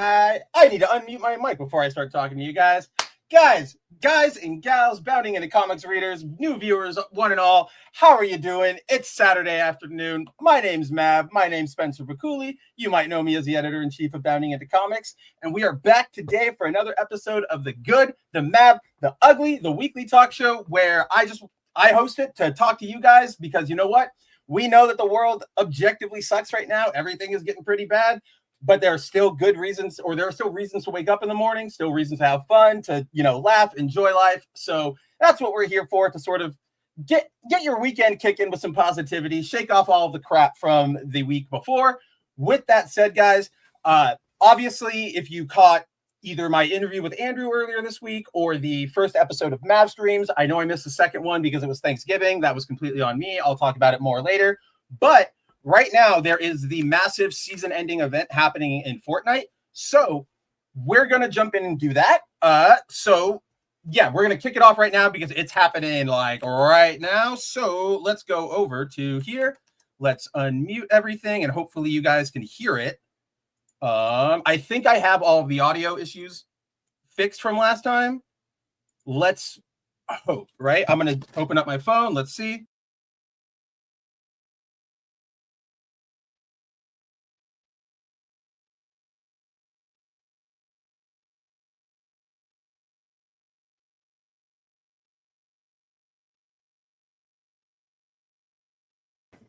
I need to unmute my mic before I start talking to you guys. Guys and gals, bounding into comics readers, new viewers, one and all, how are you doing? It's Saturday afternoon. My name's Mav. My name's Spencer Bakuli. You might know me as the editor-in-chief of Bounding Into Comics. And we are back today for another episode of The Good, The Mav, The Ugly, the weekly talk show where I host it to talk to you guys because you know what? We know that the world objectively sucks right now. Everything is getting pretty bad. But there are still good reasons, or there are still reasons to wake up in the morning, still reasons to have fun, to, laugh, enjoy life. So that's what we're here for, to sort of get your weekend kick in with some positivity, shake off all of the crap from the week before. With that said, guys, obviously, if you caught either my interview with Andrew earlier this week or the first episode of Mav Streams, I know I missed the second one because it was Thanksgiving. That was completely on me. I'll talk about it more later. But right now, there is the massive season-ending event happening in Fortnite. So we're going to jump in and do that. We're going to kick it off right now because it's happening like right now. So let's go over to here. Let's unmute everything, and hopefully you guys can hear it. I think I have all of the audio issues fixed from last time. Let's hope, right? I'm going to open up my phone. Let's see.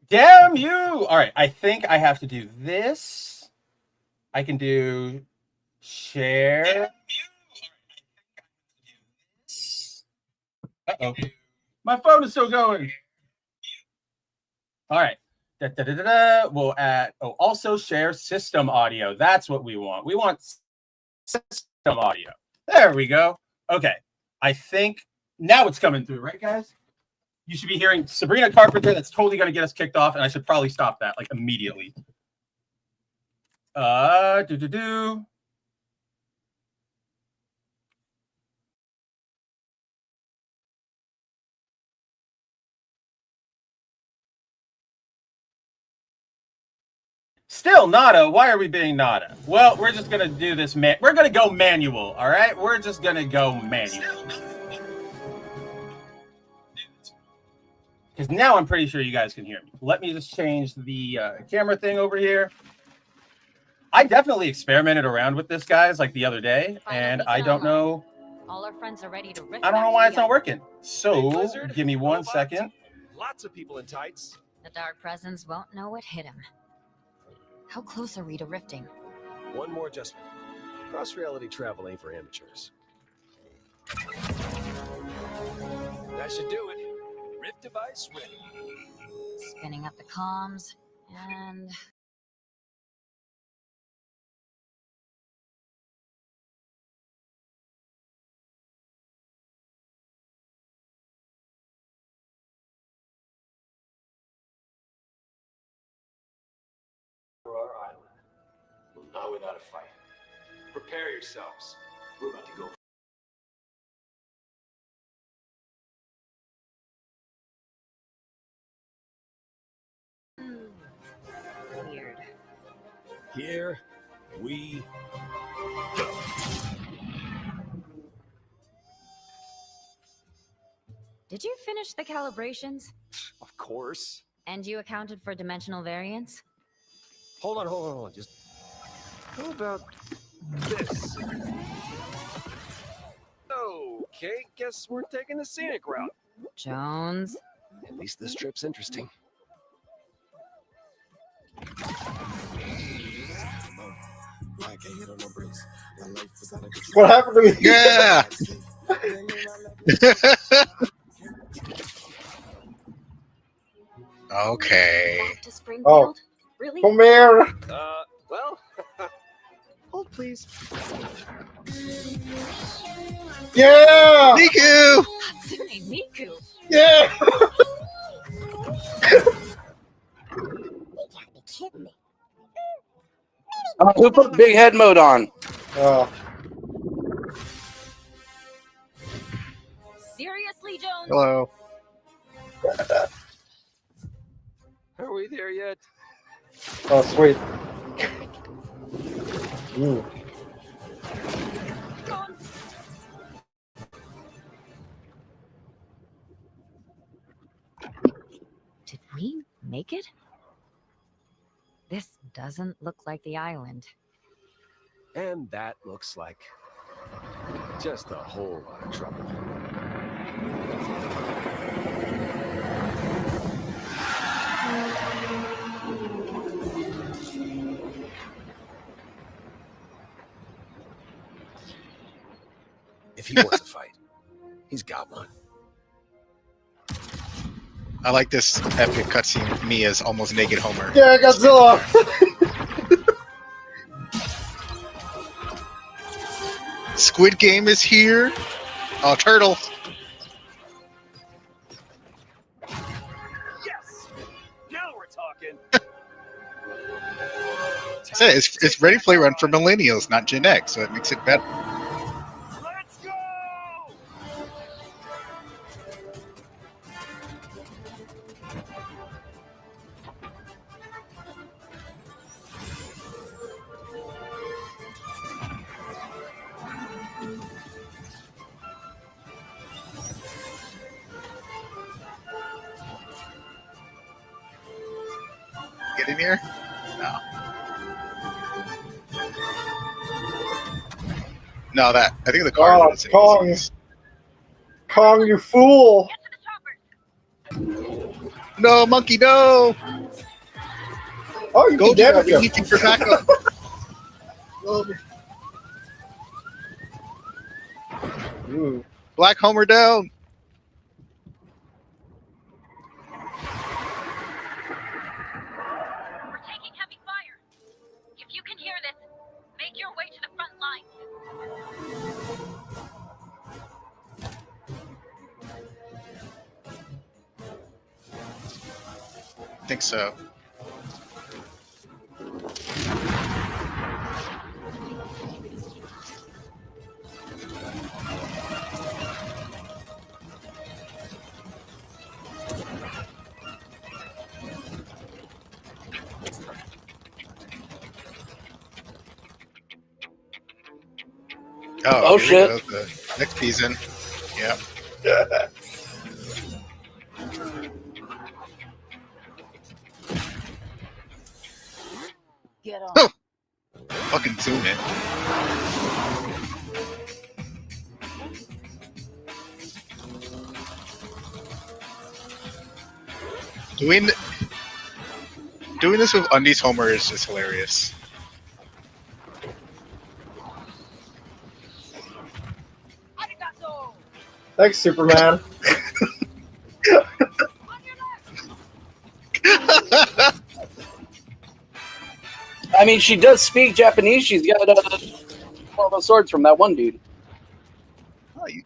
Damn you! All right, I think I have to do this. I can do share. Uh-oh. My phone is still going. All right. We'll add, also share system audio. That's what we want. We want system audio. There we go. Okay. I think now it's coming through, right, guys? You should be hearing Sabrina Carpenter. That's totally going to get us kicked off, and I should probably stop that, like, immediately. Still nada. Why are we being nada? Well, we're just going to do this. We're going to go manual, all right? We're just going to go manual. Because now I'm pretty sure you guys can hear me. Let me just change the camera thing over here. I definitely experimented around with this, guys, like the other day, and I don't know. All our friends are ready to rip. I don't know why it's not working. So give me 1 second. Lots of people in tights. The dark presence won't know what hit him. How close are we to rifting? One more adjustment. Cross-reality travel ain't for amateurs. That should do it. Rift device ready. Spinning up the comms, and... For our island. Not without a fight. Prepare yourselves. We're about to go. Weird. Here we go. Did you finish the calibrations? Of course. And you accounted for dimensional variance? Hold on. Just how about this? Okay, guess we're taking the scenic route. Jones? At least this trip's interesting. What happened to me? Yeah. Okay. Back to Springfield? Really? Come here. Well, hold please. Yeah. Miku. Hatsune Miku. Yeah. You can't be kidding me. Who put big head mode on? Seriously, Jones? Hello. Are we there yet? Oh, sweet. Naked? This doesn't look like the island. And that looks like just a whole lot of trouble. If he wants a fight, he's got one. I like this epic cutscene. Me as almost naked Homer. Yeah, Godzilla. Squid Game is here. Oh, turtle. Yes! Now we're talking. I said it's Ready Play Run for millennials, not Gen X, so it makes it better. Let's go! Get in here? No. No, that I think the car Oh, is Kong. Kong, you fool. No, monkey, no! Oh, you Go can damage him. eating for backup. Ooh. Black Homer down. We're taking heavy fire. If you can hear this, make your way to the front lines. I think so. Oh, here we shit. go. The next piece in. Yeah. Get on. Oh. Fucking zoom in. Doing this with Undies Homer is just hilarious. Thanks, Superman. I mean, she does speak Japanese. She's got one of those swords from that one dude. Oh, you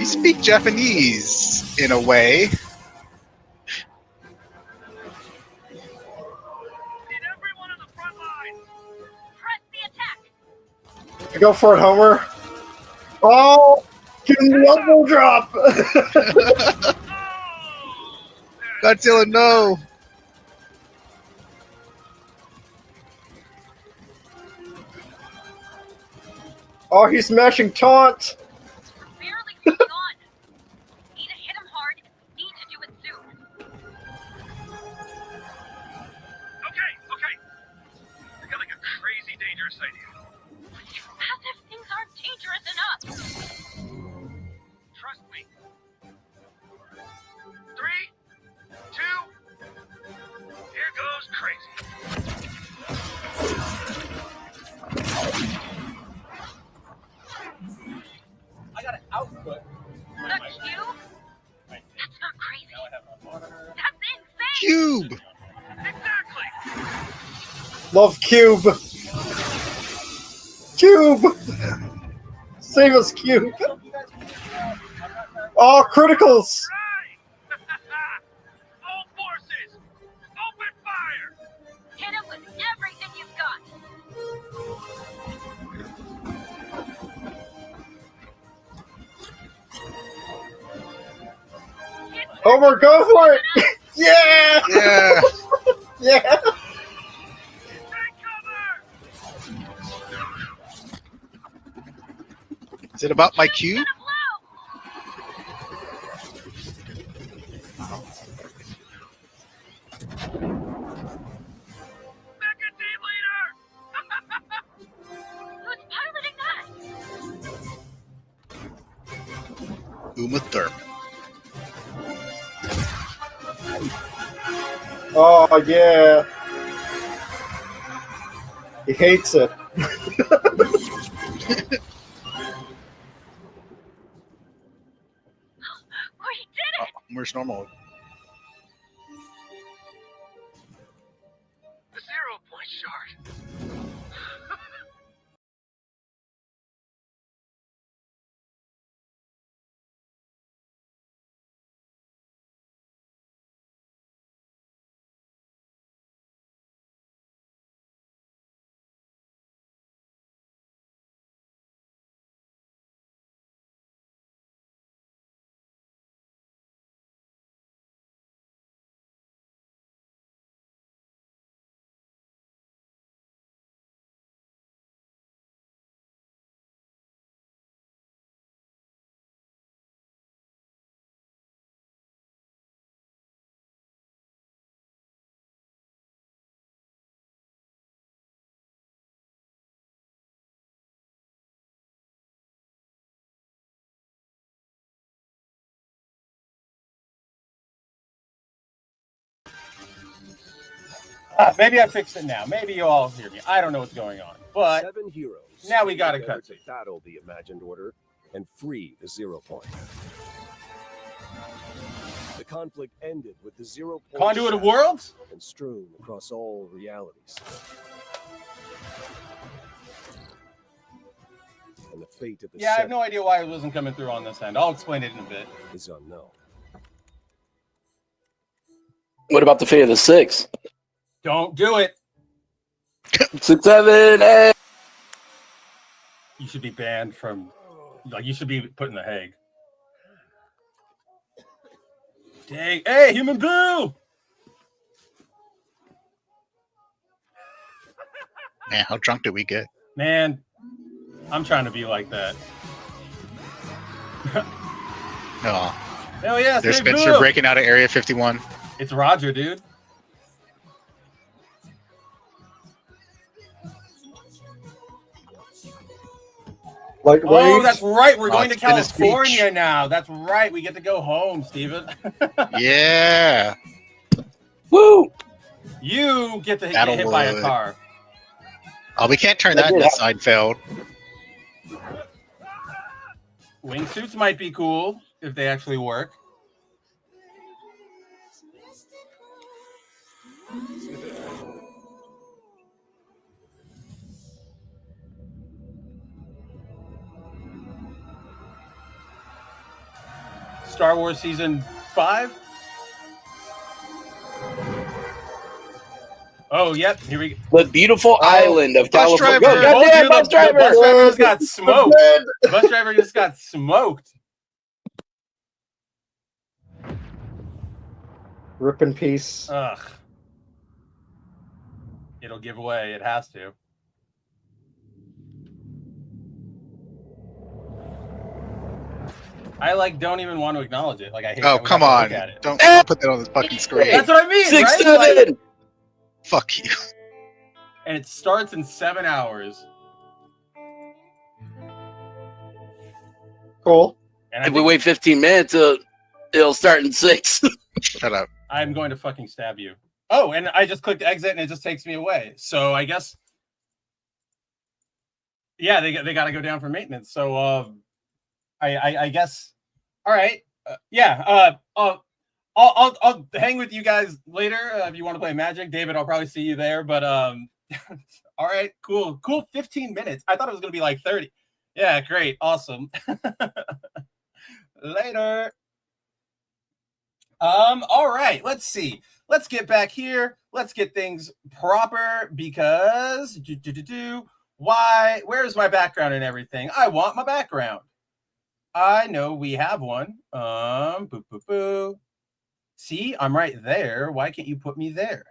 speak Japanese in a way. Need everyone on the front line. Press the attack. Go for it, Homer. Oh, give him the elbow drop. Godzilla, no. Oh, he's smashing taunt. Barely holding on. Need to hit him hard. Need to do it soon. Okay. I got like a crazy dangerous idea. As if things aren't dangerous enough. Trust me. 3, 2, here goes crazy. I got an output. The cube? That's not crazy. That's insane. Cube. Exactly. Love Cube. Cube. Save us, Cube. Oh, criticals. Right. All forces, open fire. Hit him with everything you've got. Homer, go for it. Yeah. Yeah. Yeah. Take cover. Is it about my cube? Gonna blow. Uma Thurman. Oh, yeah. He hates it. We did it! Where's normal? The 0-point shard. Maybe I fixed it now. Maybe you all hear me. I don't know what's going on. But 7 heroes. now we got a together cutscene. to battle the imagined order and free the 0 point. The conflict ended with the 0 point Conduit of shattered Worlds? and strewn across all realities. And the fate of the Yeah, I have seven no idea why it wasn't coming through on this end. I'll explain it in a bit. is unknown. What about the fate of the 6? Don't do it. 6, 7, 8. You should be banned from, like, you should be put in the Hague. Dang. Hey, Human Boo! Man, how drunk did we get? Man, I'm trying to be like that. Oh, Hell yeah, there's Steve Spencer Boo! breaking out of Area 51. It's Roger, dude. Like, Oh, that's right. We're going to it's Venice California Beach. now. That's right. We get to go home, Steven. Yeah. Woo! You get to get hit by a Battlewood. car. Oh, we can't turn That that did into happen. Seinfeld. Wingsuits might be cool if they actually work. Star Wars Season 5? Oh, yep. Here we go. The beautiful Oh, island of bus California. driver. Go, goddamn The bus driver! bus driver just got smoked. Dead. The bus driver just got smoked. Rip in peace. Ugh. It'll give away. It has to. I don't even want to acknowledge it. Like I hate. Oh, that we come have to on. look at it. Don't put that on the fucking screen. That's what I mean, 6, right? 7. Fuck you. And it starts in 7 hours. Cool. And I If we think wait 15 minutes, it'll start in 6. Shut up. I'm going to fucking stab you. Oh, and I just clicked exit and it just takes me away. So I guess, yeah, they got to go down for maintenance. So I guess, all right, yeah. I'll hang with you guys later if you want to play Magic. David, I'll probably see you there. But all right, cool. 15 minutes. I thought it was gonna be like 30. Yeah, great, awesome. Later. All right, let's see. Let's get back here. Let's get things proper because why? Where's my background and everything? I want my background. I know we have one. Boo, boo, boo. See, I'm right there. Why can't you put me there?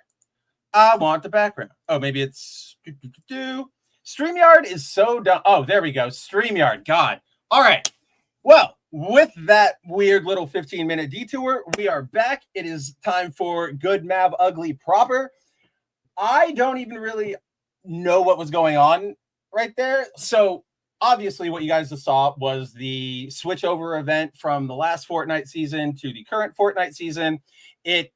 I want the background. Oh, maybe it's StreamYard is so dumb. Oh, there we go. StreamYard. God. All right. Well, with that weird little 15-minute detour, we are back. It is time for Good Mav Ugly Proper. I don't even really know what was going on right there. So obviously what you guys just saw was the switchover event from the last Fortnite season to the current Fortnite season. It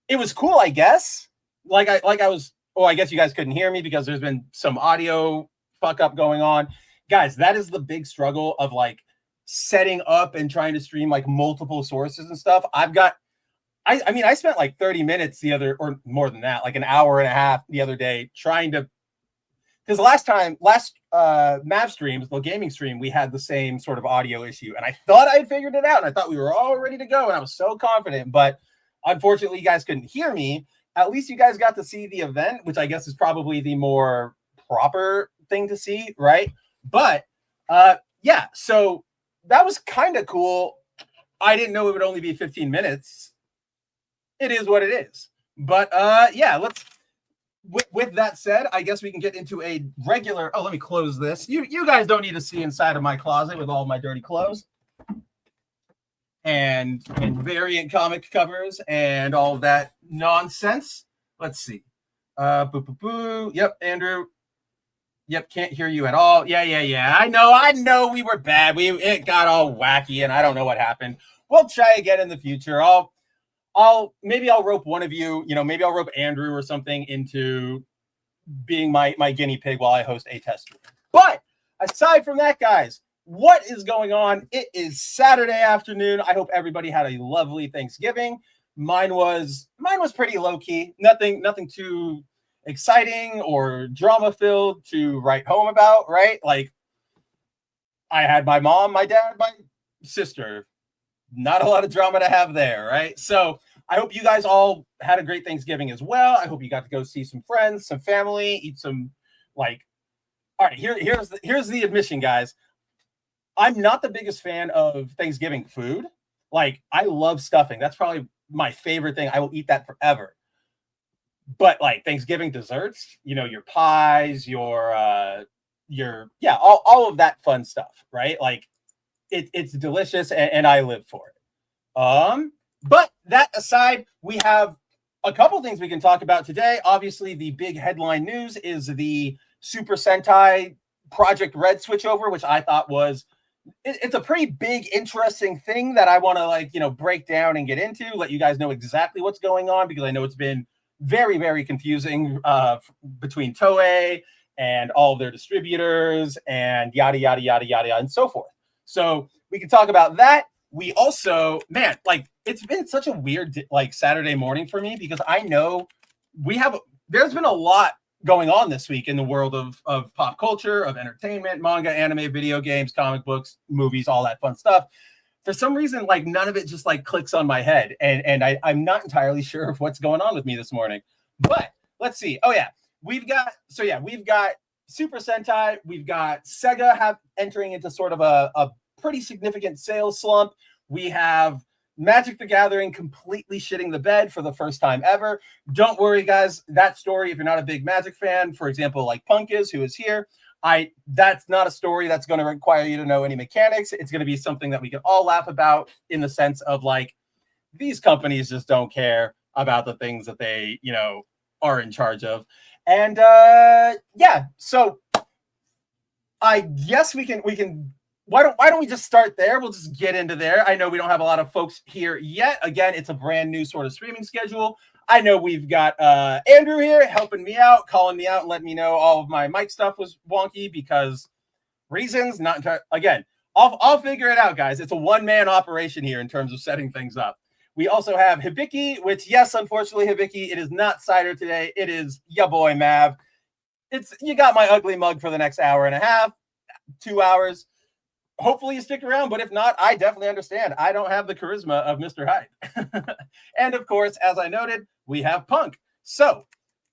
was cool, I guess. I guess you guys couldn't hear me because there's been some audio fuck up going on. Guys, that is the big struggle of like setting up and trying to stream like multiple sources and stuff. I mean, I spent like 30 minutes or more than that, like an hour and a half the other day trying to, because last Mav streams, the gaming stream, we had the same sort of audio issue, and I thought I had figured it out, and I thought we were all ready to go, and I was so confident, but unfortunately, you guys couldn't hear me. At least you guys got to see the event, which I guess is probably the more proper thing to see, right? But yeah, so that was kind of cool. I didn't know it would only be 15 minutes. It is what it is. But yeah, let's. With that said, I guess we can get into a regular. Oh, let me close this. You guys don't need to see inside of my closet with all my dirty clothes and variant comic covers and all of that nonsense. Let's see. Boo boo boo. Yep, Andrew. Yep, can't hear you at all. Yeah. I know we were bad. It got all wacky, and I don't know what happened. We'll try again in the future. Maybe I'll rope one of you, maybe I'll rope Andrew or something into being my guinea pig while I host a test stream. But aside from that, guys, what is going on? It is Saturday afternoon. I hope everybody had a lovely Thanksgiving. Mine was pretty low key. Nothing too exciting or drama filled to write home about, right? Like I had my mom, my dad, my sister. Not a lot of drama to have there, right? So I hope you guys all had a great Thanksgiving as well. I hope you got to go see some friends, some family, eat some all right, here's the admission, guys. I'm not the biggest fan of Thanksgiving food. Like, I love stuffing. That's probably my favorite thing. I will eat that forever. But like Thanksgiving desserts, your pies, your all of that fun stuff, right? Like it's delicious and I live for it. But that aside, we have a couple things we can talk about today. Obviously, the big headline news is the Super Sentai Project R.E.D switchover, which I thought it's a pretty big, interesting thing that I want to break down and get into, let you guys know exactly what's going on, because I know it's been very, very confusing between Toei and all of their distributors and yada, yada, yada, yada, and so forth. So we can talk about that. We also, it's been such a weird Saturday morning for me, because I know there's been a lot going on this week in the world of pop culture, of entertainment, manga, anime, video games, comic books, movies, all that fun stuff. For some reason, none of it just clicks on my head, and I'm not entirely sure of what's going on with me this morning. But let's see. Oh yeah, we've got Super Sentai. We've got SEGA entering into sort of a pretty significant sales slump. We have Magic the Gathering completely shitting the bed for the first time ever. Don't worry, guys. That story, if you're not a big Magic fan, for example, like Punk is, who is here, that's not a story that's going to require you to know any mechanics. It's going to be something that we can all laugh about, in the sense of these companies just don't care about the things that they, are in charge of. And yeah, so I guess we can. Why don't we just start there? We'll just get into there. I know we don't have a lot of folks here yet. Again, it's a brand new sort of streaming schedule. I know we've got Andrew here helping me out, calling me out, and letting me know all of my mic stuff was wonky because reasons. Not entirely. Again, I'll figure it out, guys. It's a one-man operation here in terms of setting things up. We also have Hibiki, which, yes, unfortunately, Hibiki, it is not Cider today. It is ya boy Mav. You got my ugly mug for the next hour and a half, 2 hours. Hopefully you stick around, but if not, I definitely understand. I don't have the charisma of Mr. Hyde. And of course, as I noted, we have Punk. So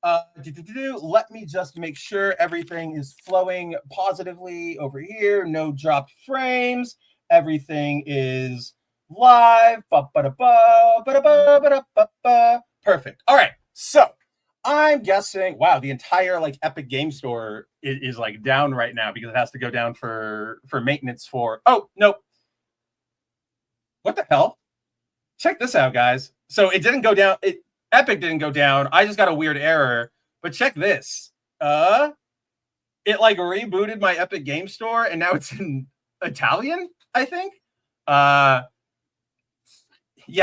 let me just make sure everything is flowing positively over here. No dropped frames. Everything is live. Perfect. All right. So I'm guessing, wow, the entire Epic Game Store is down right now because it has to go down for maintenance for. Oh, no. What the hell? Check this out, guys. So it didn't go down. Epic didn't go down. I just got a weird error. But check this. It it like rebooted my Epic Game Store, and now it's in Italian, I think. Yeah,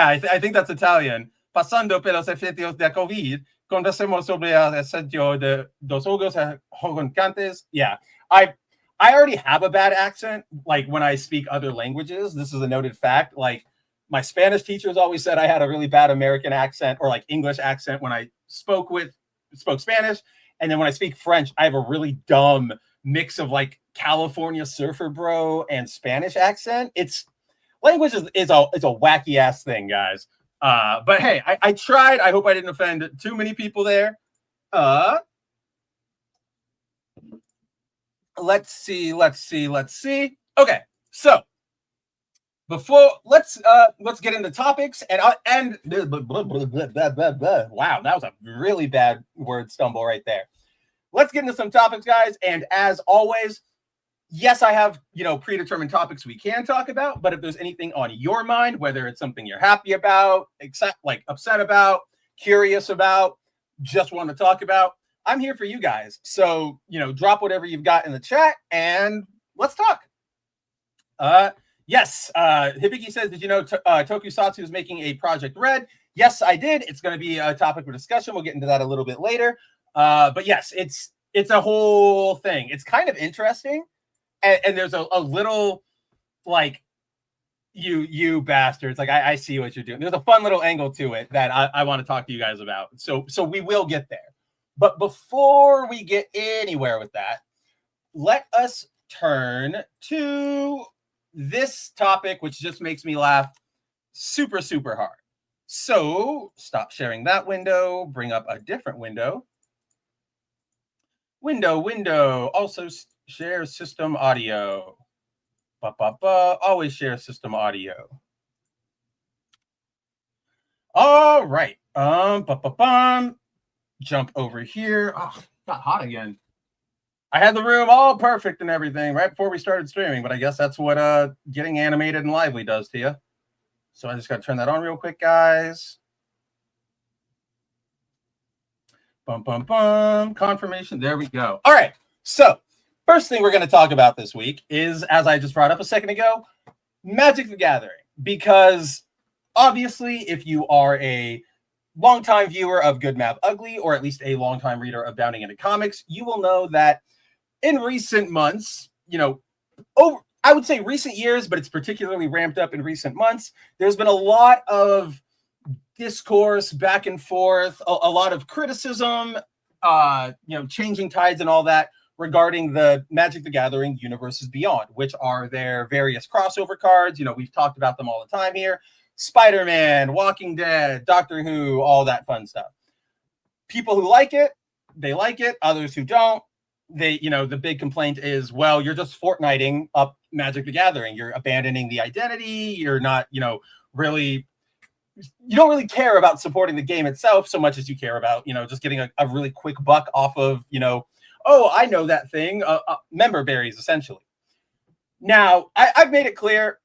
I think that's Italian. Pasando pelos efectos de COVID, conversemos sobre el asedio de dos ojos arrogantes. Yeah, I already have a bad accent, like when I speak other languages. This is a noted fact. Like my Spanish teachers always said I had a really bad American accent or like English accent when I spoke Spanish. And then when I speak French, I have a really dumb mix of like California surfer bro and Spanish accent. Language is a wacky ass thing, guys. But hey, I tried. I hope I didn't offend too many people there. Let's see. Okay, so before let's get into topics and wow, that was a really bad word stumble right there. Let's get into some topics, guys. And as always, yes, I have, predetermined topics we can talk about, but if there's anything on your mind, whether it's something you're happy about, upset about, curious about, just want to talk about, I'm here for you guys. So, drop whatever you've got in the chat and let's talk. Yes, Hibiki says, did you know Tokusatsu is making a Project R.E.D? Yes, I did. It's going to be a topic for discussion. We'll get into that a little bit later. But yes, it's a whole thing. It's kind of interesting. And there's a little, like, you bastards. Like, I see what you're doing. There's a fun little angle to it that I want to talk to you guys about. So we will get there. But before we get anywhere with that, let us turn to this topic, which just makes me laugh super, super hard. So stop sharing that window. Bring up a different window. Window. Also share system audio. Always share system audio. All right. Jump over here. Oh, got hot again. I had the room all perfect and everything right before we started streaming, but I guess that's what getting animated and lively does to you. So I just got to turn that on real quick, guys. Confirmation. There we go. All right. So first thing we're going to talk about this week is, as I just brought up a second ago, Magic the Gathering. Because obviously, if you are a longtime viewer of Good Map Ugly, or at least a longtime reader of Bounding into Comics, you will know that in recent months, I would say recent years, but it's particularly ramped up in recent months, there's been a lot of discourse back and forth, a lot of criticism, changing tides and all that regarding the Magic the Gathering Universes Beyond, which are their various crossover cards. We've talked about them all the time here. Spider-Man, Walking Dead, Doctor Who, all that fun stuff. People who like it, they like it. Others who don't, the big complaint is, well, you're just Fortniting up Magic the Gathering. You're abandoning the identity. You're not, you don't really care about supporting the game itself so much as you care about, just getting a really quick buck off of, oh, I know that thing, member berries, essentially. Now, I've made it clear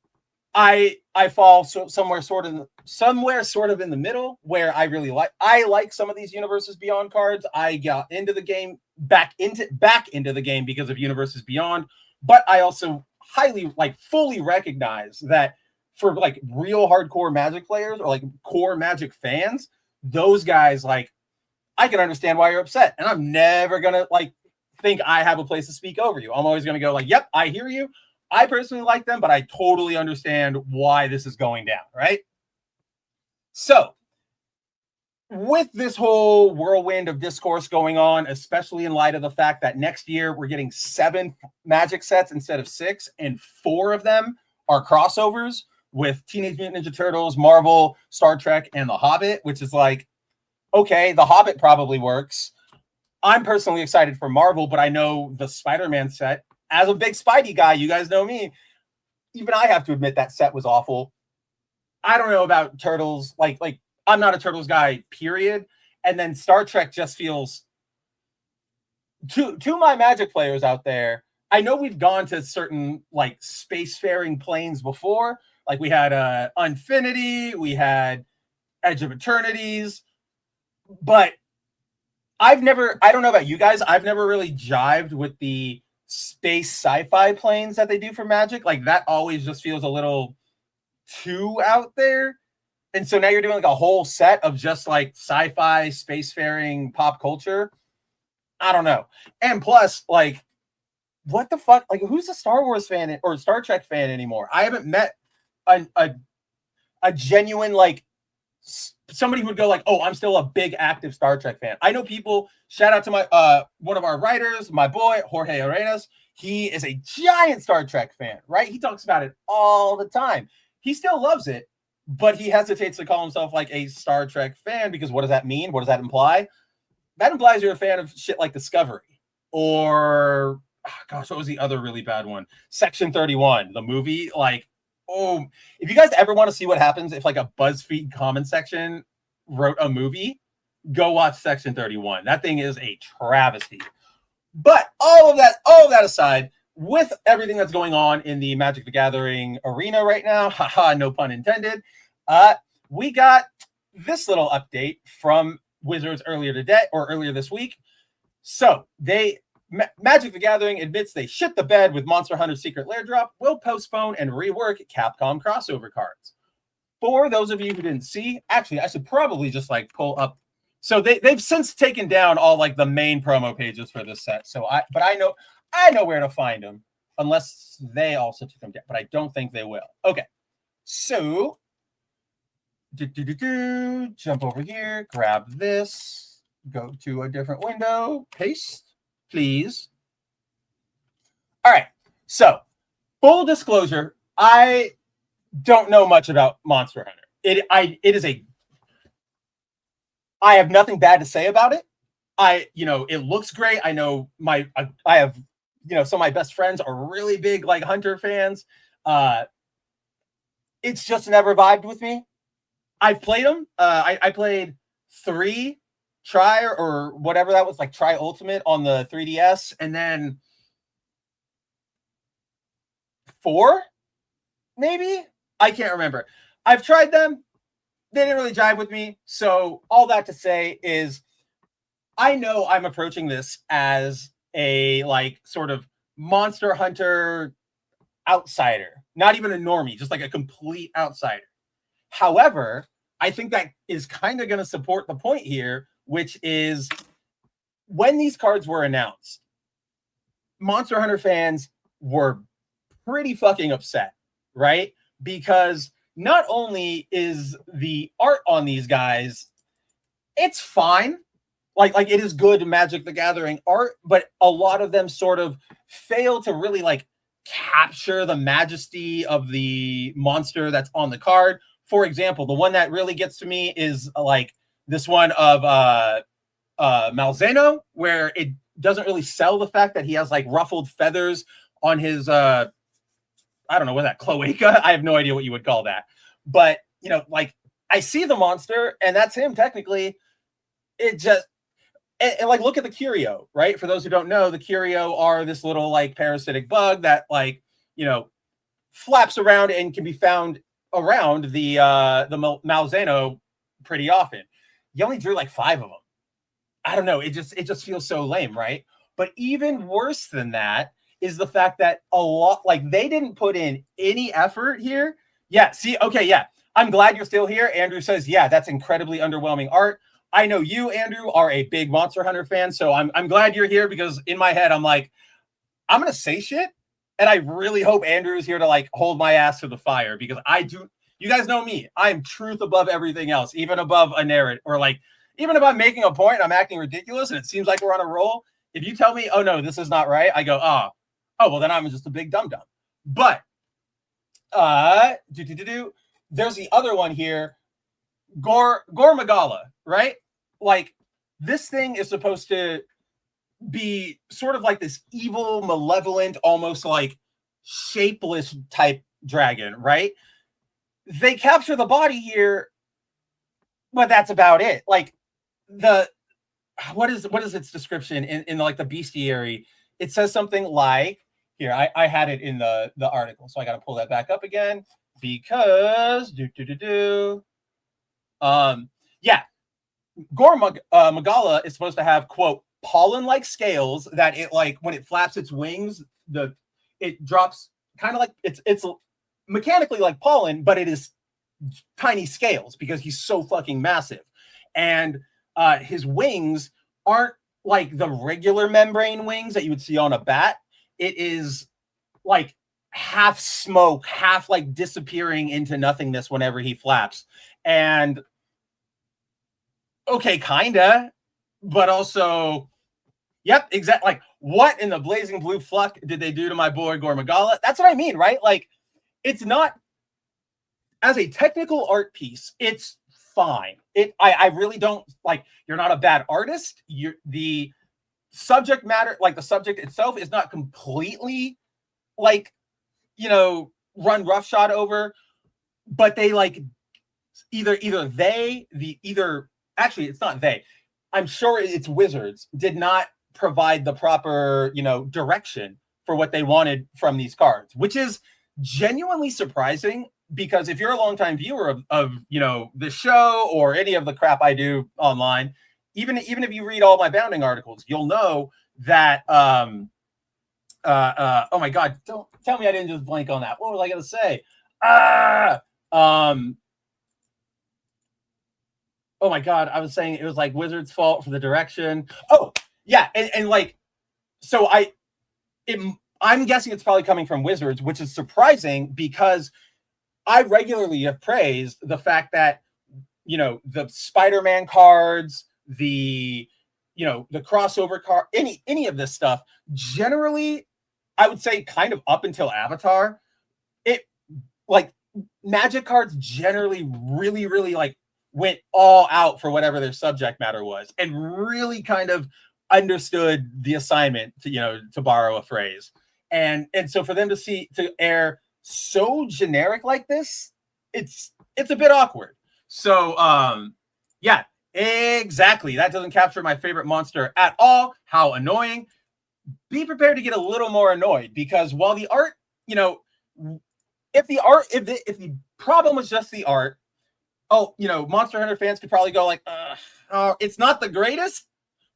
I fall somewhere sort of in the middle, where I like some of these Universes Beyond cards. I got into the game, back into the game because of Universes Beyond, but I also fully recognize that for real hardcore Magic players or core Magic fans, those guys, I can understand why you're upset, and I'm never gonna think I have a place to speak over you. I'm always gonna go yep, I hear you. I personally like them, but I totally understand why this is going down, right? So, with this whole whirlwind of discourse going on, especially in light of the fact that next year we're getting 7 Magic sets instead of 6, and 4 of them are crossovers with Teenage Mutant Ninja Turtles, Marvel, Star Trek, and The Hobbit, which is okay, The Hobbit probably works. I'm personally excited for Marvel, but I know the Spider-Man set, as a big Spidey guy, you guys know me, even I have to admit that set was awful. I don't know about Turtles. I'm not a Turtles guy, period. And then Star Trek just feels, to my Magic players out there, I know we've gone to certain spacefaring planes before. We had Unfinity, we had Edge of Eternities, but I don't know about you guys, I've never really jived with the space sci-fi planes that they do for Magic. Like that always just feels a little too out there. And so now you're doing like a whole set of just like sci-fi, spacefaring pop culture. I don't know. And plus, like, what the fuck? Like, who's a Star Wars fan or Star Trek fan anymore? I haven't met a genuine, like, somebody who would go like, oh, I'm still a big active Star Trek fan. I know people, shout out to my one of our writers, my boy, Jorge Arenas. He is a giant Star Trek fan, right? He talks about it all the time. He still loves it, but he hesitates to call himself like a Star Trek fan because what does that mean? What does that imply? That implies you're a fan of shit like Discovery or, oh gosh, what was the other really bad one? Section 31, the movie. Like, oh, if you guys ever want to see what happens if like a BuzzFeed comment section wrote a movie, go watch Section 31. That thing is a travesty. But all of that aside, with everything that's going on in the Magic the Gathering arena right now, haha, no pun intended, we got this little update from Wizards earlier this week. So Magic the Gathering admits they shit the bed with Monster Hunter Secret Lair Drop, will postpone and rework Capcom crossover cards. For those of you who didn't see, actually, I should probably just like pull up. So they've since taken down all like the main promo pages for this set. So I know where to find them, unless they also took them down, but I don't think they will. Okay, so jump over here, grab this, go to a different window, paste, please. All right, so full disclosure, I don't know much about Monster Hunter. I have nothing bad to say about it. It looks great. I know I have, some of my best friends are really big like Hunter fans. It's just never vibed with me. I've played them. I played 3 Tri or whatever that was, like Tri Ultimate on the 3DS, and then 4, maybe? I can't remember. I've tried them. They didn't really jive with me. So all that to say is I know I'm approaching this as a like sort of Monster Hunter outsider, not even a normie, just like a complete outsider. However, I think that is kind of going to support the point here, which is when these cards were announced, Monster Hunter fans were pretty fucking upset, right? Because not only is the art on these guys, it's fine. Like it is good Magic the Gathering art, but a lot of them sort of fail to really like capture the majesty of the monster that's on the card. For example, the one that really gets to me is like this one of Malzeno, where it doesn't really sell the fact that he has like ruffled feathers on his I don't know what that cloaca. I have no idea what you would call that. But, like I see the monster and that's him technically. It just, and like, look at the Curio, right? For those who don't know, the Curio are this little like parasitic bug that like, flaps around and can be found around the Malzeno pretty often. You only drew like 5 of them. I don't know. It just feels so lame, right? But even worse than that is the fact that a lot, like they didn't put in any effort here. Yeah. See, okay. Yeah. I'm glad you're still here. Andrew says, yeah, that's incredibly underwhelming art. I know you, Andrew, are a big Monster Hunter fan. So I'm glad you're here because in my head, I'm like, I'm going to say shit. And I really hope Andrew is here to like hold my ass to the fire because you guys know me. I'm truth above everything else, even above a narrative or like, even if I'm making a point, I'm acting ridiculous and it seems like we're on a roll. If you tell me, oh no, this is not right. I go, oh, well, then I'm just a big dum-dum. But there's the other one here, Gore Magala, right? Like this thing is supposed to be sort of like this evil, malevolent, almost like shapeless type dragon, right? They capture the body here, but that's about it. Like what is its description in like the bestiary? It says something like, here, I had it in the article, so I got to pull that back up again because yeah, Magala is supposed to have, quote, pollen-like scales that it, like, when it flaps its wings, it drops kind of like it's mechanically like pollen, but it is tiny scales because he's so fucking massive. And his wings aren't like the regular membrane wings that you would see on a bat. It is like half smoke, half like disappearing into nothingness whenever he flaps. And okay, kinda, but also, yep, exactly. Like, what in the blazing blue fuck did they do to my boy Gormagala? That's what I mean, right? Like, it's not, as a technical art piece, it's fine. I really don't, like, you're not a bad artist. The subject matter, like the subject itself, is not completely, like, run roughshod over, but they like actually it's not they. I'm sure it's Wizards did not provide the proper, direction for what they wanted from these cards, which is genuinely surprising. Because if you're a longtime viewer of the show or any of the crap I do online, even if you read all my bounding articles, you'll know that oh my god, don't tell me I didn't just blank on that. What was I gonna say? Oh my god, I was saying it was like Wizards' fault for the direction. Oh yeah, and like, so I'm guessing it's probably coming from Wizards, which is surprising because I regularly have praised the fact that, the Spider-Man cards, the crossover card, any of this stuff, generally, I would say kind of up until Avatar, it, like, Magic cards generally really, really, like, went all out for whatever their subject matter was and really kind of understood the assignment, to borrow a phrase. And so for them to air so generic like this, it's a bit awkward. So yeah, exactly, that doesn't capture my favorite monster at all. How annoying. Be prepared to get a little more annoyed, because while the art, if the problem was just the art, Monster Hunter fans could probably go like, it's not the greatest,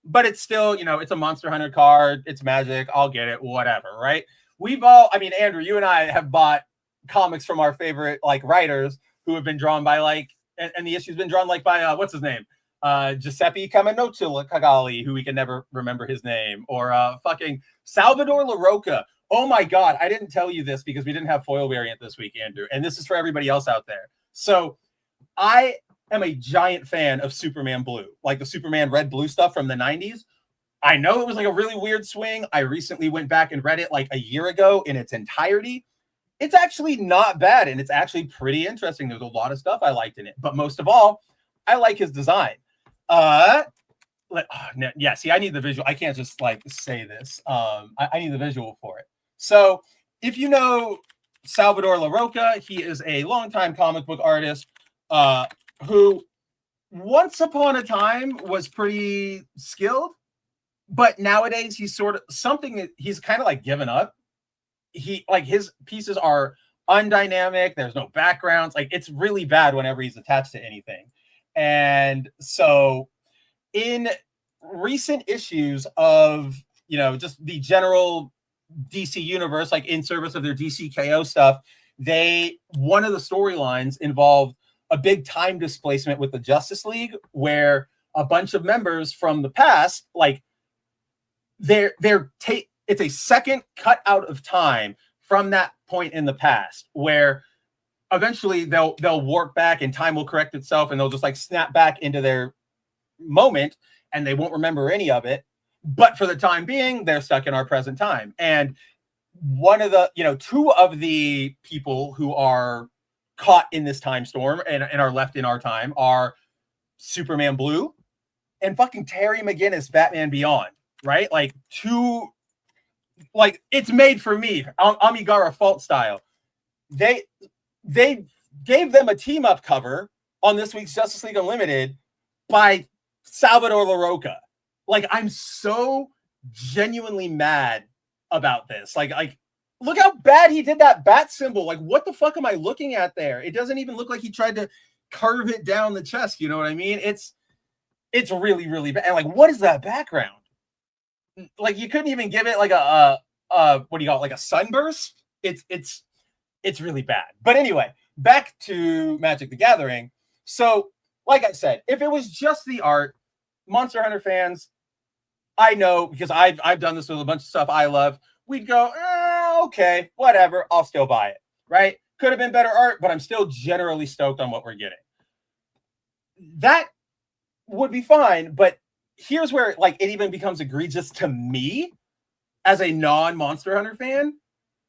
but it's still, it's a Monster Hunter card, it's Magic, I'll get it, whatever, right? Andrew, you and I have bought comics from our favorite, like, writers who have been drawn by, like, and the issue's been drawn, like, by, what's his name? Giuseppe Caminotti Cagali, who we can never remember his name, or fucking Salvador LaRocca. Oh my God, I didn't tell you this because we didn't have foil variant this week, Andrew, and this is for everybody else out there. So I am a giant fan of Superman Blue, like the Superman Red Blue stuff from the 90s. I know it was like a really weird swing. I recently went back and read it like a year ago in its entirety. It's actually not bad, and it's actually pretty interesting. There's a lot of stuff I liked in it, but most of all, I like his design. Yeah, see, I need the visual. I can't just like say this. I need the visual for it. So if you know Salvador LaRocca, he is a longtime comic book artist who once upon a time was pretty skilled, but nowadays he's sort of he's kind of like given up. His pieces are undynamic. There's no backgrounds. Like, it's really bad whenever he's attached to anything. And so in recent issues of, just the general DC universe, like in service of their DCKO stuff, one of the storylines involved a big time displacement with the Justice League, where a bunch of members from the past, like, it's a second cut out of time from that point in the past, where eventually they'll warp back and time will correct itself, and they'll just like snap back into their moment, and they won't remember any of it. But for the time being, they're stuck in our present time. And one of the, two of the people who are caught in this time storm and are left in our time are Superman Blue and fucking Terry McGinnis Batman Beyond, right? Like, it's made for me, Amigara Fault style. They gave them a team up cover on this week's Justice League Unlimited by Salvador LaRocca. Like, I'm so genuinely mad about this. Like, look how bad he did that bat symbol. Like, what the fuck am I looking at there? It doesn't even look like he tried to carve it down the chest. You know what I mean? It's It's really, really bad. And like, what is that background? Like, you couldn't even give it like a what do you call it? Like a sunburst? It's really bad. But anyway, back to Magic the Gathering. So, like I said, if it was just the art, Monster Hunter fans, I know because I've done this with a bunch of stuff I love. We'd go, okay, whatever. I'll still buy it, right? Could have been better art, but I'm still generally stoked on what we're getting. That would be fine, but here's where like it even becomes egregious to me as a non-Monster Hunter fan.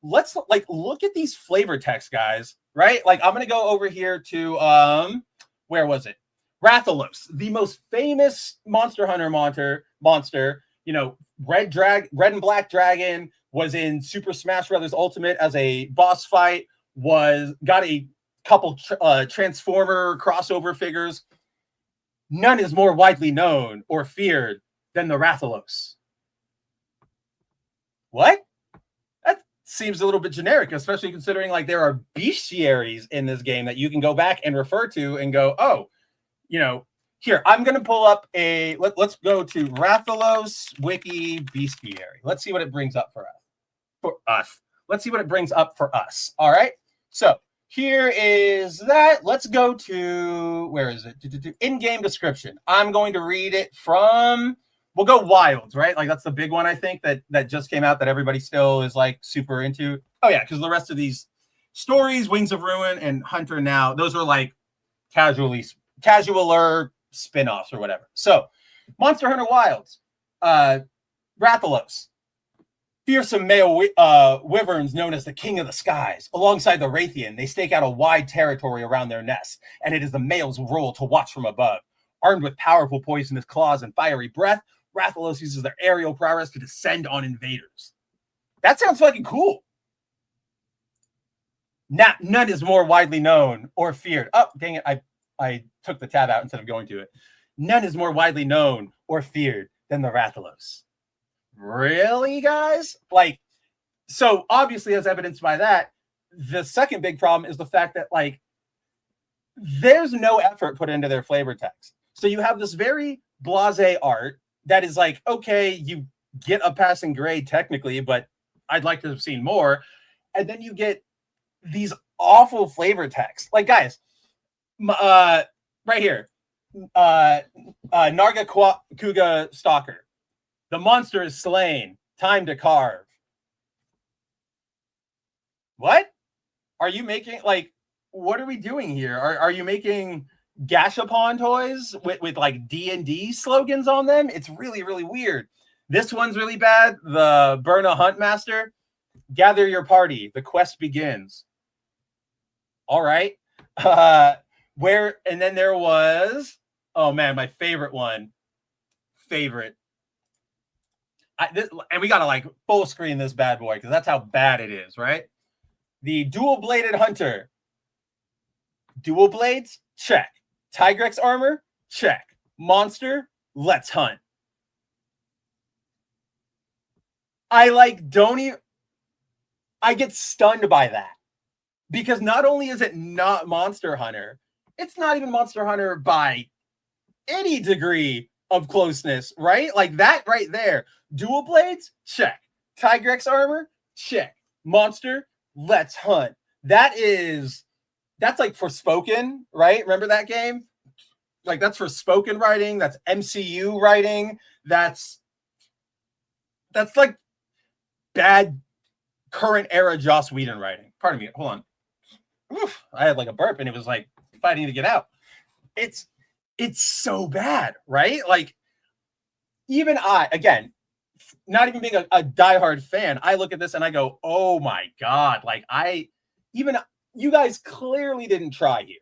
Let's like look at these flavor text, guys, right? Like I'm gonna go over here to where was it? Rathalos, the most famous Monster Hunter monster, you know, red and black dragon, was in Super Smash Bros. Ultimate as a boss fight, got a couple Transformer crossover figures. None is more widely known or feared than the Rathalos. What? That seems a little bit generic, especially considering like there are bestiaries in this game that you can go back and refer to and go, oh, you know, here, I'm going to pull up let's go to Rathalos Wiki Bestiary. Let's see what it brings up for us. Let's see what it brings up for us. All right. So here is that. Let's go to, where is it? In-game description. I'm going to read it from, we'll go Wilds, right? Like that's the big one, I think, that just came out that everybody still is like super into. Oh yeah, because the rest of these stories, Wings of Ruin and Hunter Now, those are like casualer spin-offs or whatever. So Monster Hunter Wilds, Rathalos, fearsome male wyverns known as the King of the Skies. Alongside the Raytheon, they stake out a wide territory around their nests, and it is the male's role to watch from above. Armed with powerful poisonous claws and fiery breath, Rathalos uses their aerial prowess to descend on invaders. That sounds fucking cool. None is more widely known or feared. Oh, dang it. I took the tab out instead of going to it. None is more widely known or feared than the Rathalos. Really, guys? Like, so obviously, as evidenced by that, the second big problem is the fact that, like, there's no effort put into their flavor text. So you have this very blasé art that is like, okay, you get a passing grade technically, but I'd like to have seen more. And then you get these awful flavor texts. Like, guys, right here, Narga Kuga Stalker. The monster is slain. Time to carve. What? Are you making, like, what are we doing here? Are you making Gashapon toys with like D&D slogans on them? It's really, really weird. This one's really bad. The Burna Huntmaster. Gather your party. The quest begins. All right. And then there was, oh man, my favorite one. And we got to like full screen this bad boy because that's how bad it is, right? The dual-bladed hunter. Dual blades? Check. Tigrex armor? Check. Monster? Let's hunt. I get stunned by that. Because not only is it not Monster Hunter, it's not even Monster Hunter by any degree of closeness, right? Like that right there. Dual blades? Check. Tigrex armor? Check. Monster? Let's hunt. That's like Forspoken, right? Remember that game? Like that's Forspoken writing. That's MCU writing. That's like bad current era Joss Whedon writing. Pardon me. Hold on. Oof, I had like a burp and it was like fighting to get out. It's so bad, right? Like even I, again, not even being a diehard fan, I look at this and I go, oh my God. Like you guys clearly didn't try here.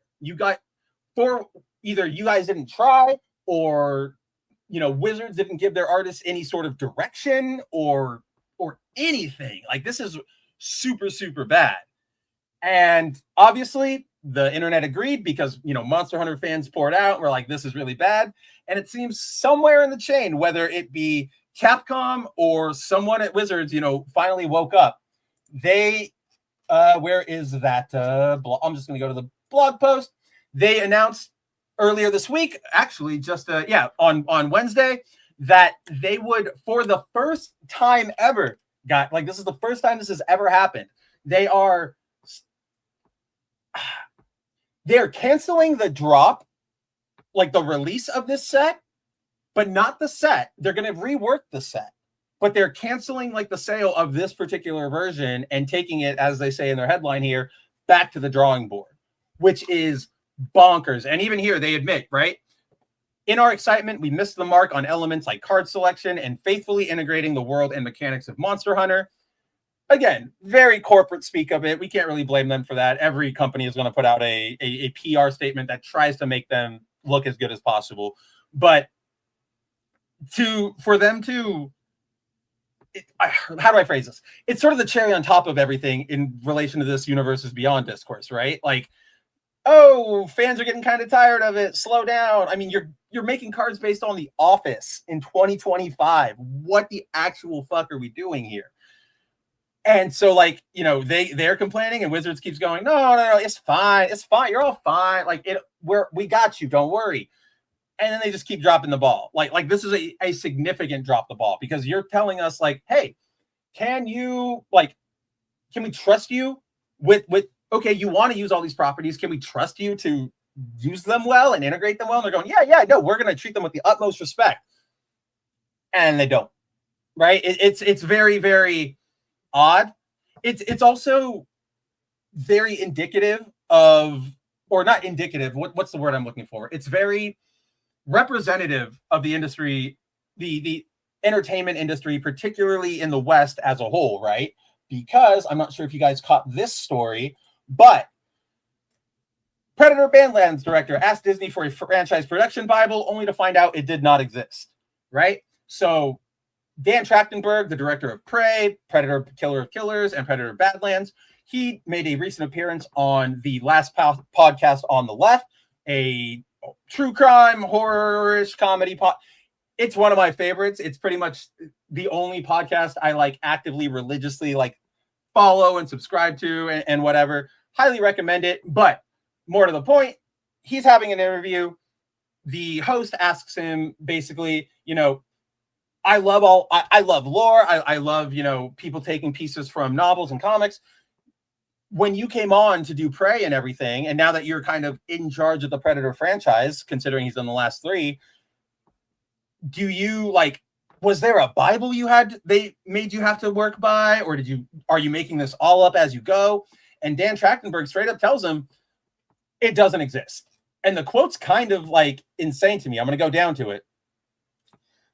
Either you guys didn't try or, you know, Wizards didn't give their artists any sort of direction or anything. Like this is super, super bad. And obviously the internet agreed because, you know, Monster Hunter fans poured out. We're like, this is really bad. And it seems somewhere in the chain, whether it be Capcom or someone at Wizards, you know, finally woke up. They, where is that blog? I'm just going to go to the blog post. They announced earlier this week, actually, just on Wednesday, that they would, for the first time ever, this is the first time this has ever happened. They're canceling the drop, like the release of this set, but not the set. They're going to rework the set, but they're canceling like the sale of this particular version and taking it, as they say in their headline here, back to the drawing board, which is bonkers. And even here, they admit, right? In our excitement, we missed the mark on elements like card selection and faithfully integrating the world and mechanics of Monster Hunter. Again, very corporate speak of it. We can't really blame them for that. Every company is going to put out a PR statement that tries to make them look as good as possible. But how do I phrase this? It's sort of the cherry on top of everything in relation to this Universes Beyond discourse, right? Like, oh, fans are getting kind of tired of it. Slow down. I mean, you're making cards based on The Office in 2025. What the actual fuck are we doing here? And so, like, you know, they're complaining, and Wizards keeps going, no, it's fine. It's fine. You're all fine. Like, we got you. Don't worry. And then they just keep dropping the ball. Like this is a significant drop the ball, because you're telling us, like, hey, can we trust you with okay, you want to use all these properties. Can we trust you to use them well and integrate them well? And they're going, yeah, no, we're going to treat them with the utmost respect. And they don't, right? It's very, very odd. It's also very indicative of, or not indicative, what's the word I'm looking for? It's very representative of the industry, the entertainment industry, particularly in the West as a whole, right? Because I'm not sure if you guys caught this story, but Predator Badlands director asked Disney for a franchise production Bible, only to find out it did not exist, right? So Dan Trachtenberg, the director of Prey, Predator Killer of Killers, and Predator Badlands, he made a recent appearance on the last podcast on the left, a true crime, horror-ish comedy It's one of my favorites. It's pretty much the only podcast I like actively, religiously like follow and subscribe to and whatever. Highly recommend it. But more to the point, he's having an interview. The host asks him basically, you know, I love lore. I love, you know, people taking pieces from novels and comics. When you came on to do Prey and everything, and now that you're kind of in charge of the Predator franchise, considering he's done the last 3, do you was there a Bible they made you have to work by, or are you making this all up as you go? And Dan Trachtenberg straight up tells him it doesn't exist. And the quote's kind of like insane to me. I'm going to go down to it.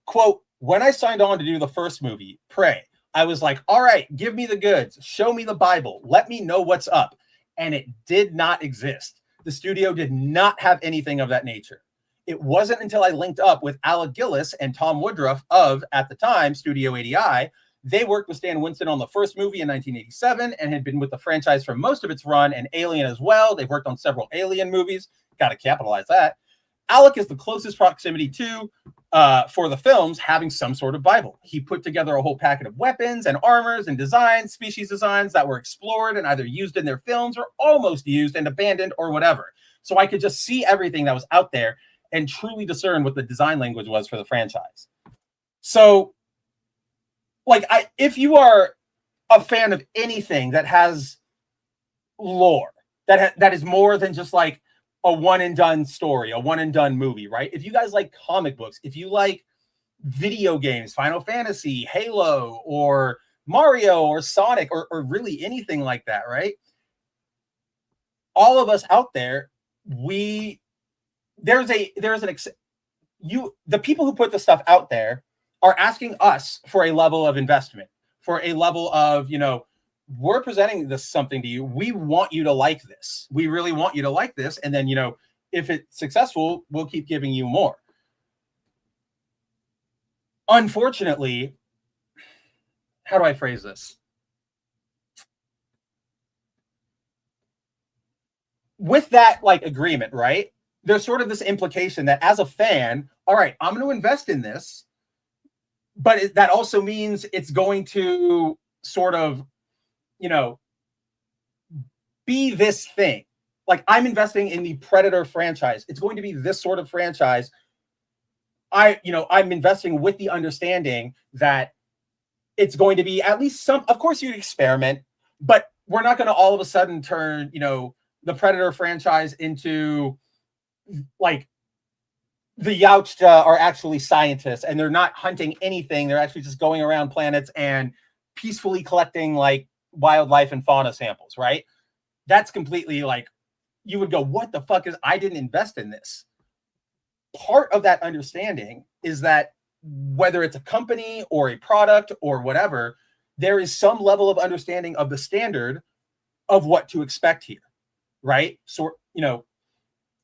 Quote, when I signed on to do the first movie, Prey, I was like, all right, give me the goods. Show me the Bible. Let me know what's up. And it did not exist. The studio did not have anything of that nature. It wasn't until I linked up with Alec Gillis and Tom Woodruff of, at the time, Studio 80i. They worked with Stan Winston on the first movie in 1987 and had been with the franchise for most of its run, and Alien as well. They've worked on several Alien movies. Got to capitalize that. Alec is the closest proximity to, for the films, having some sort of Bible. He put together a whole packet of weapons and armors and designs, species designs that were explored and either used in their films or almost used and abandoned or whatever. So I could just see everything that was out there and truly discern what the design language was for the franchise. So, if you are a fan of anything that has lore, that is more than just like a one and done story, a one and done movie, right? If you guys like comic books, if you like video games, Final Fantasy, Halo, or Mario, or Sonic, or really anything like that, right? All of us out there, the people who put the stuff out there are asking us for a level of investment, for a level of, we're presenting something to you. We want you to like this. We really want you to like this. And then, if it's successful, we'll keep giving you more. Unfortunately, how do I phrase this? With that agreement, right? There's sort of this implication that as a fan, all right, I'm going to invest in this, but that also means it's going to sort of, be this thing. like I'm investing in the Predator franchise. It's going to be this sort of franchise. I'm investing with the understanding that it's going to be at least some, of course you experiment, but we're not going to all of a sudden turn, the Predator franchise into like the Yautja are actually scientists and they're not hunting anything. They're actually just going around planets and peacefully collecting like wildlife and fauna samples, right? That's completely like, you would go, what the fuck I didn't invest in this. Part of that understanding is that whether it's a company or a product or whatever, there is some level of understanding of the standard of what to expect here, right? So,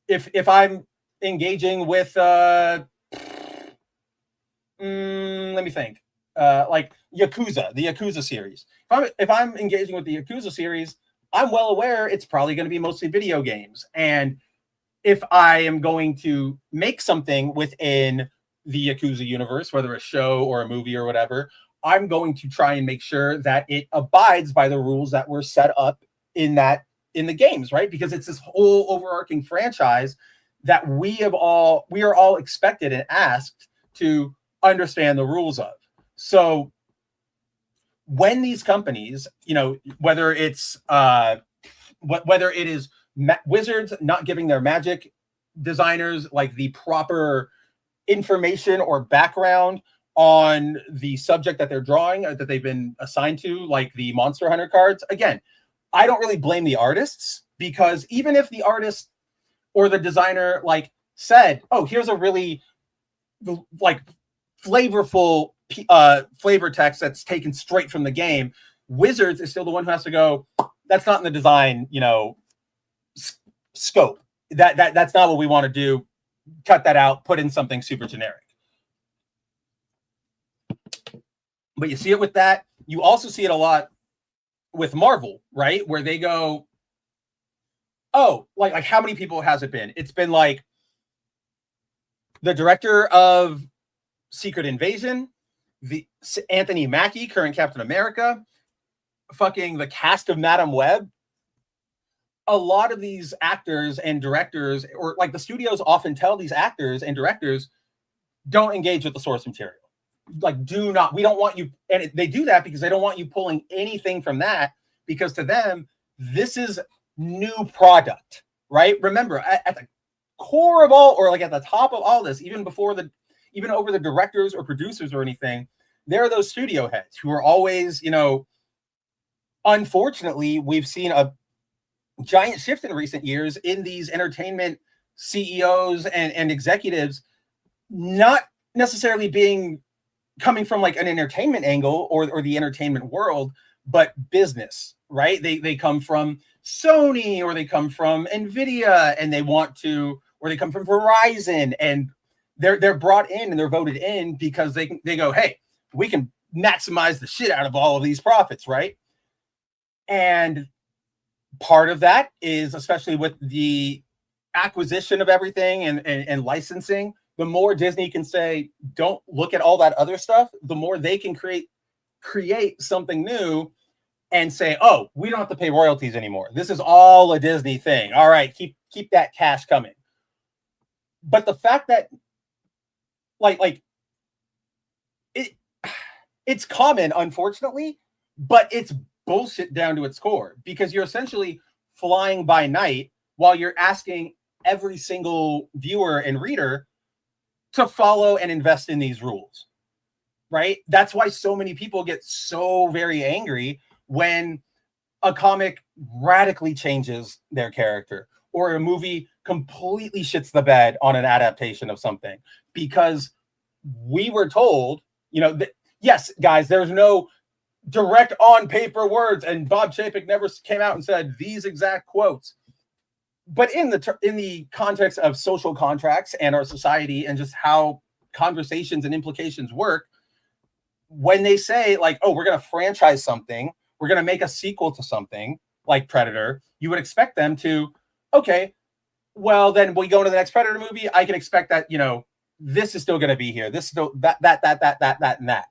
if I'm engaging with, let me think, like Yakuza, the Yakuza series. If I'm engaging with the Yakuza series, I'm well aware it's probably going to be mostly video games. And if I am going to make something within the Yakuza universe, whether a show or a movie or whatever, I'm going to try and make sure that it abides by the rules that were set up in the games, right? Because it's this whole overarching franchise that we are all expected and asked to understand the rules of. So when these companies, whether it's whether it is Wizards not giving their magic designers like the proper information or background on the subject that they're drawing, that they've been assigned to, like the Monster Hunter cards, again, I don't really blame the artists, because even if the artist or the designer like said, oh, here's a really like flavorful flavor text that's taken straight from the game, Wizards is still the one who has to go, that's not in the design, scope. That's not what we want to do. Cut that out, put in something super generic. But you see it with that. You also see it a lot with Marvel, right? Where they go, oh, like how many people has it been? It's been like the director of Secret Invasion, the Anthony Mackie, current Captain America, fucking the cast of Madam Web. A lot of these actors and directors, or like the studios often tell these actors and directors, don't engage with the source material. Like, we don't want you, and they do that because they don't want you pulling anything from that, because to them, this is new product, right? Remember, at the core of all, or like at the top of all this, even over the directors or producers or anything, there are those studio heads who are always, unfortunately, we've seen a giant shift in recent years in these entertainment CEOs and executives, not necessarily coming from like an entertainment angle or the entertainment world, but business, right? They come from Sony, or they come from Nvidia, and or they come from Verizon, and they're brought in and they're voted in because they go, hey, we can maximize the shit out of all of these profits, right? And part of that is, especially with the acquisition of everything and licensing, the more Disney can say, don't look at all that other stuff, the more they can create something new and say, oh, we don't have to pay royalties anymore. This is all a Disney thing. All right, keep that cash coming. But the fact that it's common, unfortunately, but it's bullshit down to its core, because you're essentially flying by night while you're asking every single viewer and reader to follow and invest in these rules, right? That's why so many people get so very angry when a comic radically changes their character, or a movie completely shits the bed on an adaptation of something, because we were told, yes, guys, there's no direct on paper words, and Bob Chapek never came out and said these exact quotes. But in the context of social contracts and our society and just how conversations and implications work, when they say like, oh, we're going to franchise something, we're going to make a sequel to something like Predator, you would expect them to, okay, well, then we go into the next Predator movie, I can expect that, this is still going to be here. This is still that, and that.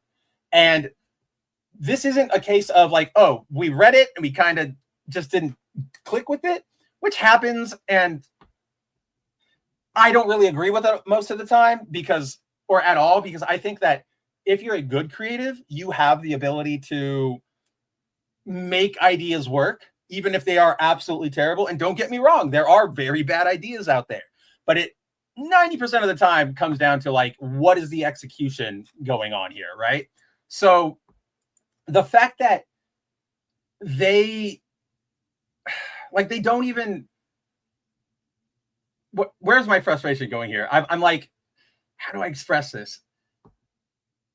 And this isn't a case of like, oh, we read it and we kind of just didn't click with it. which happens, and I don't really agree with it most of the time because I think that if you're a good creative, you have the ability to make ideas work, even if they are absolutely terrible. And don't get me wrong, there are very bad ideas out there, but it 90% of the time comes down to like, what is the execution going on here, right? So the fact that they don't even, where's my frustration going here? I'm like, how do I express this?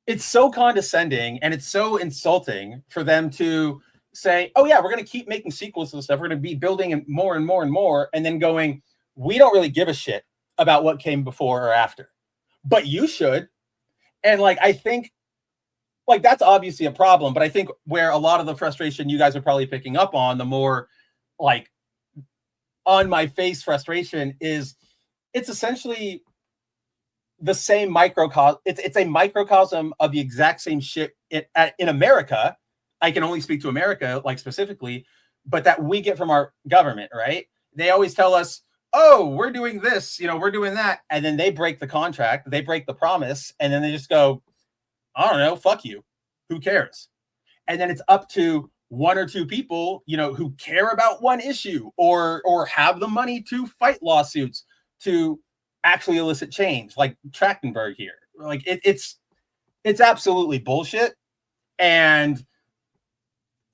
It's so condescending and it's so insulting for them to say, oh yeah, we're going to keep making sequels to this stuff. We're going to be building more and more and more. And then going, we don't really give a shit about what came before or after, but you should. And like, I think like that's obviously a problem, but I think where a lot of the frustration you guys are probably picking up on, the more like on my face frustration is it's essentially the same microcosm. It's a microcosm of the exact same shit in America. I can only speak to America, like specifically, but that we get from our government, right? They always tell us, oh, we're doing this, we're doing that. And then they break the contract, they break the promise. And then they just go, I don't know, fuck you. Who cares? And then it's up to one or two people, who care about one issue or have the money to fight lawsuits to actually elicit change, like Trachtenberg here. Like it's absolutely bullshit. And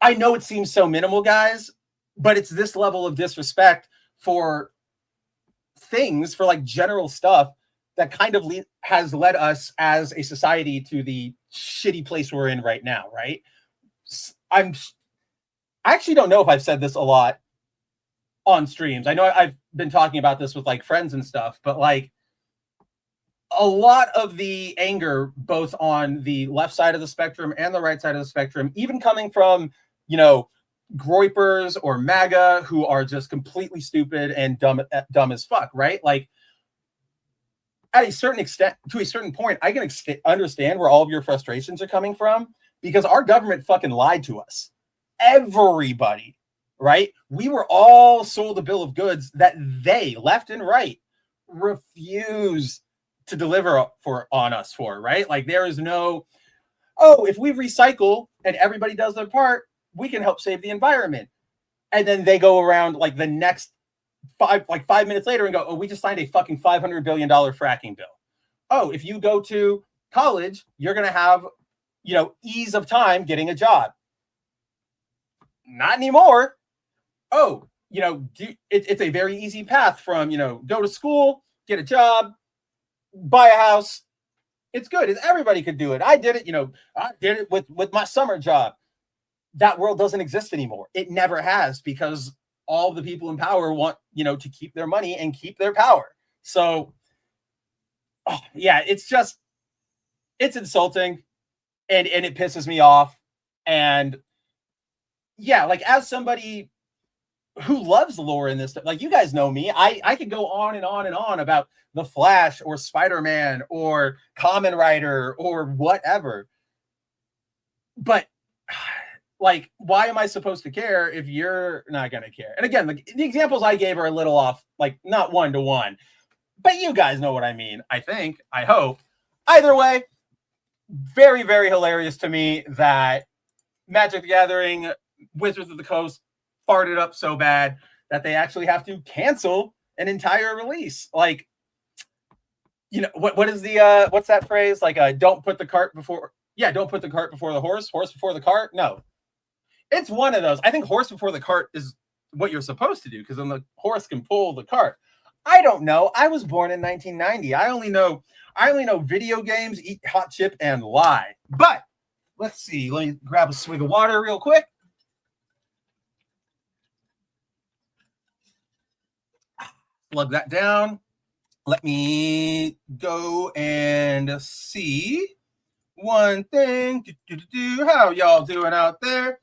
I know it seems so minimal, guys, but it's this level of disrespect for things, for like general stuff that kind of has led us as a society to the shitty place we're in right now, right? I actually don't know if I've said this a lot on streams. I know I've been talking about this with like friends and stuff, but like a lot of the anger, both on the left side of the spectrum and the right side of the spectrum, even coming from, groypers or MAGA who are just completely stupid and dumb as fuck, right? Like at a certain extent, to a certain point, I can understand where all of your frustrations are coming from because our government fucking lied to us. Everybody, right? We were all sold a bill of goods that they, left and right, refuse to deliver on us for, right? Like there is no, oh, if we recycle and everybody does their part, we can help save the environment. And then they go around like the next 5 minutes later and go, oh, we just signed a fucking $500 billion fracking bill. Oh, if you go to college, you're going to have, ease of time getting a job. Not anymore. Oh, it's a very easy path from, go to school, get a job, buy a house. It's good. Everybody could do it. I did it. I did it with my summer job. That world doesn't exist anymore. It never has because all the people in power want, to keep their money and keep their power. So, yeah, it's insulting and it pisses me off. And yeah, like as somebody who loves lore in this stuff, like you guys know me, I could go on and on and on about the Flash or Spider-Man or Kamen Rider or whatever. But like, why am I supposed to care if you're not going to care? And again, the examples I gave are a little off, like not one-to-one, but you guys know what I mean. I think, I hope. Either way, very, very hilarious to me that Magic the Gathering, Wizards of the Coast farted up so bad that they actually have to cancel an entire release. Like, what is the, what's that phrase? Like, don't put the cart before the horse before the cart. No. It's one of those. I think horse before the cart is what you're supposed to do because then the horse can pull the cart. I don't know. I was born in 1990. I only know video games, eat hot chip, and lie. But let's see. Let me grab a swig of water real quick. Plug that down. Let me go and see one thing. How y'all doing out there?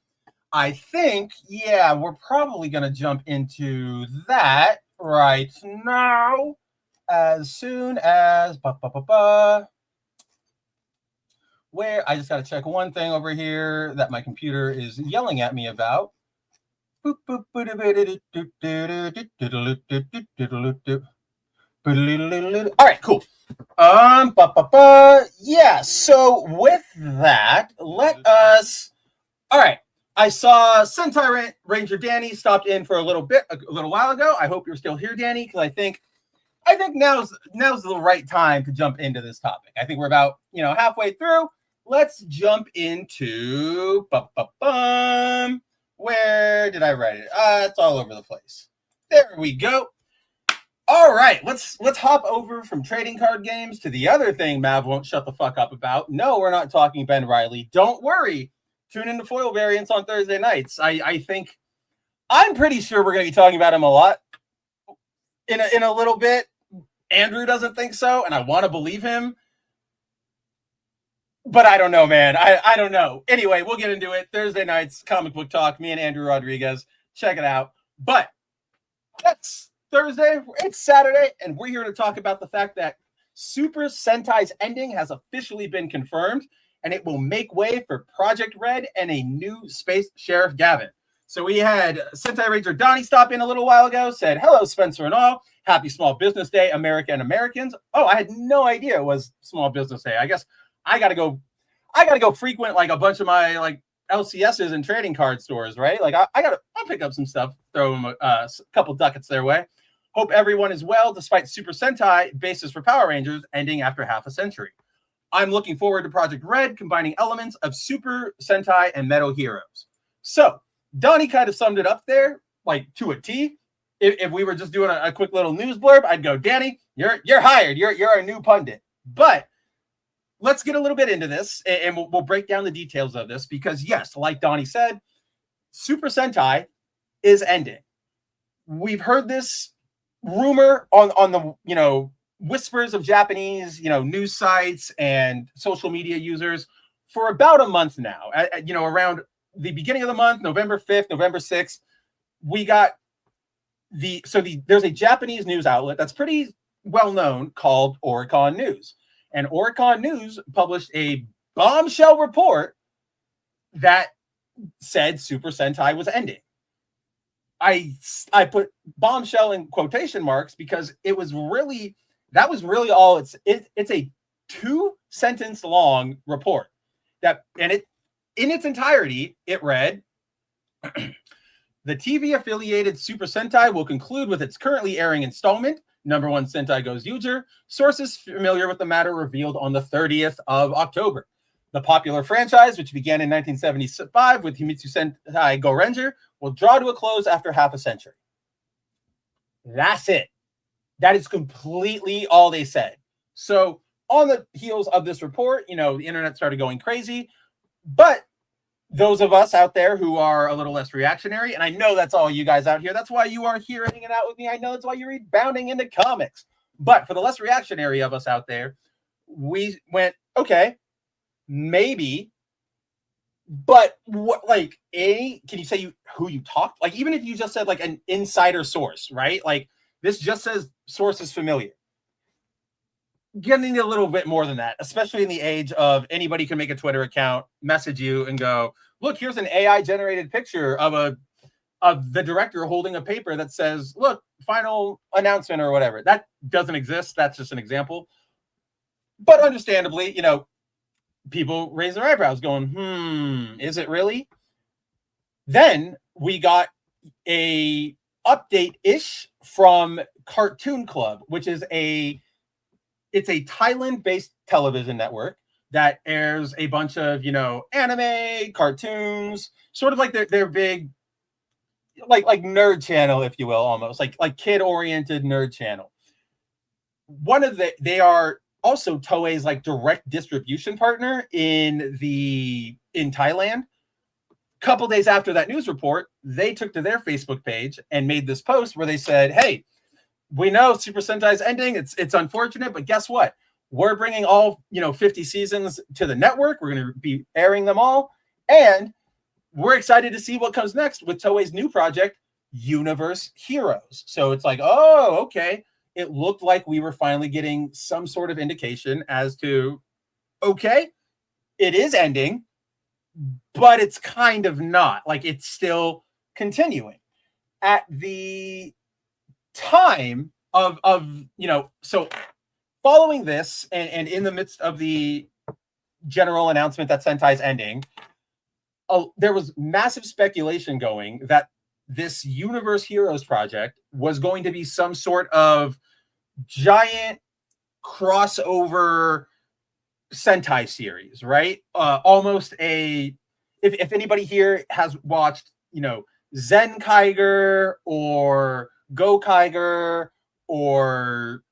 I think, yeah, we're probably going to jump into that right now as soon as where I just got to check one thing over here that my computer is yelling at me about. All right, cool. Yeah, so with that, let us. All right, I saw Sentai Ranger Danny stopped in for a little while ago. I hope you're still here, Danny, because I think now's the right time to jump into this topic. I think we're about halfway through. Let's jump into where did I write it? It's all over the place. There we go. All right, let's hop over from trading card games to the other thing Mav won't shut the fuck up about. No, we're not talking Ben Reilly. Don't worry. Tune into Foil Variants on Thursday nights. I'm pretty sure we're going to be talking about him a lot in a little bit. Andrew doesn't think so, and I want to believe him. But I don't know, man. I don't know. Anyway, we'll get into it. Thursday nights, Comic Book Talk, me and Andrew Rodriguez. Check it out. But that's Thursday. It's Saturday, and we're here to talk about the fact that Super Sentai's ending has officially been confirmed, and it will make way for Project Red and a new Space Sheriff Gavan. So we had Sentai Ranger Donnie stop in a little while ago, said, hello, Spencer and all. Happy Small Business Day, America and Americans. Oh, I had no idea it was Small Business Day. I guess I gotta go frequent like a bunch of my like LCSs and trading card stores, right? Like I'll pick up some stuff, throw them a couple ducats their way. Hope everyone is well, despite Super Sentai, basis for Power Rangers, ending after half a century. I'm looking forward to Project Red, combining elements of Super Sentai and Metal Heroes. So, Donnie kind of summed it up there, like to a T. If we were just doing a quick little news blurb, I'd go, Danny, you're hired. You're our new pundit. But let's get a little bit into this, and we'll break down the details of this, because yes, like Donnie said, Super Sentai is ending. We've heard this rumor on the whispers of Japanese news sites and social media users for about a month now. Around the beginning of the month, November 5th, November 6th, we got there's a Japanese news outlet that's pretty well known called Oricon News, and Oricon News published a bombshell report that said Super Sentai was ending. I put bombshell in quotation marks because that was really all it's a 2-sentence long report in its entirety it read, the TV affiliated Super Sentai will conclude with its currently airing installment, number 1 Sentai Goes User. Sources familiar with the matter revealed on the 30th of October. The popular franchise, which began in 1975 with Himitsu Sentai Go Ranger, will draw to a close after half a century. That's it. That is completely all they said. So on the heels of this report, the internet started going crazy. But those of us out there who are a little less reactionary, and I know that's all you guys out here, that's why you are here hanging out with me. I know that's why you read Bounding into Comics. But for the less reactionary of us out there, we went, okay, maybe. But what, like, can you say who you talked? Like, even if you just said like an insider source, right? Like, this just says sources familiar. Getting a little bit more than that, especially in the age of anybody can make a Twitter account, message you, and go, look, here's an AI generated picture of the director holding a paper that says, look, final announcement or whatever. That doesn't exist. That's just an example. But understandably, people raise their eyebrows going, is it really? Then we got a update-ish from Cartoon Club, which is it's a Thailand-based television network that airs a bunch of, anime, cartoons, sort of like their big, like nerd channel, if you will, almost like kid-oriented nerd channel. They are also Toei's like direct distribution partner in Thailand. A couple days after that news report, they took to their Facebook page and made this post where they said, hey, we know Super Sentai's ending. It's unfortunate, but guess what? We're bringing all 50 seasons to the network. We're going to be airing them all, and we're excited to see what comes next with Toei's new project, Universe Heroes. So it's like, oh, okay. It looked like we were finally getting some sort of indication as to, okay, it is ending, but it's kind of not. Like, it's still continuing. At the time of so following this and in the midst of the general announcement that Sentai's ending, there was massive speculation going that this Universe Heroes project was going to be some sort of giant crossover Sentai series, right? Almost a if anybody here has watched, Zen Kaiger or Go Kaiger or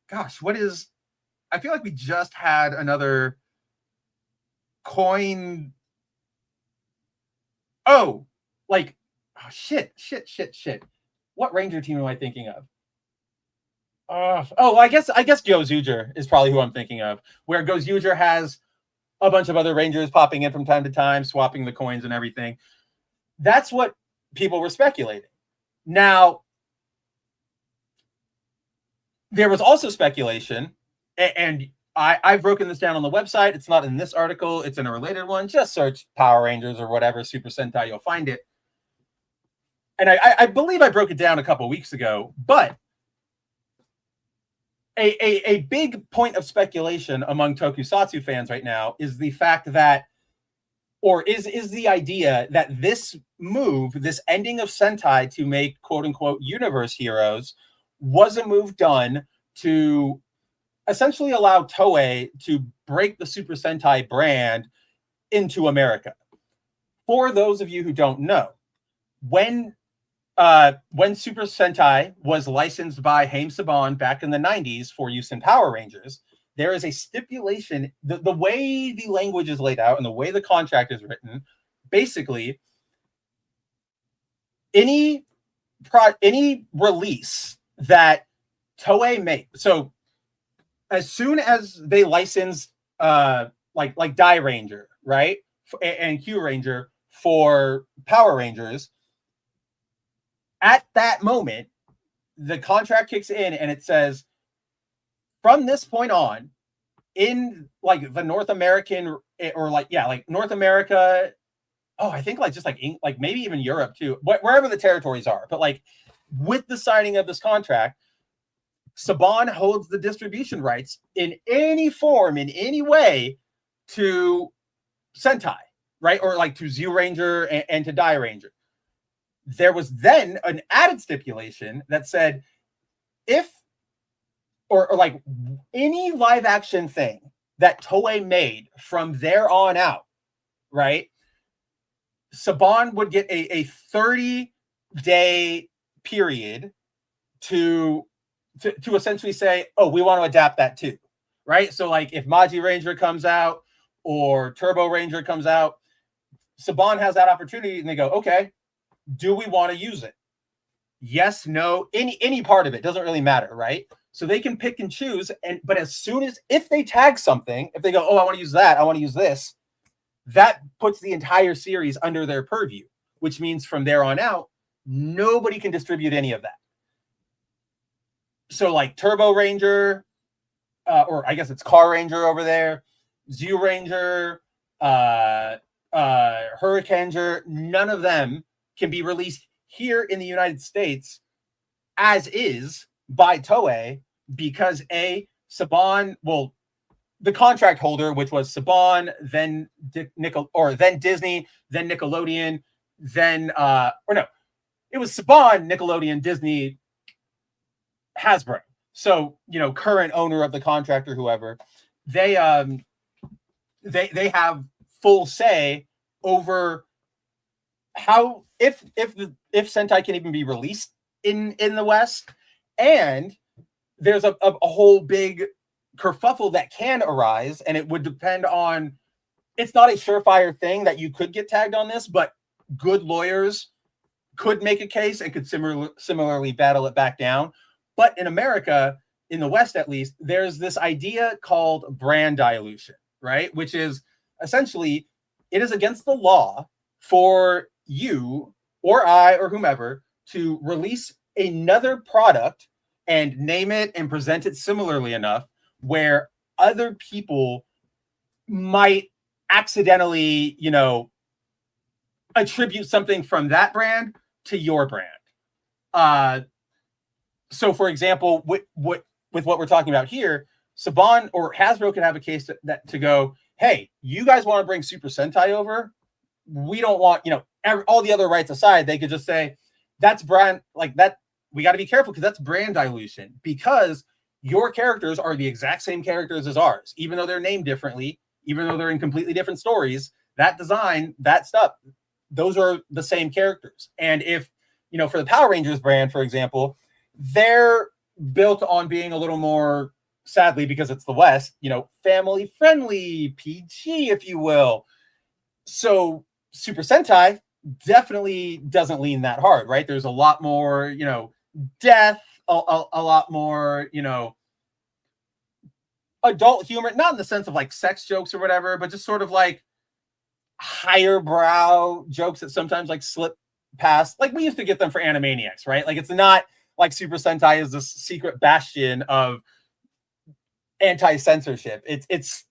gosh, I feel like we just had another coin. Oh, shit. What Ranger team am I thinking of? I guess Gozuger is probably who I'm thinking of, where Gozuger has a bunch of other Rangers popping in from time to time, swapping the coins and everything. That's what people were speculating. Now, there was also speculation, and I've broken this down on the website. It's not in this article. It's in a related one. Just search Power Rangers or whatever, Super Sentai, you'll find it. And I believe I broke it down a couple weeks ago, but a big point of speculation among tokusatsu fans right now is the fact that, or is the idea that this move, this ending of Sentai to make quote-unquote Universe Heroes, was a move done to essentially allow Toei to break the Super Sentai brand into America. For those of you who don't know, when Super Sentai was licensed by Haim Saban back in the 90s for use in Power Rangers, there is a stipulation, the way the language is laid out and the way the contract is written, basically, any release that Toei makes, so as soon as they license like Die Ranger, right, and Q Ranger for Power Rangers, at that moment, the contract kicks in and it says, from this point on, in the North American or North America, I think maybe even Europe too, wherever the territories are, but with the signing of this contract, Saban holds the distribution rights in any form, in any way, to Sentai, right? Or to Zyuranger and to Die Ranger. There was then an added stipulation that said if any live action thing that Toei made from there on out, right? Saban would get a 30-day period to essentially say, oh, we want to adapt that too, right? So if Maji Ranger comes out or Turbo Ranger comes out, Saban has that opportunity and they go, okay, do we want to use it? Yes, no, any part of it doesn't really matter, right? So they can pick and choose, but as soon as if they tag something, if they go, oh, I want to use that, I want to use this, that puts the entire series under their purview, which means from there on out, nobody can distribute any of that. So Turbo Ranger, or I guess it's Car Ranger over there, Zoo Ranger, Hurricaneer, none of them can be released here in the United States as is by Toei because Saban, the contract holder, which was Saban, then Disney, then Nickelodeon, then it was Saban, Nickelodeon, Disney, Hasbro. So current owner of the contract or whoever, they have full say over how if Sentai can even be released in the West, and there's a whole big kerfuffle that can arise, and it would depend on. It's not a surefire thing that you could get tagged on this, but good lawyers could make a case and could similarly battle it back down. But in America, in the West at least, there's this idea called brand dilution, right? Which is essentially it is against the law for you or I or whomever to release another product and name it and present it similarly enough where other people might accidentally, attribute something from that brand to your brand. So for example, with what we're talking about here, Saban or Hasbro could have a case to go, hey, you guys want to bring Super Sentai over? We don't want, all the other rights aside, they could just say that's brand like that. We got to be careful because that's brand dilution, because your characters are the exact same characters as ours, even though they're named differently, even though they're in completely different stories. That design, that stuff, those are the same characters. And if, for the Power Rangers brand, for example, they're built on being a little more, sadly, because it's the West, family friendly, PG, if you will. So Super Sentai definitely doesn't lean that hard, right? There's a lot more, death, a lot more, adult humor, not in the sense of like sex jokes or whatever, but just sort of like higher brow jokes that sometimes like slip past. Like we used to get them for Animaniacs, right? Like it's not like Super Sentai is this secret bastion of anti-censorship. It's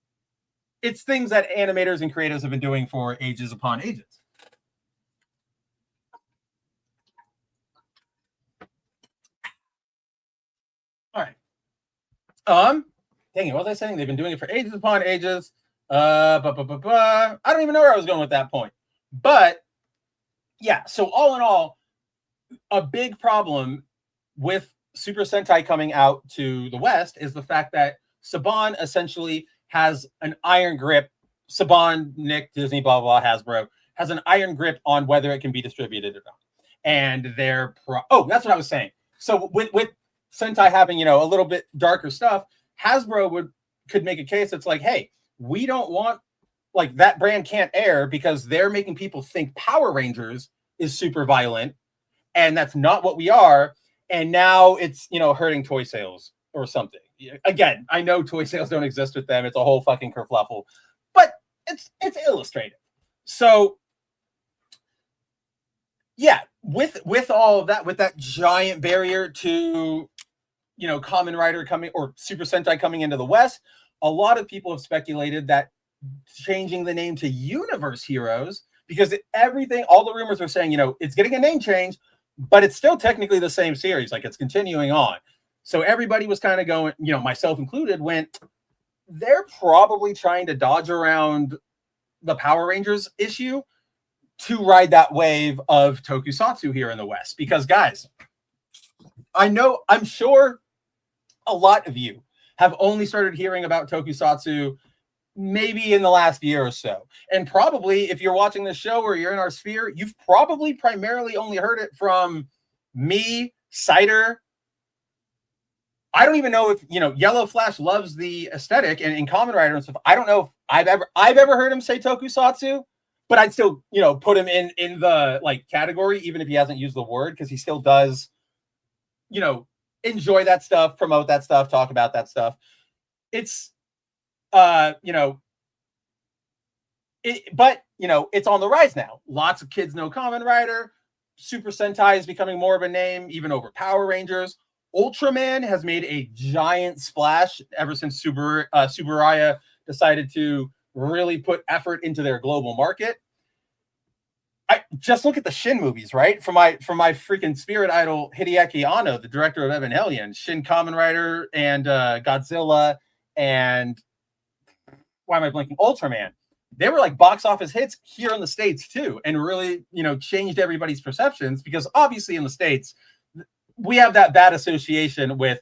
things that animators and creators have been doing for ages upon ages. All right. Dang it, what was I saying? They've been doing it for ages upon ages. I don't even know where I was going with that point. But yeah, so all in all, a big problem with Super Sentai coming out to the West is the fact that Saban essentially has an iron grip. Saban, Nick, Disney, blah, blah, Hasbro has an iron grip on whether it can be distributed or not. And they're that's what I was saying. So with Sentai having, a little bit darker stuff, Hasbro could make a case that's like, hey, we don't want, like, that brand can't air because they're making people think Power Rangers is super violent, and that's not what we are. And now it's, hurting toy sales or something. Again, I know toy sales don't exist with them. It's a whole fucking kerfluffle, but it's illustrative. So yeah, with all of that, with that giant barrier to, Kamen Rider coming or Super Sentai coming into the West, a lot of people have speculated that changing the name to Universe Heroes, because all the rumors are saying, it's getting a name change, but it's still technically the same series. Like it's continuing on. So everybody was kind of going, myself included, they're probably trying to dodge around the Power Rangers issue to ride that wave of tokusatsu here in the West. Because guys, I'm sure a lot of you have only started hearing about tokusatsu maybe in the last year or so. And probably if you're watching this show or you're in our sphere, you've probably primarily only heard it from me, Cider. I don't even know if, Yellow Flash loves the aesthetic and Kamen Rider and stuff. I don't know if I've ever heard him say tokusatsu, but I'd still, put him in the like category, even if he hasn't used the word, because he still does, enjoy that stuff, promote that stuff, talk about that stuff. It's, but it's on the rise now. Lots of kids know Kamen Rider. Super Sentai is becoming more of a name, even over Power Rangers. Ultraman has made a giant splash ever since Subaraya decided to really put effort into their global market. I just look at the Shin movies, right? For my freaking spirit idol Hideaki Anno, the director of Evangelion, Shin Kamen Rider and Godzilla and why am I blanking? Ultraman. They were like box office hits here in the States too, and really, changed everybody's perceptions, because obviously in the States we have that bad association with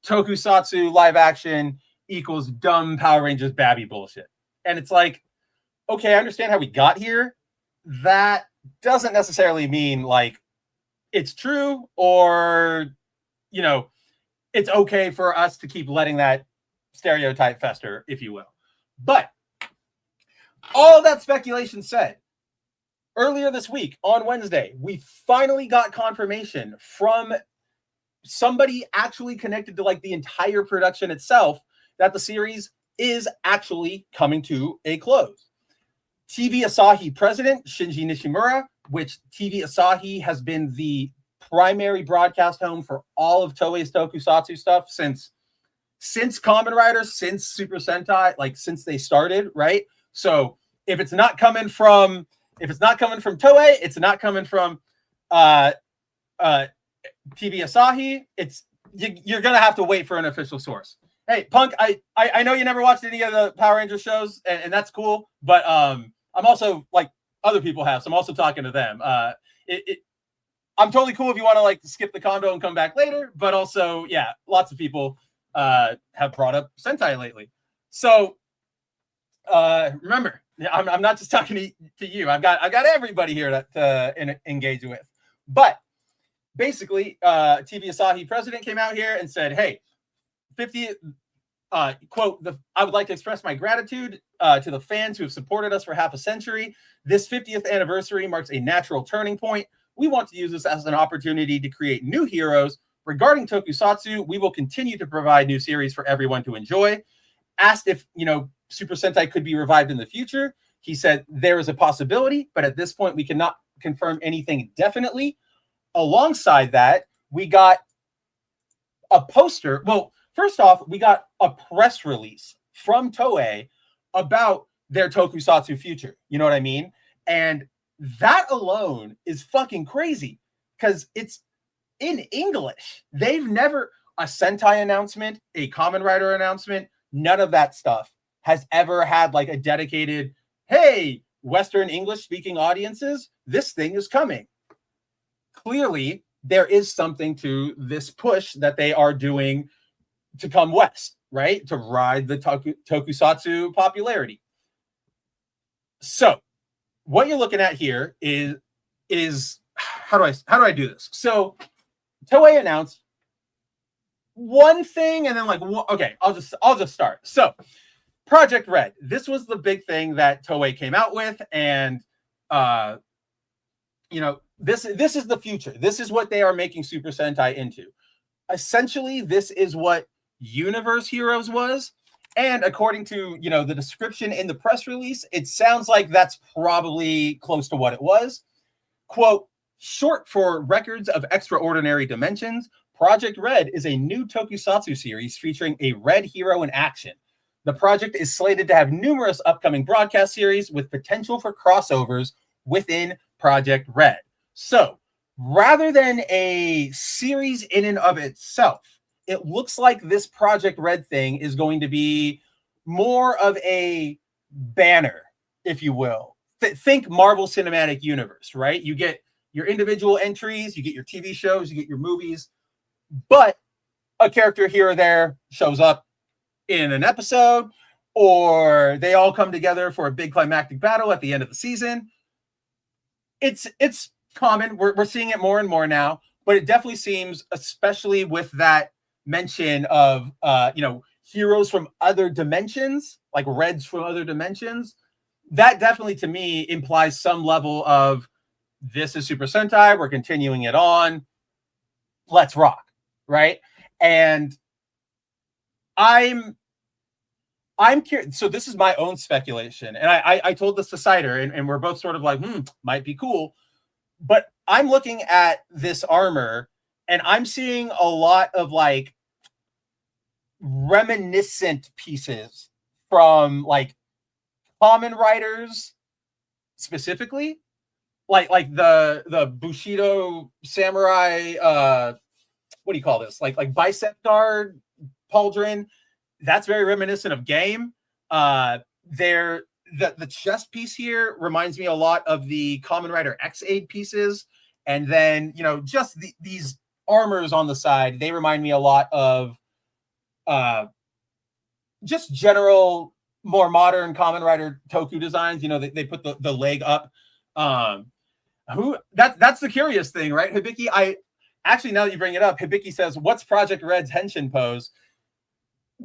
tokusatsu live action equals dumb Power Rangers babby bullshit. And it's like, okay, I understand how we got here. That doesn't necessarily mean like it's true or, it's okay for us to keep letting that stereotype fester, if you will. But all of that speculation said, earlier this week on Wednesday, we finally got confirmation from somebody actually connected to like the entire production itself that the series is actually coming to a close. TV Asahi president Shinji Nishimura, which TV Asahi has been the primary broadcast home for all of Toei's tokusatsu stuff since Kamen Rider, since Super Sentai, like since they started, right? So if it's not coming from Toei, it's not coming from TV Asahi, you're gonna have to wait for an official source. Hey, Punk, I know you never watched any of the Power Rangers shows, and that's cool. But I'm also like other people have, so I'm also talking to them. I'm totally cool if you want to like skip the condo and come back later. But also, yeah, lots of people have brought up Sentai lately. So remember, I'm not just talking to you. I've got everybody here to engage with. But basically, TV Asahi president came out here and said, "Hey, 50 quote, I would like to express my gratitude to the fans who have supported us for half a century. This 50th anniversary marks a natural turning point. We want to use this as an opportunity to create new heroes. Regarding tokusatsu, we will continue to provide new series for everyone to enjoy." Asked if, Super Sentai could be revived in the future, he said there is a possibility, but at this point we cannot confirm anything definitely. Alongside that, we got a poster. Well, first off, we got a press release from Toei about their tokusatsu future. You know what I mean? And that alone is fucking crazy because it's in English. They've never a Sentai announcement, a Kamen Rider announcement, none of that stuff has ever had like a dedicated, hey, Western English speaking audiences, this thing is coming. Clearly, there is something to this push that they are doing to come west, right? To ride the tokusatsu popularity. So, what you're looking at here is how do I do this? So, Toei announced one thing, and then like, okay, I'll just start. So, Project R.E.D. This was the big thing that Toei came out with, and this is the future. This is what they are making Super Sentai into. Essentially, this is what Universe Heroes was, and according to the description in the press release, it sounds like that's probably close to what it was. Quote, short for Records of Extraordinary Dimensions, Project R.E.D. is a new tokusatsu series featuring a red hero in action. The project is slated to have numerous upcoming broadcast series with potential for crossovers within Project R.E.D. So, rather than a series in and of itself, it looks like this Project R.E.D. thing is going to be more of a banner, if you will. Think Marvel Cinematic Universe, right? You get your individual entries, you get your TV shows, you get your movies, but a character here or there shows up in an episode, or they all come together for a big climactic battle at the end of the season. It's common. We're seeing it more and more now, but it definitely seems, especially with that mention of heroes from other dimensions, like Reds from other dimensions, that definitely to me implies some level of this is Super Sentai, we're continuing it on, let's rock, right? And I'm curious. So this is my own speculation, and I told this to Cider, and we're both sort of like, might be cool. But I'm looking at this armor, and I'm seeing a lot of like reminiscent pieces from like Kamen Riders, specifically, like the Bushido Samurai. What do you call this? Like bicep guard pauldron. That's very reminiscent of Game. The chest piece here reminds me a lot of the Kamen Rider X-Aid pieces. And then, just these armors on the side, they remind me a lot of just general, more modern Kamen Rider Toku designs. They put the leg up. That's the curious thing, right? Hibiki, now that you bring it up, Hibiki says, what's Project R.E.D.'s henshin pose?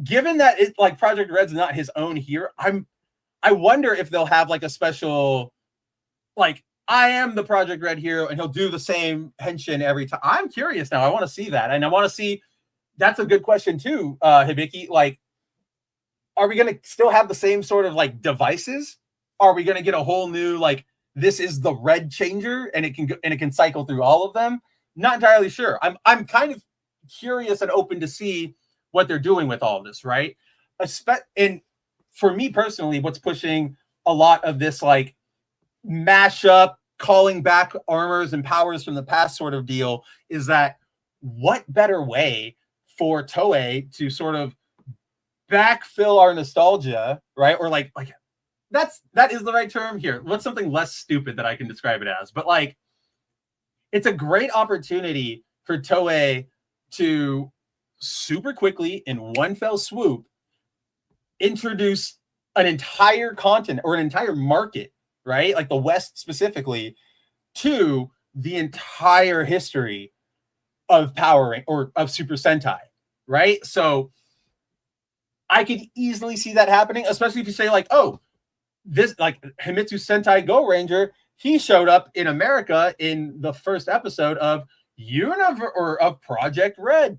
Given that it's like Project R.E.D.'s not his own here, I wonder if they'll have like a special, like, I am the Project R.E.D. hero, and he'll do the same henshin every time. I'm curious now. I want to see that, and I want to see. That's a good question too, Hibiki. Like, are we going to still have the same sort of like devices? Are we going to get a whole new like this is the red changer, and it can cycle through all of them? Not entirely sure. I'm kind of curious and open to see what they're doing with all of this, right? And for me personally, what's pushing a lot of this like mashup calling back armors and powers from the past sort of deal, is that what better way for Toei to sort of backfill our nostalgia, right? Or like that is the right term here. What's something less stupid that I can describe it as? But like, it's a great opportunity for Toei to super quickly, in one fell swoop, introduce an entire continent or an entire market, right? Like the West specifically, to the entire history of Power or of Super Sentai, right? So I could easily see that happening, especially if you say like, oh, this like Himitsu Sentai Go Ranger, he showed up in America in the first episode of of Project Red.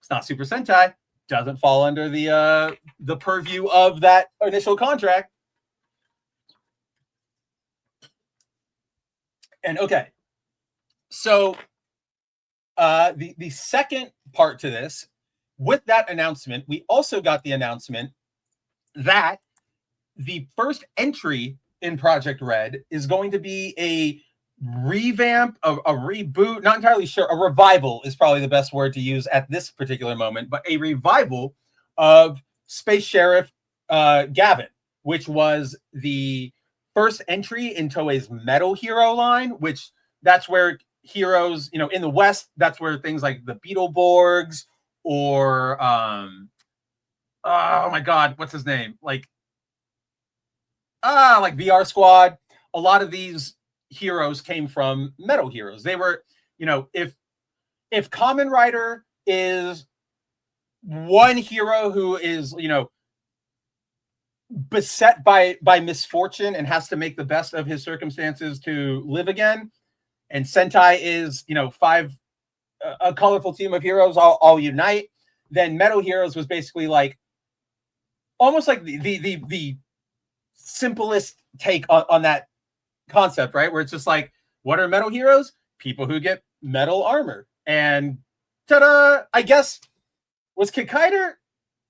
It's not Super Sentai, doesn't fall under the purview of that initial contract. And okay, so the second part to this, with that announcement, we also got the announcement that the first entry in Project Red is going to be a revamp, a reboot, not entirely sure, a revival is probably the best word to use at this particular moment, but a revival of Space Sheriff Gavan, which was the first entry in Toei's Metal Hero line, which that's where heroes, you know, in the West, that's where things like the Beetleborgs or oh my god, what's his name? Like VR Squad. A lot of these heroes came from Metal Heroes. They were, you know, if Kamen Rider is one hero who is, you know, beset by misfortune and has to make the best of his circumstances to live again, and Sentai is, you know, a colorful team of heroes all unite, then Metal Heroes was basically like almost like the simplest take on that concept, right? Where it's just like, what are Metal Heroes? People who get metal armor. And ta-da! I guess, was Kikaider?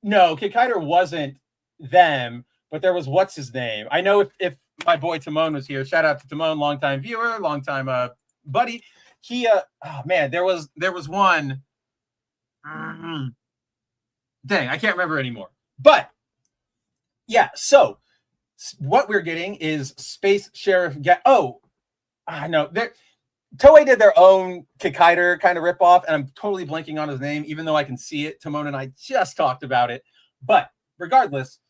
No, Kikaider wasn't them, but there was, what's his name? I know if my boy Timon was here, shout out to Timon, longtime viewer, longtime buddy. He oh man, there was one. Dang, I can't remember anymore. But yeah, so what we're getting is Space Sheriff. I know. Toei did their own Kikaider kind of ripoff, and I'm totally blanking on his name, even though I can see it. Timon and I just talked about it. But regardless,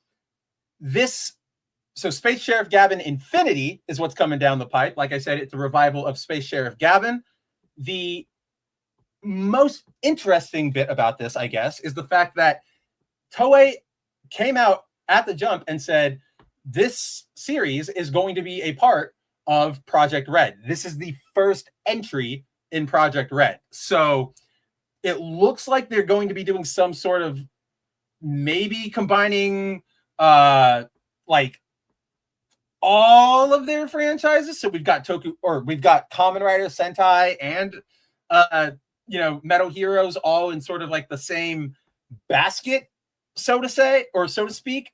so Space Sheriff Gavan Infinity is what's coming down the pipe. Like I said, it's a revival of Space Sheriff Gavan. The most interesting bit about this, I guess, is the fact that Toei came out at the jump and said, this series is going to be a part of Project Red. This is the first entry in Project Red. So it looks like they're going to be doing some sort of maybe combining like all of their franchises. So we've got we've got Kamen Rider, Sentai, and you know, Metal Heroes all in sort of like the same basket, so to say, or so to speak.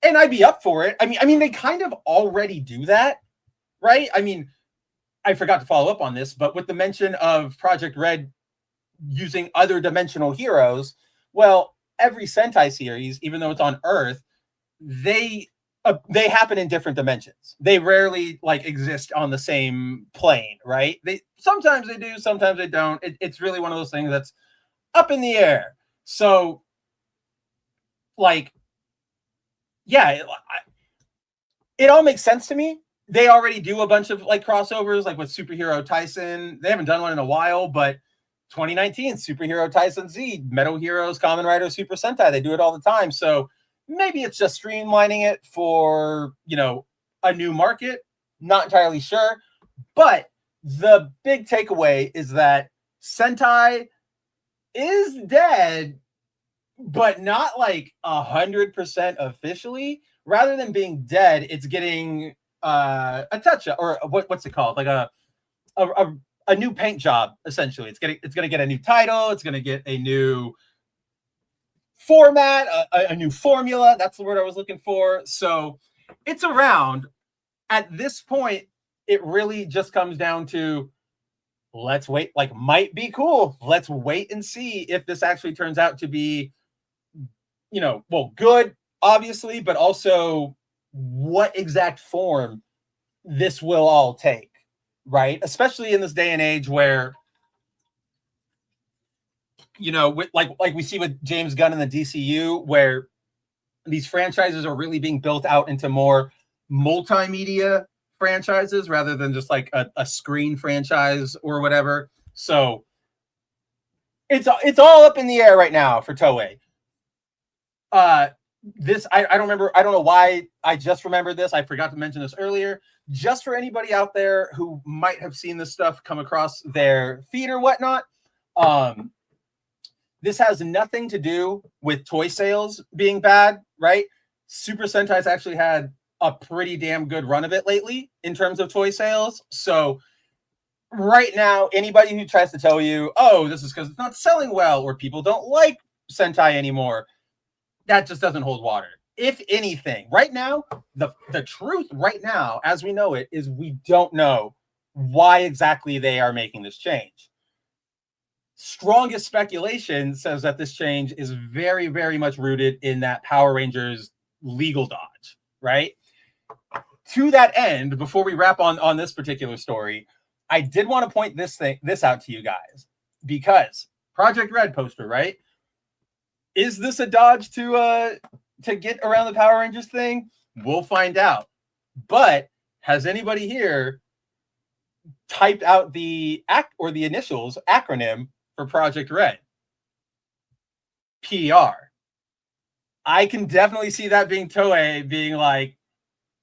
And I'd be up for it. I mean, they kind of already do that, right? I mean, I forgot to follow up on this, but with the mention of Project Red using other dimensional heroes, well, every Sentai series, even though it's on Earth, they happen in different dimensions. They rarely like exist on the same plane, right? Sometimes they do, sometimes they don't. It's really one of those things that's up in the air. So, like, yeah, it all makes sense to me. They already do a bunch of like crossovers, like with Superhero Tyson. They haven't done one in a while, but 2019 Superhero Tyson Z, Metal Heroes, Kamen Rider, Super Sentai, they do it all the time. So maybe it's just streamlining it for, you know, a new market. Not entirely sure. But the big takeaway is that Sentai is dead, but not like 100% officially. Rather than being dead, it's getting a touch up, or what's it called? Like a new paint job, essentially. It's gonna get a new title. It's gonna get a new format, a new formula. That's the word I was looking for. So it's around, at this point, it really just comes down to let's wait. Like, might be cool. Let's wait and see if this actually turns out to be, well, good, obviously, but also what exact form this will all take, right? Especially in this day and age where, like we see with James Gunn in the DCU, where these franchises are really being built out into more multimedia franchises rather than just like a screen franchise or whatever. So it's all up in the air right now for Toei. This I don't remember. I don't know why I just remembered this. I forgot to mention this earlier. Just for anybody out there who might have seen this stuff come across their feed or whatnot, this has nothing to do with toy sales being bad, right? Super Sentai's actually had a pretty damn good run of it lately in terms of toy sales. So right now, anybody who tries to tell you, oh, this is because it's not selling well or people don't like Sentai anymore, that just doesn't hold water. If anything, right now, the truth right now, as we know it, is we don't know why exactly they are making this change. Strongest speculation says that this change is very, very much rooted in that Power Rangers legal dodge, right? To that end, before we wrap on this particular story, I did want to point this out to you guys, because Project Red poster, right? Is this a dodge to get around the Power Rangers thing? We'll find out. But has anybody here typed out the initials acronym for Project Red? PR. I can definitely see that being Toei being like,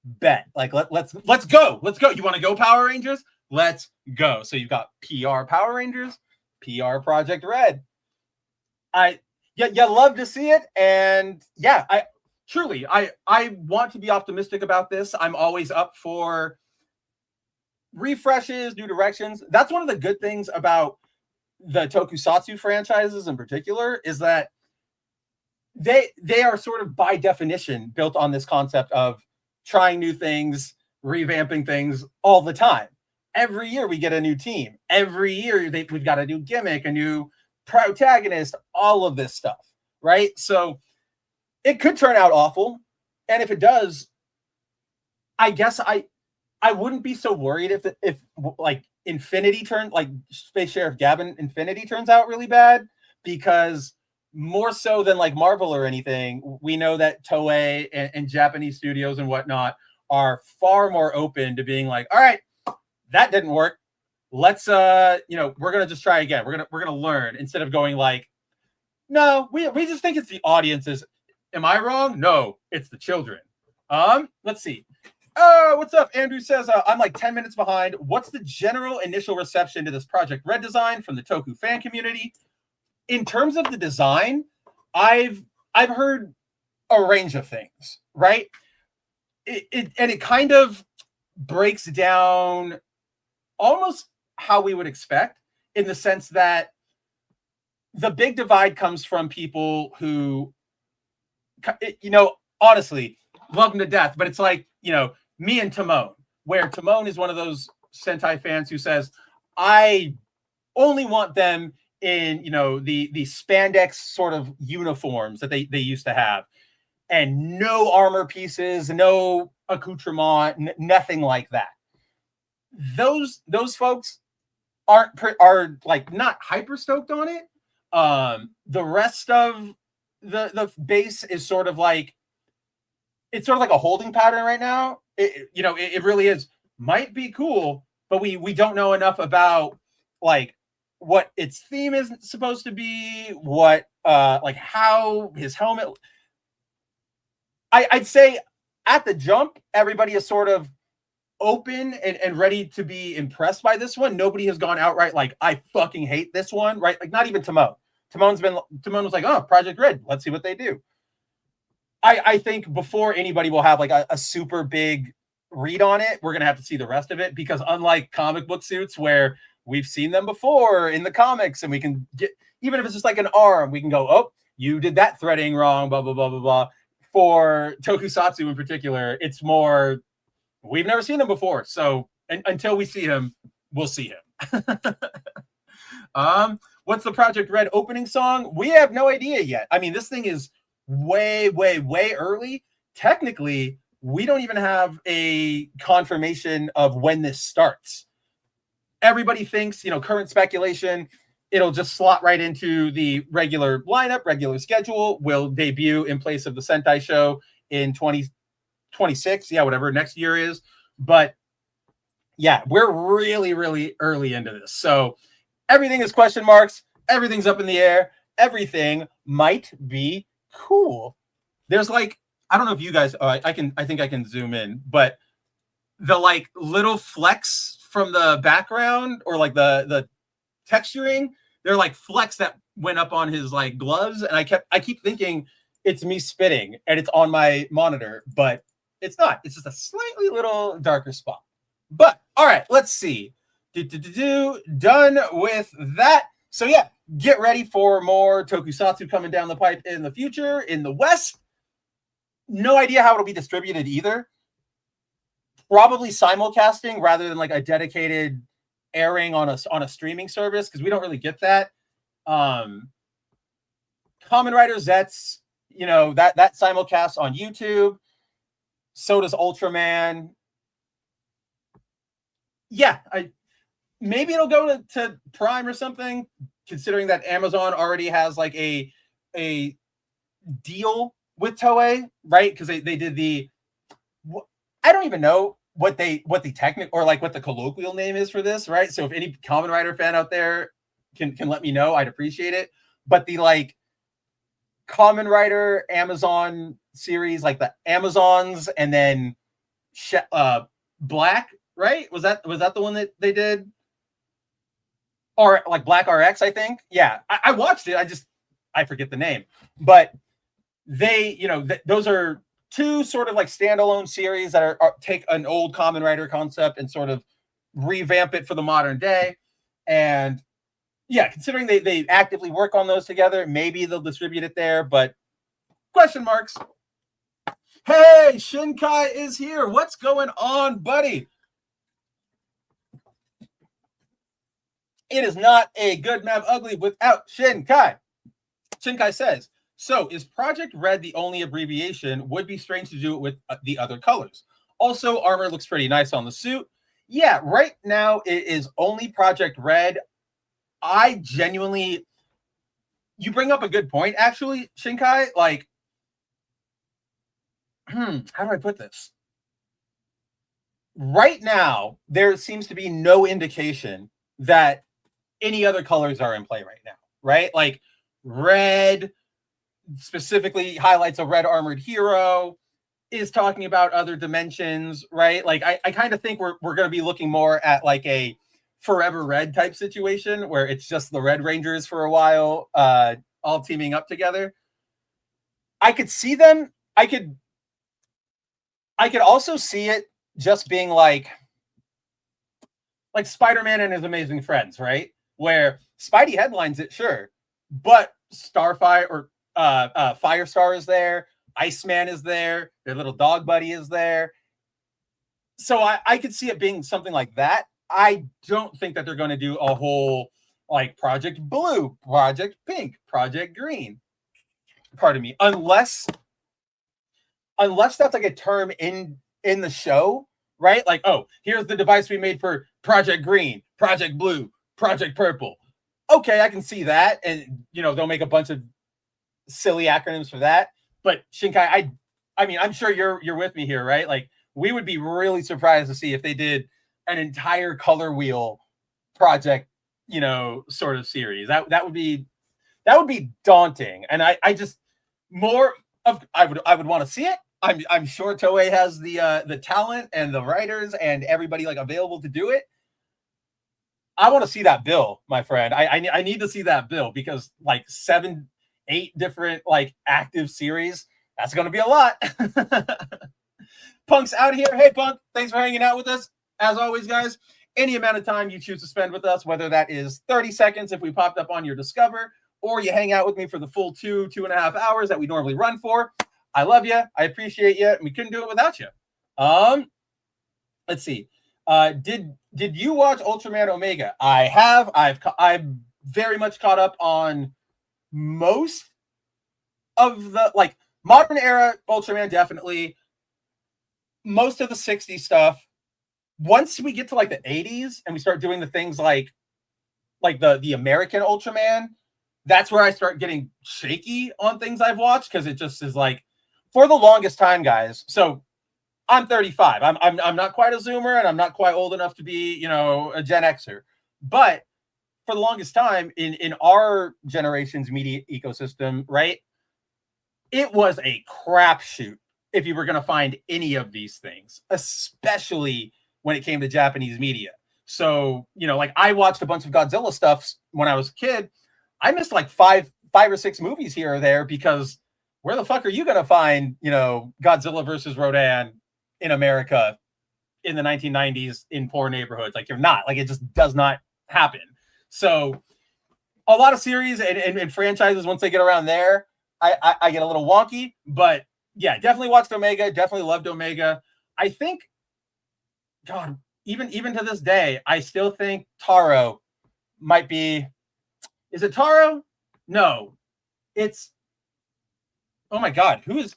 bet. Like, let's go. Let's go. You want to go, Power Rangers? Let's go. So you've got PR Power Rangers, PR Project Red. You love to see it. And yeah, I want to be optimistic about this. I'm always up for refreshes, new directions. That's one of the good things about the tokusatsu franchises in particular, is that they are sort of by definition built on this concept of trying new things, revamping things all the time. Every year we get a new team. Every year we've got a new gimmick, a new protagonist, all of this stuff, right? So it could turn out awful. And if it does, I guess I wouldn't be so worried if like Infinity like Space Sheriff Gavan Infinity turns out really bad, because more so than like Marvel or anything, we know that Toei and Japanese studios and whatnot are far more open to being like, all right, that didn't work. Let's we're gonna just try again. We're gonna learn, instead of going like, no, we just think it's the audiences. Am I wrong? No, it's the children. Let's see. What's up? Andrew says, I'm like 10 minutes behind. What's the general initial reception to this Project Red design from the Toku fan community? In terms of the design, I've heard a range of things, right? It kind of breaks down almost how we would expect, in the sense that the big divide comes from people who, honestly, love them to death, but it's like, me and Timon, where Timon is one of those Sentai fans who says, I only want them in, the spandex sort of uniforms that they used to have, and no armor pieces, no accoutrement, nothing like that. Those folks are like not hyper stoked on it. The rest of the base is sort of like, it's sort of like a holding pattern right now. It really is. Might be cool, but we don't know enough about like what its theme is supposed to be, what like how his helmet. I'd say at the jump, everybody is sort of open and ready to be impressed by this one. Nobody has gone outright like, I fucking hate this one, right? Like, not even Timon. Timon was like, oh, Project Red, let's see what they do. I think before anybody will have like a super big read on it, we're going to have to see the rest of it, because unlike comic book suits where we've seen them before in the comics and we can get, even if it's just like an arm, we can go, oh, you did that threading wrong, blah, blah, blah, blah, blah. For tokusatsu in particular, it's more we've never seen him before. So until we see him, we'll see him. What's the Project Red opening song? We have no idea yet. I mean, this thing is way, way, way early. Technically, we don't even have a confirmation of when this starts. Everybody thinks, current speculation, it'll just slot right into the regular lineup, regular schedule, will debut in place of the Sentai show in 2026. Yeah, whatever next year is. But yeah, we're really, really early into this. So everything is question marks. Everything's up in the air. Everything might be cool. There's like, I don't know if you guys, I think I can zoom in, but the like little flecks from the background or like the texturing, they're like flecks that went up on his like gloves. And I keep thinking it's me spitting and it's on my monitor, but it's not. It's just a slightly little darker spot. But all right, let's see. Done with that. So yeah, get ready for more tokusatsu coming down the pipe in the future in the West. No idea how it'll be distributed either. Probably simulcasting rather than like a dedicated airing on a streaming service, because we don't really get that. Kamen Rider Zets, that simulcast on YouTube. So does Ultraman. Yeah, maybe it'll go to Prime or something, considering that Amazon already has like a deal with Toei, right? Because they did I don't even know what the technical or like what the colloquial name is for this, right? So if any Kamen Rider fan out there can let me know, I'd appreciate it. But the like Kamen Rider Amazon series, like the Amazons, and then Black, right? Was that the one that they did? Or like Black RX, I think. Yeah, I watched it. I forget the name, but they, those are two sort of like standalone series that are take an old Kamen Rider concept and sort of revamp it for the modern day. And yeah, considering they actively work on those together, maybe they'll distribute it there, but question marks. Hey, Shinkai is here. What's going on, buddy? It is not a good Mab Ugly without Shinkai. Shinkai says, so is Project Red the only abbreviation? Would be strange to do it with the other colors. Also, armor looks pretty nice on the suit. Yeah, right now it is only Project Red. I genuinely, you bring up a good point, actually, Shinkai. Like, how do I put this? Right now, there seems to be no indication that any other colors are in play right now, right? Like, red specifically highlights a red armored hero, is talking about other dimensions, right? Like, I kind of think we're going to be looking more at like a Forever Red type situation where it's just the Red Rangers for a while, all teaming up together. I could see them. I could also see it just being like Spider-Man and his Amazing Friends, right? Where Spidey headlines it, sure, but Starfire or Firestar is there, Iceman is there, their little dog buddy is there. So I could see it being something like that. I don't think that they're going to do a whole like Project Blue, Project Pink, Project Green. Pardon me, unless that's like a term in the show, right? Like, oh, here's the device we made for Project Green, Project Blue, Project Purple. Okay, I can see that, and they'll make a bunch of silly acronyms for that. But Shinkai, I mean, I'm sure you're with me here, right? Like, we would be really surprised to see if they did an entire color wheel project, sort of series. That would be daunting, and I just more of I would want to see it. I'm sure Toei has the talent and the writers and everybody like available to do it. I want to see that bill, my friend. I need to see that bill because like 7-8 different like active series, that's going to be a lot. Punk's out of here. Hey, Punk, thanks for hanging out with us. As always, guys, any amount of time you choose to spend with us, whether that is 30 seconds if we popped up on your Discover, or you hang out with me for the full 2.5 hours that we normally run for. I love you. I appreciate you. And we couldn't do it without you. let's see. Did you watch Ultraman Omega? I have. I'm very much caught up on most of the like modern era Ultraman, definitely. Most of the 60s stuff. Once we get to like the 80s and we start doing the things like the American Ultraman, that's where I start getting shaky on things I've watched, because it just is like, for the longest time, guys. So I'm 35. I'm not quite a Zoomer, and I'm not quite old enough to be, a Gen Xer. But for the longest time in our generation's media ecosystem, right, it was a crapshoot if you were going to find any of these things, especially when it came to Japanese media. So, like I watched a bunch of Godzilla stuff when I was a kid. I missed like five or six movies here or there, because where the fuck are you going to find, Godzilla versus Rodan in America in the 1990s in poor neighborhoods? Like, you're not. Like, it just does not happen. So a lot of series and franchises, once they get around there, I get a little wonky. But yeah, definitely watched Omega. Definitely loved Omega. I think, God, even to this day, I still think Taro might be. Is it Taro? No, it's. Oh my God, who is?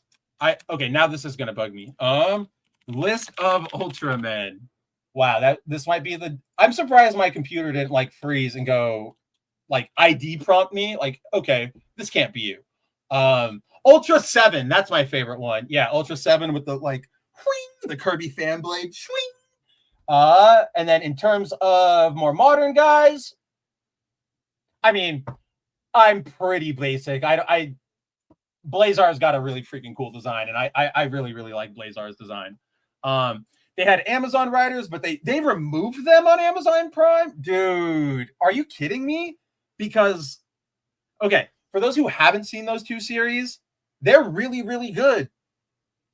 Okay, now this is gonna bug me. List of Ultramen. Wow, this might be the. I'm surprised my computer didn't like freeze and go, like, ID prompt me. Like, okay, this can't be you. Ultra 7, that's my favorite one. Yeah, Ultra 7 with the like, whing, the Kirby fan blade, swing. And then in terms of more modern guys, I mean, I'm pretty basic. Blazar's got a really freaking cool design, and I really, really like Blazar's design. They had Amazon writers, but they removed them on Amazon Prime. Dude, are you kidding me? Because, okay, for those who haven't seen those two series, they're really, really good.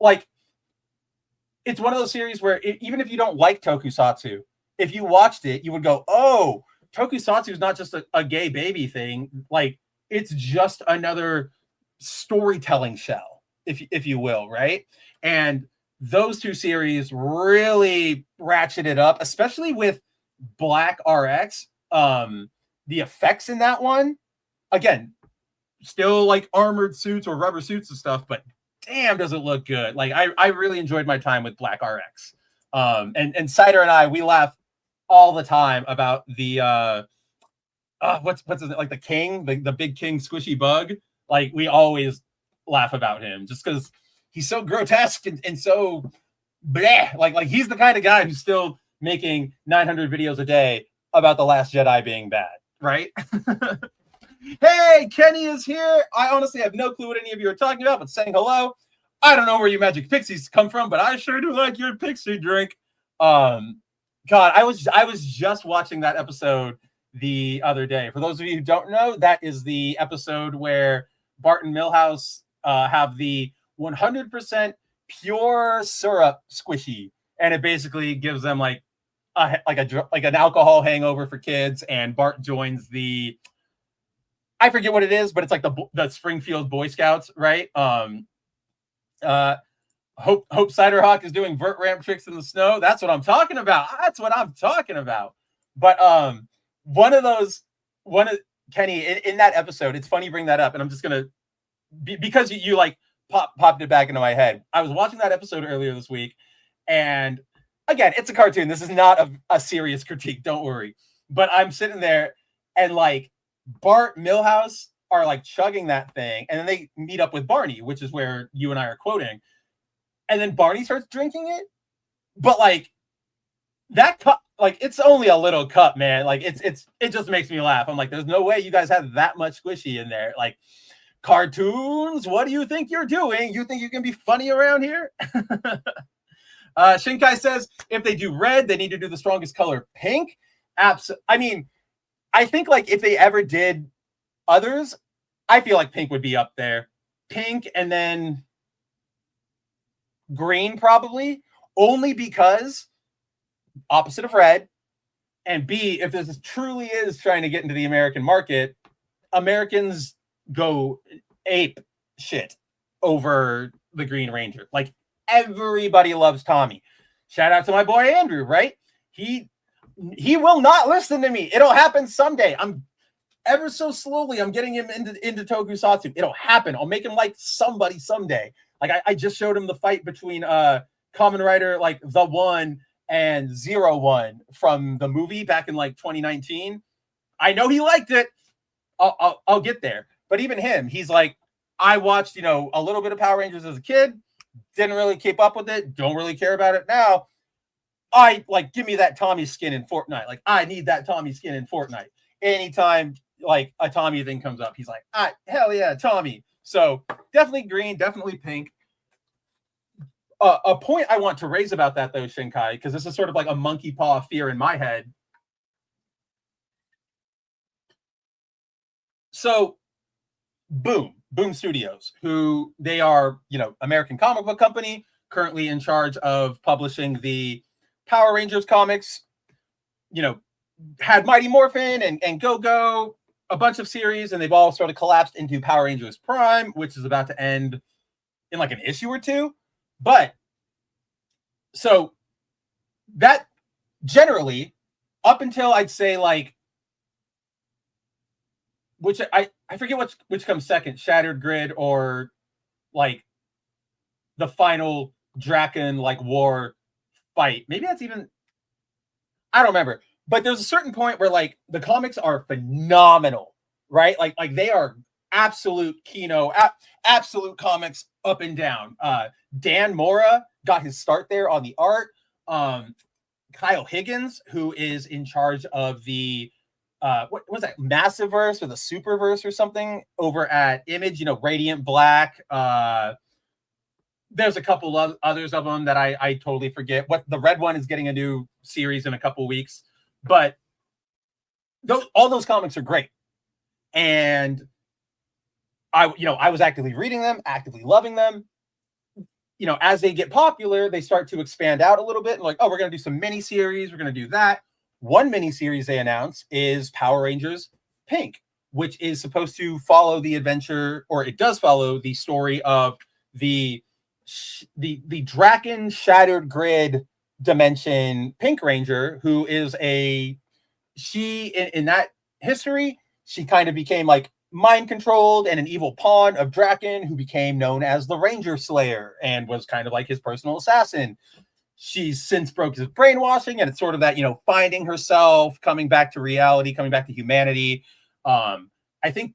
Like, it's one of those series where even if you don't like tokusatsu, if you watched it, you would go, oh, tokusatsu is not just a gay baby thing. Like, it's just another storytelling shell, if you will, right? And those two series really ratcheted up, especially with Black RX. The effects in that one, again, still like armored suits or rubber suits and stuff, but damn, does it look good. Like, I really enjoyed my time with Black RX. And Cider and I, we laugh all the time about the what's his, like, the king, the big king squishy bug. Like, we always laugh about him just because he's so grotesque and so bleh. Like he's the kind of guy who's still making 900 videos a day about The Last Jedi being bad, right? Hey, Kenny is here. I honestly have no clue what any of you are talking about, but saying hello. I don't know where your magic pixies come from, but I sure do like your pixie drink. God, I was just watching that episode the other day. For those of you who don't know, that is the episode where Bart and Milhouse have the 100% pure syrup squishy, and it basically gives them like an alcohol hangover for kids. And Bart joins the, I forget what it is, but it's like the Springfield Boy Scouts, right? Hope Ciderhawk is doing vert ramp tricks in the snow. That's what I'm talking about. But Kenny, in that episode, it's funny you bring that up, and I'm just gonna because you like popped it back into my head. I was watching that episode earlier this week, and again, it's a cartoon. This is not a serious critique. Don't worry. But I'm sitting there, and like Bart, Milhouse are like chugging that thing, and then they meet up with Barney, which is where you and I are quoting. And then Barney starts drinking it, but like that cup, like it's only a little cup, man. Like it just makes me laugh. I'm like, there's no way you guys have that much squishy in there. Like, cartoons, what do you think you're doing? You think you can be funny around here? Shinkai says if they do red, they need to do the strongest color, pink. I mean, I think like if they ever did others, I feel like pink would be up there. Pink and then green, probably, only because opposite of red, and B, if this truly is trying to get into the American market, Americans go ape shit over the Green Ranger. Like, everybody loves Tommy. Shout out to my boy Andrew, right? He will not listen to me. It'll happen someday. I'm ever so slowly, I'm getting him into tokusatsu. It'll happen. I'll make him like somebody someday. Like I just showed him the fight between Kamen Rider like the One and 01 from the movie back in like 2019. I know he liked it. I'll get there. But even him, he's like, I watched, a little bit of Power Rangers as a kid. Didn't really keep up with it. Don't really care about it now. Give me that Tommy skin in Fortnite. Like, I need that Tommy skin in Fortnite. Anytime, like, a Tommy thing comes up, he's like, hell yeah, Tommy. So, definitely green, definitely pink. A point I want to raise about that, though, Shinkai, because this is sort of like a monkey paw fear in my head. So, Boom Studios, who they are, American comic book company, currently in charge of publishing the Power Rangers comics, had Mighty Morphin and Go-Go, a bunch of series, and they've all sort of collapsed into Power Rangers Prime, which is about to end in like an issue or two. But so that generally, up until I'd say like, which I forget which comes second, Shattered Grid or like the final Draken like war fight. Maybe that's even, I don't remember. But there's a certain point where like the comics are phenomenal, right? Like they are absolute absolute comics up and down. Dan Mora got his start there on the art. Kyle Higgins, who is in charge of the what was that, Massiverse or the Superverse or something over at Image, Radiant Black. There's a couple of others of them that I totally forget. What the red one is getting a new series in a couple weeks, but all those comics are great. And I was actively reading them, actively loving them. As they get popular, they start to expand out a little bit. Like, oh, we're going to do some mini series. We're going to do that. One mini series they announced is Power Rangers Pink, which is supposed to follow the adventure, or it does follow the story of the Draken Shattered Grid dimension Pink Ranger, who is in that history, she kind of became like mind controlled and an evil pawn of Draken, who became known as the Ranger Slayer and was kind of like his personal assassin. She's since broke his brainwashing, and it's sort of that, finding herself, coming back to reality, coming back to humanity. I think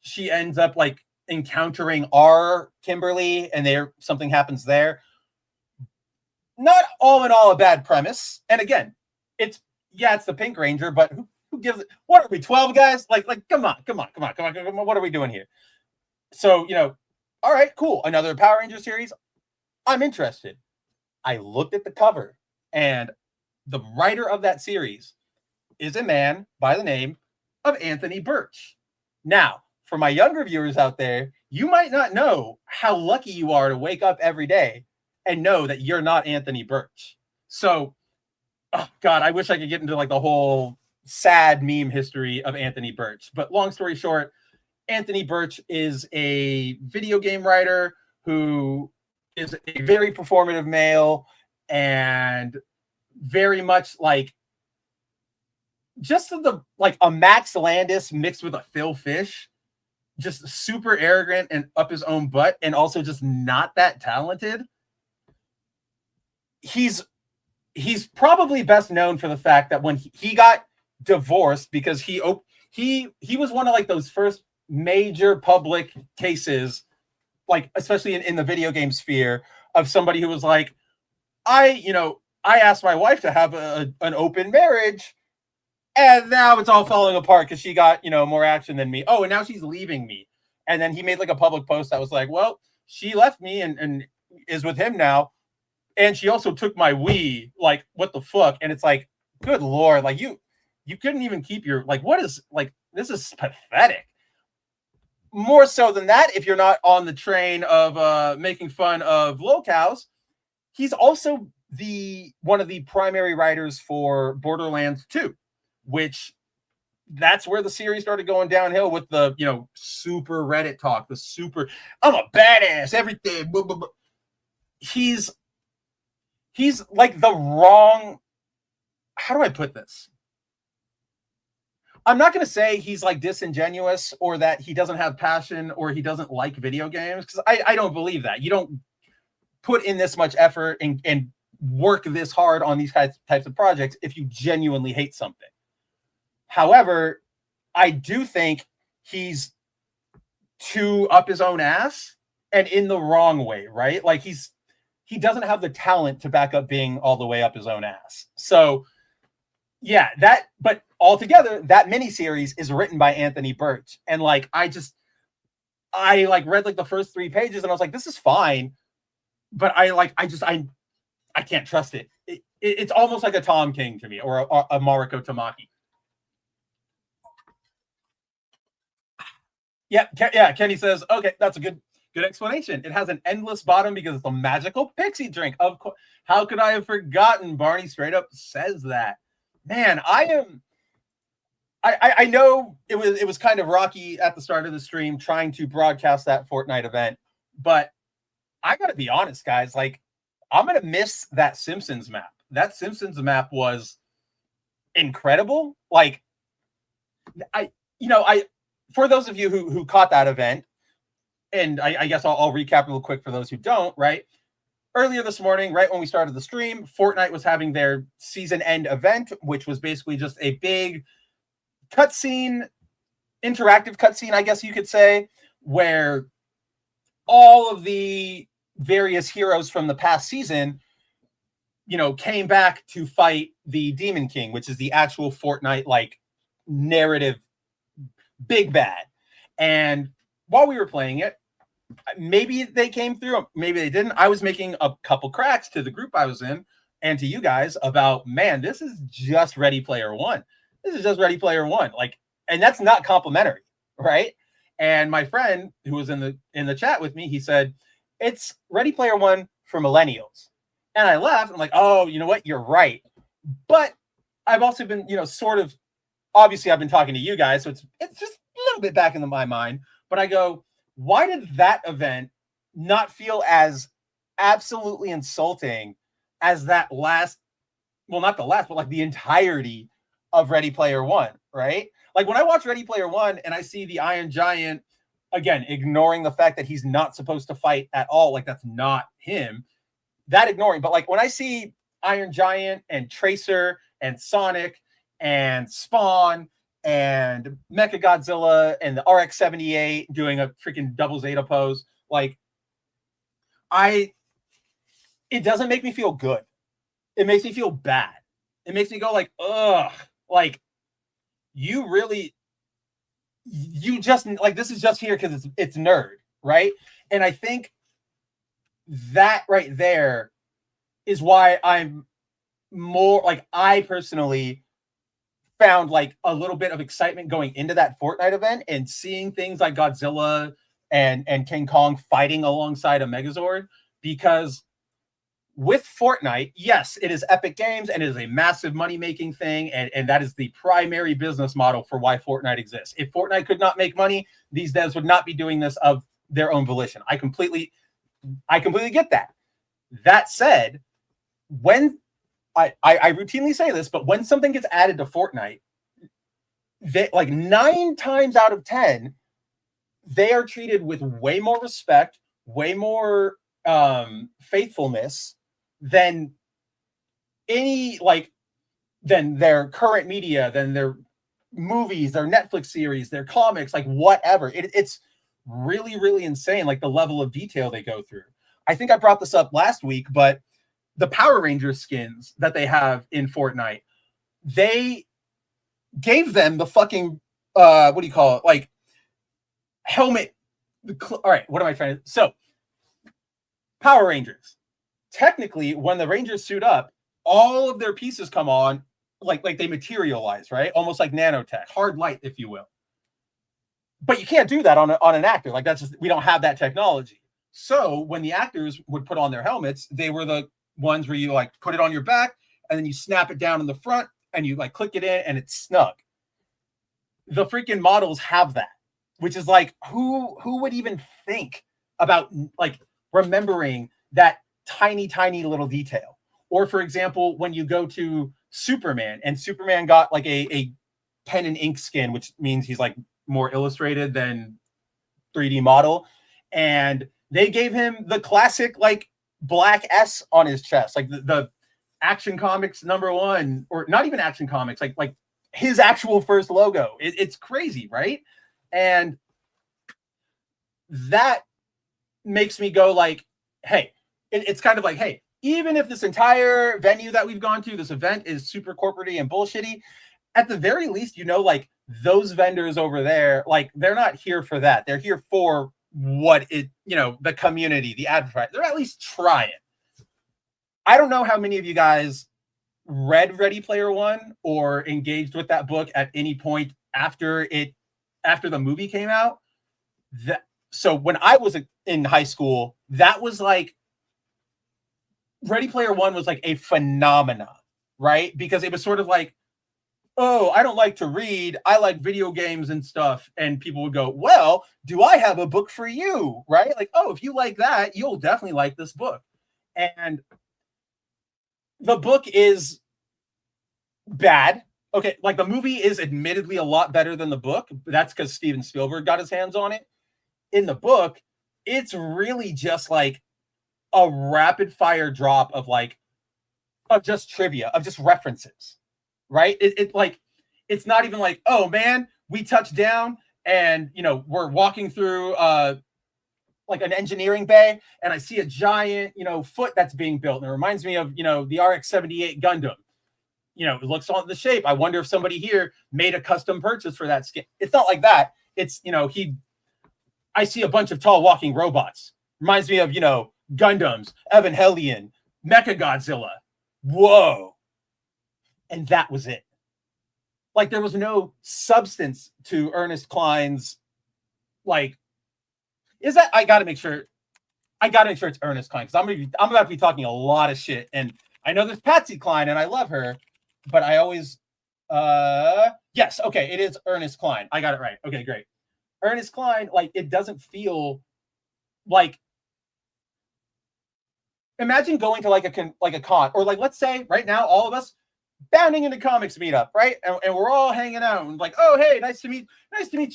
she ends up like encountering our Kimberly, and something happens there. Not all in all a bad premise. And again, it's the Pink Ranger, but who gives it? What are we, 12 guys? Like, come on. What are we doing here? So, all right, cool. Another Power Ranger series. I'm interested. I looked at the cover, and the writer of that series is a man by the name of Anthony Birch. Now, for my younger viewers out there, you might not know how lucky you are to wake up every day and know that you're not Anthony Birch. So, oh God, I wish I could get into like the whole sad meme history of Anthony Birch. But long story short, Anthony Birch is a video game writer who is a very performative male and very much like just a Max Landis mixed with a Phil Fish, just super arrogant and up his own butt, and also just not that talented. He's probably best known for the fact that when he got divorced, because he was one of like those first major public cases, like especially in the video game sphere, of somebody who was like, I asked my wife to have an open marriage, and now it's all falling apart because she got, more action than me. Oh, and now she's leaving me. And then he made like a public post that was like, well, she left me and is with him now. And she also took my Wii. Like, what the fuck? And it's like, good Lord, like you couldn't even keep your, like, what is, like, this is pathetic. More so than that, if you're not on the train of making fun of locals, he's also one of the primary writers for Borderlands 2, which that's where the series started going downhill with the, super Reddit talk, I'm a badass, everything. Blah, blah, blah. He's he's like the wrong, how do I put this? I'm not going to say he's like disingenuous or that he doesn't have passion or he doesn't like video games, because I don't believe that. You don't put in this much effort and work this hard on these types of projects if you genuinely hate something. However, I do think he's too up his own ass and in the wrong way, right? Like he doesn't have the talent to back up being all the way up his own ass. So yeah, but altogether, that miniseries is written by Anthony Birch. And like, I read like the first 3 pages and I was like, this is fine. But I can't trust it. It's almost like a Tom King to me, or a Mariko Tamaki. Yeah, Kenny says, okay, that's a good explanation. It has an endless bottom because it's a magical pixie drink. Of course. How could I have forgotten? Barney straight up says that. Man, I know it was kind of rocky at the start of the stream trying to broadcast that Fortnite event, but I gotta be honest, guys, like I'm gonna miss that Simpsons map. That Simpsons map was incredible. Like for those of you who caught that event, and I guess I'll recap real quick for those who don't, right? Earlier this morning, right when we started the stream, Fortnite was having their season end event, which was basically just a big cutscene, interactive cutscene, I guess you could say, where all of the various heroes from the past season, came back to fight the Demon King, which is the actual Fortnite like narrative big bad. And while we were playing it, maybe they came through, maybe they didn't. I was making a couple cracks to the group I was in and to you guys about, man, this is just Ready Player One. This is just Ready Player One. Like, and that's not complimentary, right? And my friend who was in the chat with me, he said, it's Ready Player One for millennials. And I laughed. I'm like, oh, you know what? You're right. But I've also been, sort of, obviously I've been talking to you guys, so it's just a little bit back into my mind. But I go, why did that event not feel as absolutely insulting as that last, well, not the last, but like the entirety of Ready Player One, right? Like when I watch Ready Player One and I see the Iron Giant, again, ignoring the fact that he's not supposed to fight at all, like that's not him, that ignoring. But like when I see Iron Giant and Tracer and Sonic and Spawn and Mechagodzilla and the RX-78 doing a freaking double Zeta pose, like it doesn't make me feel good. It makes me feel bad. It makes me go like, ugh, like you just like, this is just here because it's nerd, right? And I think that right there is why I'm more like, I personally found like a little bit of excitement going into that Fortnite event and seeing things like Godzilla and King Kong fighting alongside a Megazord, because with Fortnite, yes, it is Epic Games and it is a massive money-making thing, and that is the primary business model for why Fortnite exists. If Fortnite could not make money, these devs would not be doing this of their own volition. I completely get that. That said, when I routinely say this, but when something gets added to Fortnite, they, like 9 times out of 10, they are treated with way more respect, way more faithfulness than than their current media, than their movies, their Netflix series, their comics, like whatever. It's really, really insane, like the level of detail they go through. I think I brought this up last week, but the Power Rangers skins that they have in Fortnite, they gave them the fucking what do you call it? Like helmet. All right, what am I trying to? So Power Rangers. Technically, when the Rangers suit up, all of their pieces come on like they materialize, right? Almost like nanotech, hard light, if you will. But you can't do that on an actor. Like that's just, we don't have that technology. So when the actors would put on their helmets, they were the ones where you like put it on your back and then you snap it down in the front and you like click it in and it's snug. The freaking models have that, which is like, who would even think about like remembering that tiny little detail? Or for example, when you go to Superman and Superman got like a pen and ink skin, which means he's like more illustrated than 3D model, and they gave him the classic like black S on his chest, like the Action Comics #1, or not even Action Comics, like his actual first logo. It's crazy, right? And that makes me go like, hey, it's kind of like, hey, even if this entire venue that we've gone to, this event is super corporate-y and bullshitty, at the very least, you know, like those vendors over there, like they're not here for that. They're here for what it, you know, the community, the advertising. They're at least trying. I don't know how many of you guys read Ready Player One or engaged with that book at any point after the movie came out. So when I was in high school, that was like Ready Player One was like a phenomenon, right? Because it was sort of like, oh, I don't like to read, I like video games and stuff. And people would go, well, do I have a book for you? Right? Like, oh, if you like that, you'll definitely like this book. And the book is bad. Okay, like the movie is admittedly a lot better than the book. But that's because Steven Spielberg got his hands on it. In the book, it's really just like a rapid fire drop of just trivia, of just references, right? It's not even like, oh man, we touched down and, you know, we're walking through like an engineering bay and I see a giant, you know, foot that's being built. And it reminds me of, you know, the RX-78 Gundam. You know, it looks on the shape. I wonder if somebody here made a custom purchase for that skin. It's not like that. It's, you know, I see a bunch of tall walking robots. Reminds me of, you know, Gundams, Evangelion, Mechagodzilla. Whoa. And that was it. Like there was no substance to Ernest Cline's, like, is that, I gotta make sure it's Ernest Cline, because I'm about to be talking a lot of shit. And I know there's Patsy Cline and I love her, but I always yes, okay, it is Ernest Cline. I got it right. Okay, great. Ernest Cline, like, it doesn't feel like, imagine going to like a con, or like, let's say right now, all of us bounding into comics meetup, right? And we're all hanging out and like, oh, hey, nice to meet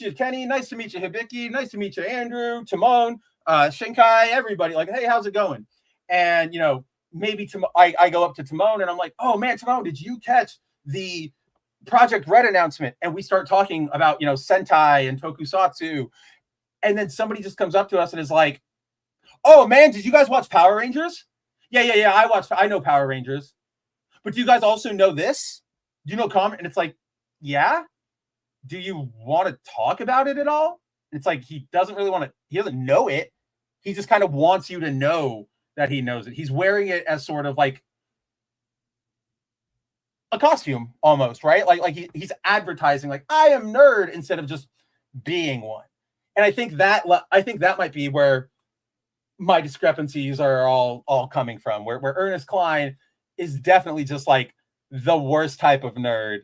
you, Kenny. Nice to meet you, Hibiki. Nice to meet you, Andrew, Timon, Shinkai, everybody. Like, hey, how's it going? And, you know, maybe I go up to Timon and I'm like, oh man, Timon, did you catch the Project Red announcement? And we start talking about, you know, Sentai and Tokusatsu. And then somebody just comes up to us and is like, oh man, did you guys watch Power Rangers? Yeah. I know Power Rangers. But do you guys also know this? Do you know comic? And it's like, yeah. Do you want to talk about it at all? It's like, he doesn't know it. He just kind of wants you to know that he knows it. He's wearing it as sort of like a costume almost, right? Like he's advertising like, I am nerd, instead of just being one. And I think that might be where my discrepancies are all coming from, where Ernest Cline is definitely just like the worst type of nerd.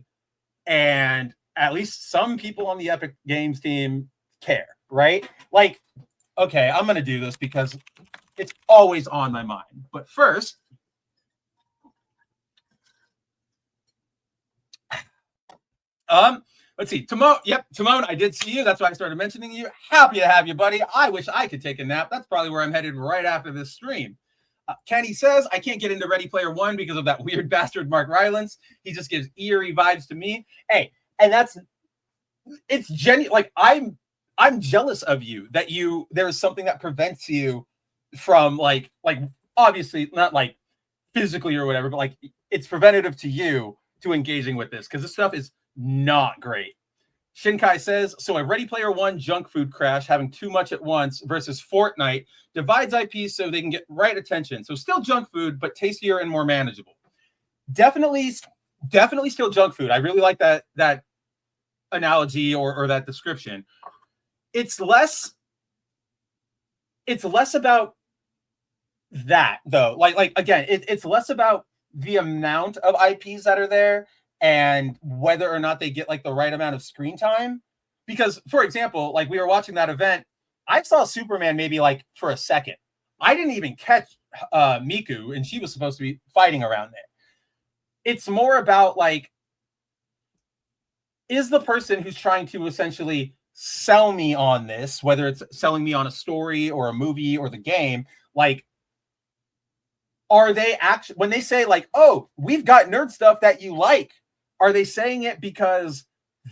And at least some people on the Epic Games team care, right? Like, okay, I'm going to do this because it's always on my mind. But first, let's see. Timon, I did see you. That's why I started mentioning you. Happy to have you, buddy. I wish I could take a nap. That's probably where I'm headed right after this stream. Kenny says, I can't get into Ready Player One because of that weird bastard Mark Rylance. He just gives eerie vibes to me. Hey, and it's genuine. Like, I'm jealous of you that there is something that prevents you from like obviously not like physically or whatever, but like it's preventative to you to engaging with this, because this stuff is not great. Shinkai says, so a Ready Player One junk food crash having too much at once versus Fortnite divides IPs so they can get right attention. So still junk food, but tastier and more manageable. Definitely still junk food. I really like that analogy or that description. It's less about that though. Like again, it's less about the amount of IPs that are there and whether or not they get like the right amount of screen time. Because, for example, like we were watching that event, I saw Superman maybe like for a second. I didn't even catch Miku, and she was supposed to be fighting around there. It's more about like, is the person who's trying to essentially sell me on this, whether it's selling me on a story or a movie or the game, like, are they actually, when they say like, oh, we've got nerd stuff that you like, are they saying it because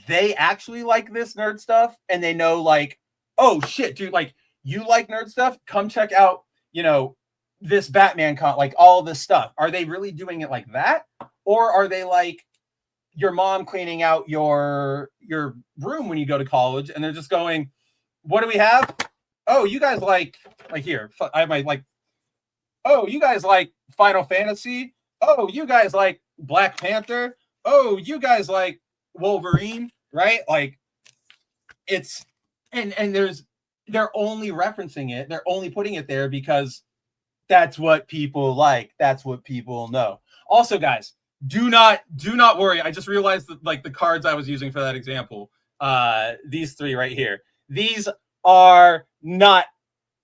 they actually like this nerd stuff and they know like, oh shit, dude, like you like nerd stuff? Come check out, you know, this Batman like all this stuff. Are they really doing it like that? Or are they like your mom cleaning out your room when you go to college and they're just going, what do we have? Oh, you guys like here, I might like, oh, you guys like Final Fantasy? Oh, you guys like Black Panther? Oh, you guys like Wolverine, right? Like it's and they're only referencing it, they're only putting it there because that's what people like, that's what people know. Also, guys, do not worry. I just realized that like the cards I was using for that example, these three right here, these are not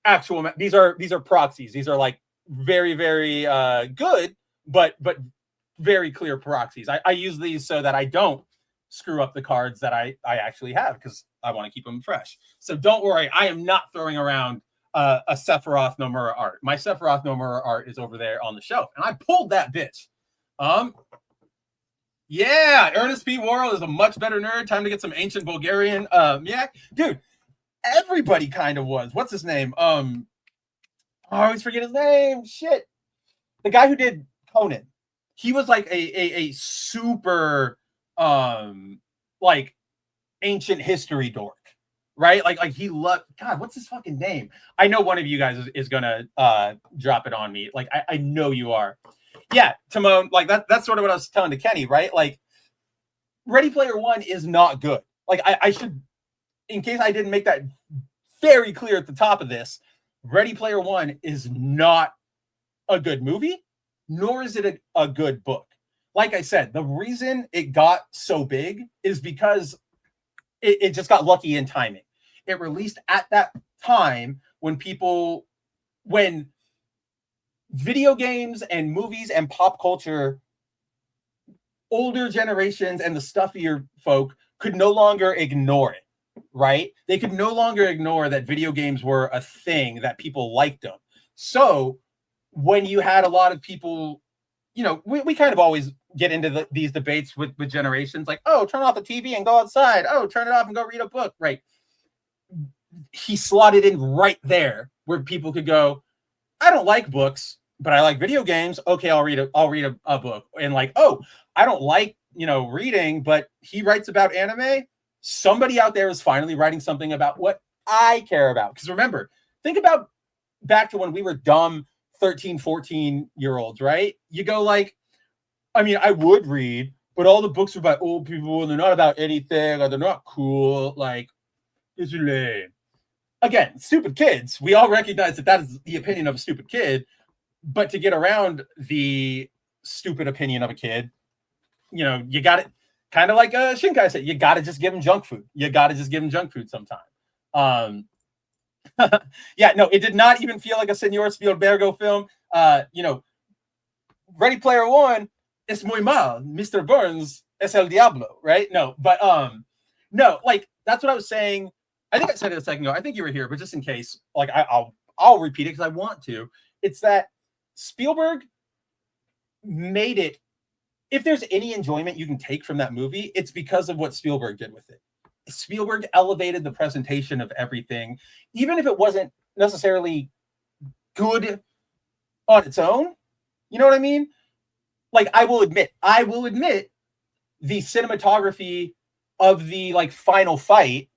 actual, these are proxies. These are like very, very good, but very clear proxies. I use these so that I don't screw up the cards that I actually have because I want to keep them fresh. So don't worry, I am not throwing around a Sephiroth Nomura art. My Sephiroth Nomura art is over there on the shelf, and I pulled that bitch. Yeah, Ernest P. Worrell is a much better nerd. Time to get some ancient Bulgarian. Yeah, dude, everybody kind of was. What's his name? I always forget his name. Shit, the guy who did Conan. He was like a super like ancient history dork, right? Like he loved, God, what's his fucking name? I know one of you guys is gonna drop it on me. Like I know you are. Yeah, Timon, like that's sort of what I was telling to Kenny, right? Like Ready Player One is not good. Like I should, in case I didn't make that very clear at the top of this, Ready Player One is not a good movie, nor is it a good book. Like I said, the reason it got so big is because it just got lucky in timing. It released at that time when video games and movies and pop culture, older generations and the stuffier folk could no longer ignore it, right? They could no longer ignore that video games were a thing, that people liked them. So when you had a lot of people, you know, we kind of always get into these debates with generations, like, oh, turn off the TV and go outside. Oh, turn it off and go read a book, right? He slotted in right there where people could go, I don't like books, but I like video games. Okay, I'll read a book. And like, oh, I don't like, you know, reading, but he writes about anime. Somebody out there is finally writing something about what I care about. Because remember, think about back to when we were dumb 13, 14-year-olds, right? You go like, I mean, I would read, but all the books are about old people and they're not about anything, or they're not cool. Like, it's lame. Again, stupid kids. We all recognize that is the opinion of a stupid kid, but to get around the stupid opinion of a kid, you know, you got it. Kind of like Shinkai said, you got to just give him junk food. You got to just give him junk food sometime. Yeah, no, it did not even feel like a Senor Spielbergo film. You know, Ready Player One es muy mal. Mr. Burns es el diablo, right? No, but no, like that's what I was saying. I think I said it a second ago. I think you were here, but just in case, like I'll repeat it because I want to. It's that Spielberg made it. If there's any enjoyment you can take from that movie, it's because of what Spielberg did with it. Spielberg elevated the presentation of everything, even if it wasn't necessarily good on its own. You know what I mean? Like I will admit the cinematography of the like final fight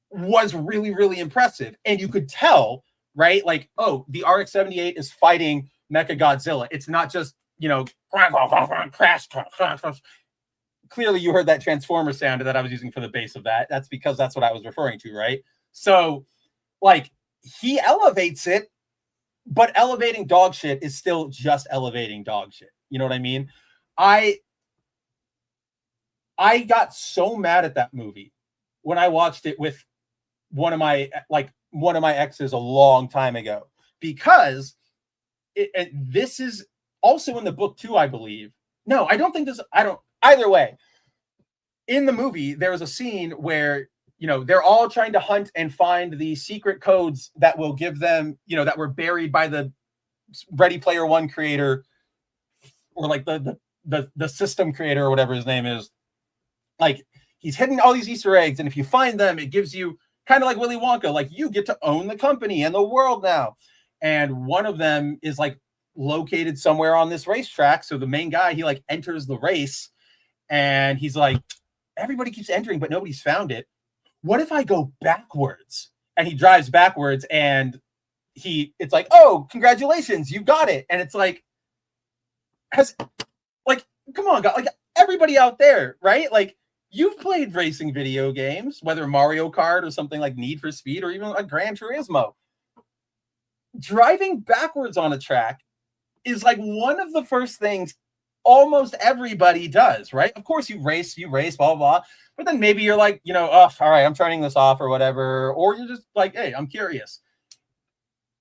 was really, really impressive. And you could tell, right? Like, oh, the RX-78 is fighting Mecha Godzilla. It's not just, you know, crash. Clearly you heard that Transformer sound that I was using for the base of that. That's because that's what I was referring to, right? So, like, he elevates it, but elevating dog shit is still just elevating dog shit. You know what I mean? I got so mad at that movie when I watched it with one of my exes a long time ago, because this is also in the book too, I believe. No, I don't think this. I don't. Either way, in the movie, there was a scene where they're all trying to hunt and find the secret codes that will give them, that were buried by the Ready Player One creator, or like the system creator or whatever his name is. Like, he's hidden all these Easter eggs, and if you find them, it gives you kind of like Willy Wonka, like you get to own the company and the world now. And one of them is like located somewhere on this racetrack. So the main guy, he like enters the race, and he's like, everybody keeps entering, but nobody's found it. What if I go backwards? And he drives backwards, and it's like, oh, congratulations, you got it. And it's like, come on, God, like everybody out there, right? Like, you've played racing video games, whether Mario Kart or something like Need for Speed or even like Gran Turismo. Driving backwards on a track is like one of the first things almost everybody does, right? Of course, you race, blah, blah, blah. But then maybe you're like, oh, all right, I'm turning this off or whatever. Or you're just like, hey, I'm curious.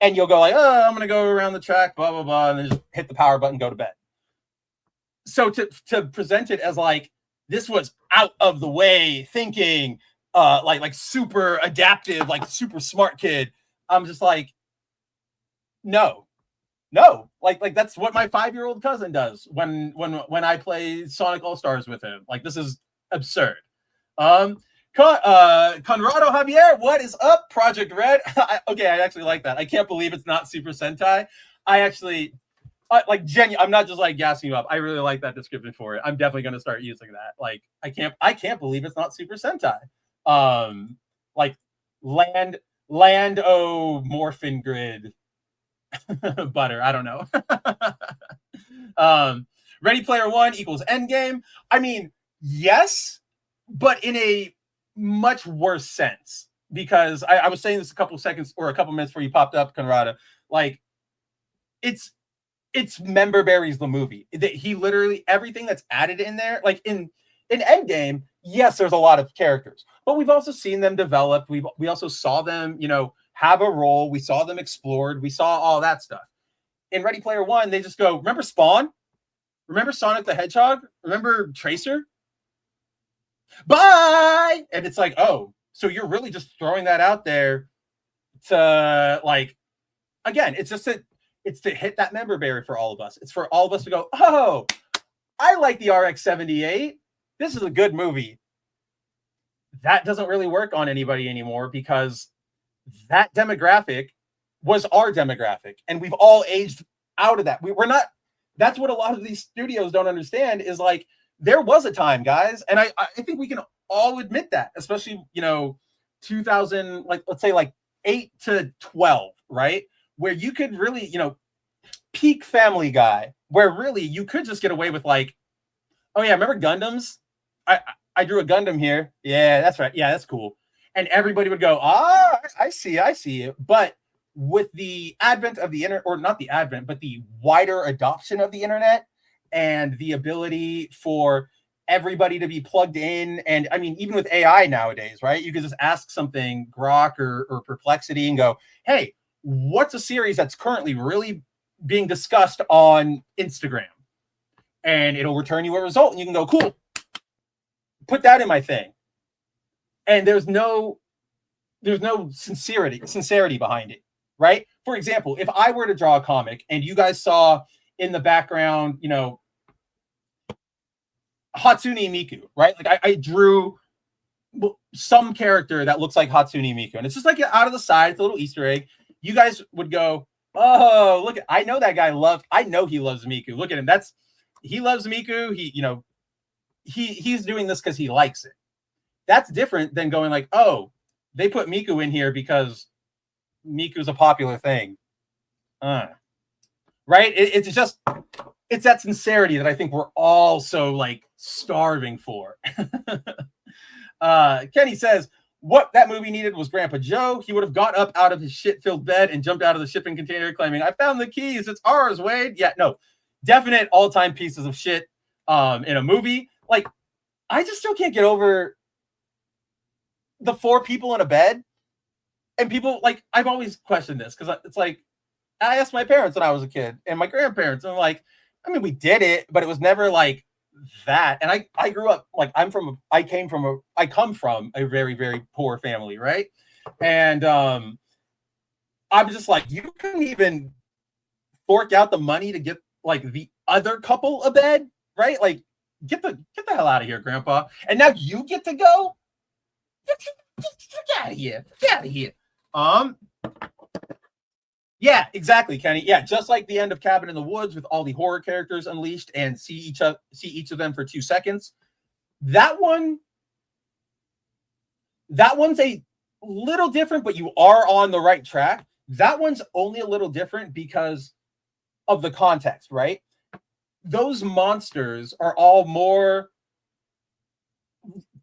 And you'll go like, oh, I'm going to go around the track, blah, blah, blah, and then just hit the power button, go to bed. So to present it as like, this was out of the way thinking, like super adaptive, like super smart kid. I'm just like, no, like that's what my 5-year-old cousin does when I play Sonic All-Stars with him. Like, this is absurd. Conrado Javier, what is up? Project Red. Okay, I actually like that. I can't believe it's not Super Sentai. I actually I'm not just like gassing you up. I really like that description for it. I'm definitely going to start using that. Like, I can't believe it's not Super Sentai. Like Morphin Grid butter. I don't know. Ready Player One equals Endgame. I mean, yes, but in a much worse sense, because I was saying this a couple seconds or a couple minutes before you popped up, Conrada. Like, it's member berries the movie. He literally, everything that's added in there, like in Endgame, yes, there's a lot of characters, but we've also seen them develop. We also saw them, have a role. We saw them explored. We saw all that stuff. In Ready Player One, they just go, remember Spawn? Remember Sonic the Hedgehog? Remember Tracer? Bye! And it's like, oh, so you're really just throwing that out there to, like, again, it's to hit that member berry for all of us. It's for all of us to go, oh, I like the RX-78. This is a good movie. That doesn't really work on anybody anymore, because that demographic was our demographic, and we've all aged out of that. We're not. That's what a lot of these studios don't understand, is like, there was a time, guys, and I think we can all admit that, especially 2000, like, let's say like 8 to 12, right? Where you could really, peak Family Guy, where really you could just get away with like, oh yeah, remember Gundams? I drew a Gundam here. Yeah, that's right. Yeah, that's cool. And everybody would go, I see it. But with the advent of the internet, or not the advent, but the wider adoption of the internet and the ability for everybody to be plugged in. And I mean, even with AI nowadays, right? You can just ask something, Grok or Perplexity, and go, hey, what's a series that's currently really being discussed on Instagram? And it'll return you a result, and you can go, cool, put that in my thing. And there's no sincerity behind it, right? For example, if I were to draw a comic and you guys saw in the background, Hatsune Miku, right? Like, I drew some character that looks like Hatsune Miku, and it's just like out of the side, it's a little Easter egg. You guys would go, oh, look, I know that guy I know he loves Miku. Look at him. He loves Miku. He's doing this because he likes it. That's different than going like, oh, they put Miku in here because Miku's a popular thing. Right? It's that sincerity that I think we're all so like starving for. Kenny says, what that movie needed was Grandpa Joe. He would have got up out of his shit-filled bed and jumped out of the shipping container claiming, I found the keys. It's ours, Wade. Yeah, no. Definite all-time pieces of shit in a movie. Like, I just still can't get over the 4 people in a bed. And people, like, I've always questioned this, because it's like, I asked my parents when I was a kid and my grandparents, and I'm like, I mean, we did it, but it was never like that. And I grew up like I come from a very, very poor family, right? And I'm just like, you couldn't even fork out the money to get like the other couple a bed, right? Like, get the hell out of here, Grandpa. And now you get to go. Get out of here. Get out of here. Yeah, exactly, Kenny. Yeah, just like the end of Cabin in the Woods with all the horror characters unleashed and see each of them for 2 seconds. That one's a little different, but you are on the right track. That one's only a little different because of the context, right? Those monsters are all more.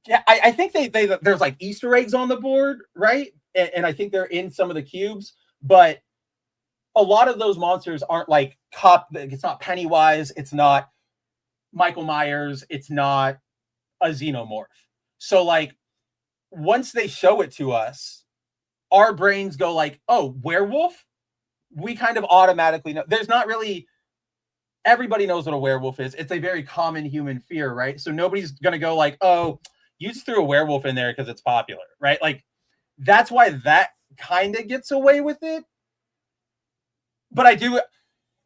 Yeah, I think they there's like Easter eggs on the board, right? And I think they're in some of the cubes, but a lot of those monsters aren't like it's not Pennywise, it's not Michael Myers, it's not a xenomorph. So like once they show it to us, our brains go like, oh, werewolf? We kind of automatically know. There's not really, everybody knows what a werewolf is. It's a very common human fear, right? So nobody's going to go like, oh, you just threw a werewolf in there because it's popular, right? Like that's why that kind of gets away with it. But I do,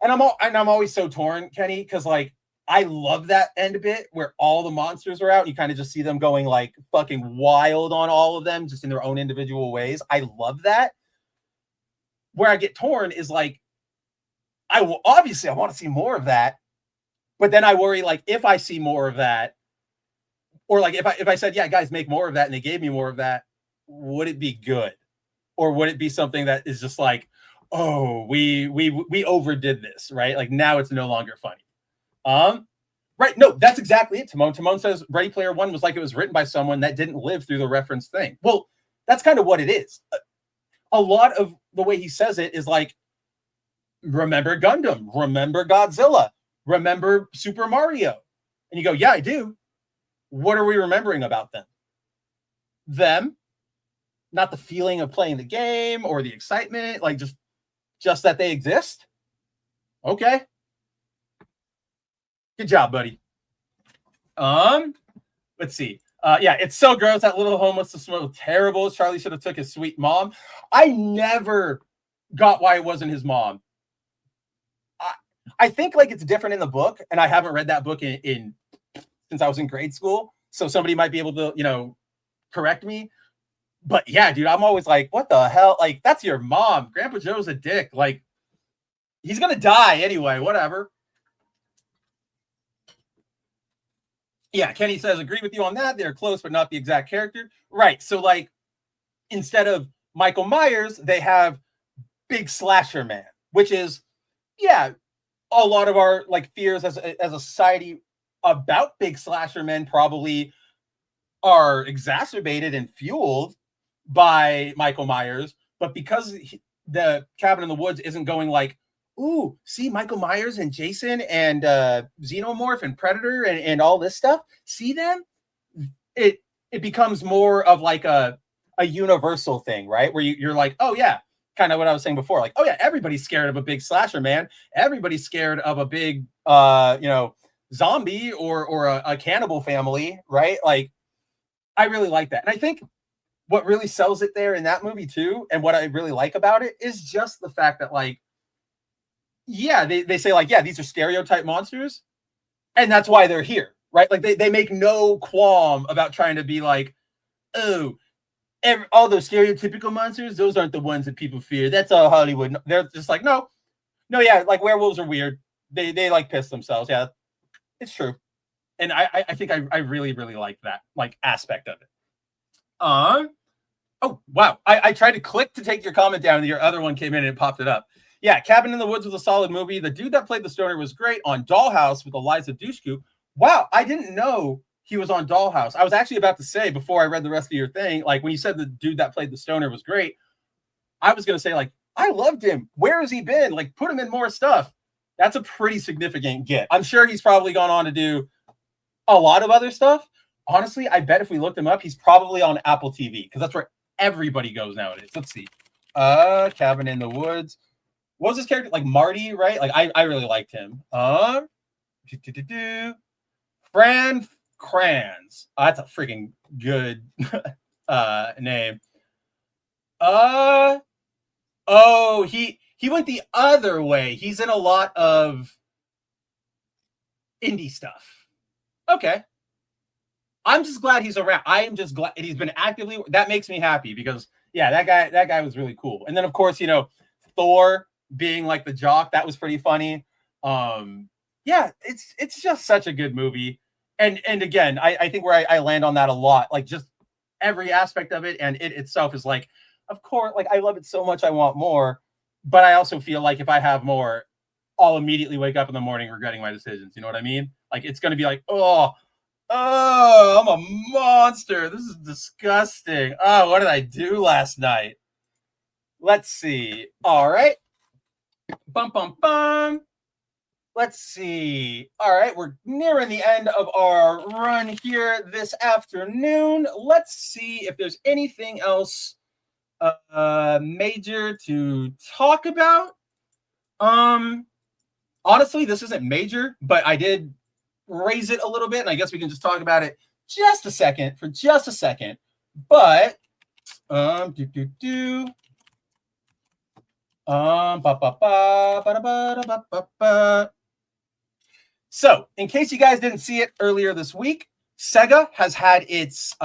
and I'm always so torn, Kenny, because like I love that end bit where all the monsters are out and you kind of just see them going like fucking wild on all of them, just in their own individual ways. I love that. Where I get torn is like, I want to see more of that, but then I worry like if I see more of that, or like if I said, yeah, guys, make more of that, and they gave me more of that, would it be good, or would it be something that is just like, oh, we overdid this, right? Like now it's no longer funny. Right? No, that's exactly it. Timon says Ready Player One was like it was written by someone that didn't live through the reference thing. Well, that's kind of what it is. A lot of the way he says it is like, remember Gundam, remember Godzilla, remember Super Mario. And you go, yeah, I do. What are we remembering about them? Them, not the feeling of playing the game or the excitement, like just that they exist. Okay. Good job, buddy. Let's see. Yeah, it's so gross. That little homeless to smell terrible. Charlie should have took his sweet mom. I never got why it wasn't his mom. I think like it's different in the book, and I haven't read that book in since I was in grade school. So somebody might be able to, correct me. But yeah, dude, I'm always like, what the hell? Like, that's your mom. Grandpa Joe's a dick. Like, he's gonna die anyway. Whatever. Yeah, Kenny says, agree with you on that. They're close, but not the exact character. Right. So, like, instead of Michael Myers, they have Big Slasher Man, which is, yeah, a lot of our like fears as a society about Big Slasher Men probably are exacerbated and fueled by Michael Myers. But because the Cabin in the Woods isn't going like, ooh, see Michael Myers and Jason and Xenomorph and Predator and all this stuff. See them? It becomes more of like a universal thing, right? Where you're like, oh yeah, kind of what I was saying before. Like, oh yeah, everybody's scared of a big slasher man. Everybody's scared of a big, zombie or a cannibal family, right? Like, I really like that. And I think what really sells it there in that movie too, and what I really like about it is just the fact that like, yeah, they say like, yeah, these are stereotype monsters, and that's why they're here, right? Like they make no qualm about trying to be like, oh, all those stereotypical monsters, those aren't the ones that people fear. That's all Hollywood. They're just like, no, yeah, like werewolves are weird. They like piss themselves. Yeah, it's true. And I think I really, really like that like aspect of it. Oh, wow. I tried to click to take your comment down, and your other one came in and it popped it up. Yeah, Cabin in the Woods was a solid movie. The dude that played the stoner was great on Dollhouse with Eliza Dushku. Wow, I didn't know he was on Dollhouse. I was actually about to say before I read the rest of your thing, like when you said the dude that played the stoner was great, I was going to say like, I loved him. Where has he been? Like, put him in more stuff. That's a pretty significant get. I'm sure he's probably gone on to do a lot of other stuff. Honestly, I bet if we looked him up, he's probably on Apple TV because that's where everybody goes nowadays. Let's see. Cabin in the Woods. what was his character? Like Marty, right? Like I really liked him. Fran Kranz. Oh, that's a freaking good name. Oh, he went the other way. He's in a lot of indie stuff. Okay. I'm just glad he's around. I am just glad he's been actively. That makes me happy because yeah, that guy was really cool. And then of course, you know, Thor being like the jock, that was pretty funny. Yeah, it's just such a good movie. And again, I think where I land on that a lot, like just every aspect of it, and it itself is like, of course, like I love it so much, I want more. But I also feel like if I have more, I'll immediately wake up in the morning regretting my decisions. You know what I mean? Like it's gonna be like, oh, I'm a monster. This is disgusting. Oh, what did I do last night? Let's see. All right. Bum, bum, bum. Let's see. All right. We're nearing the end of our run here this afternoon. Let's see if there's anything else major to talk about. Honestly, this isn't major, but I did raise it a little bit, and I guess we can just talk about it for just a second. But so in case you guys didn't see it earlier this week, SEGA has had its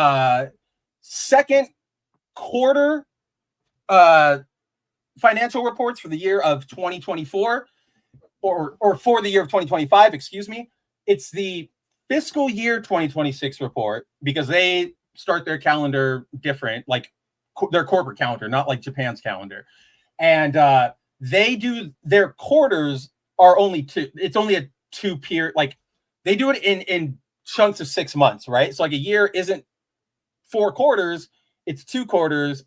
second quarter financial reports for the year of 2024, or for the year of 2025, excuse me. It's the fiscal year 2026 report because they start their calendar different, like their corporate calendar, not like Japan's calendar. And they do their quarters are only two. It's only a 2 period. Like they do it in chunks of 6 months, right? So like a year isn't 4 quarters, it's 2 quarters.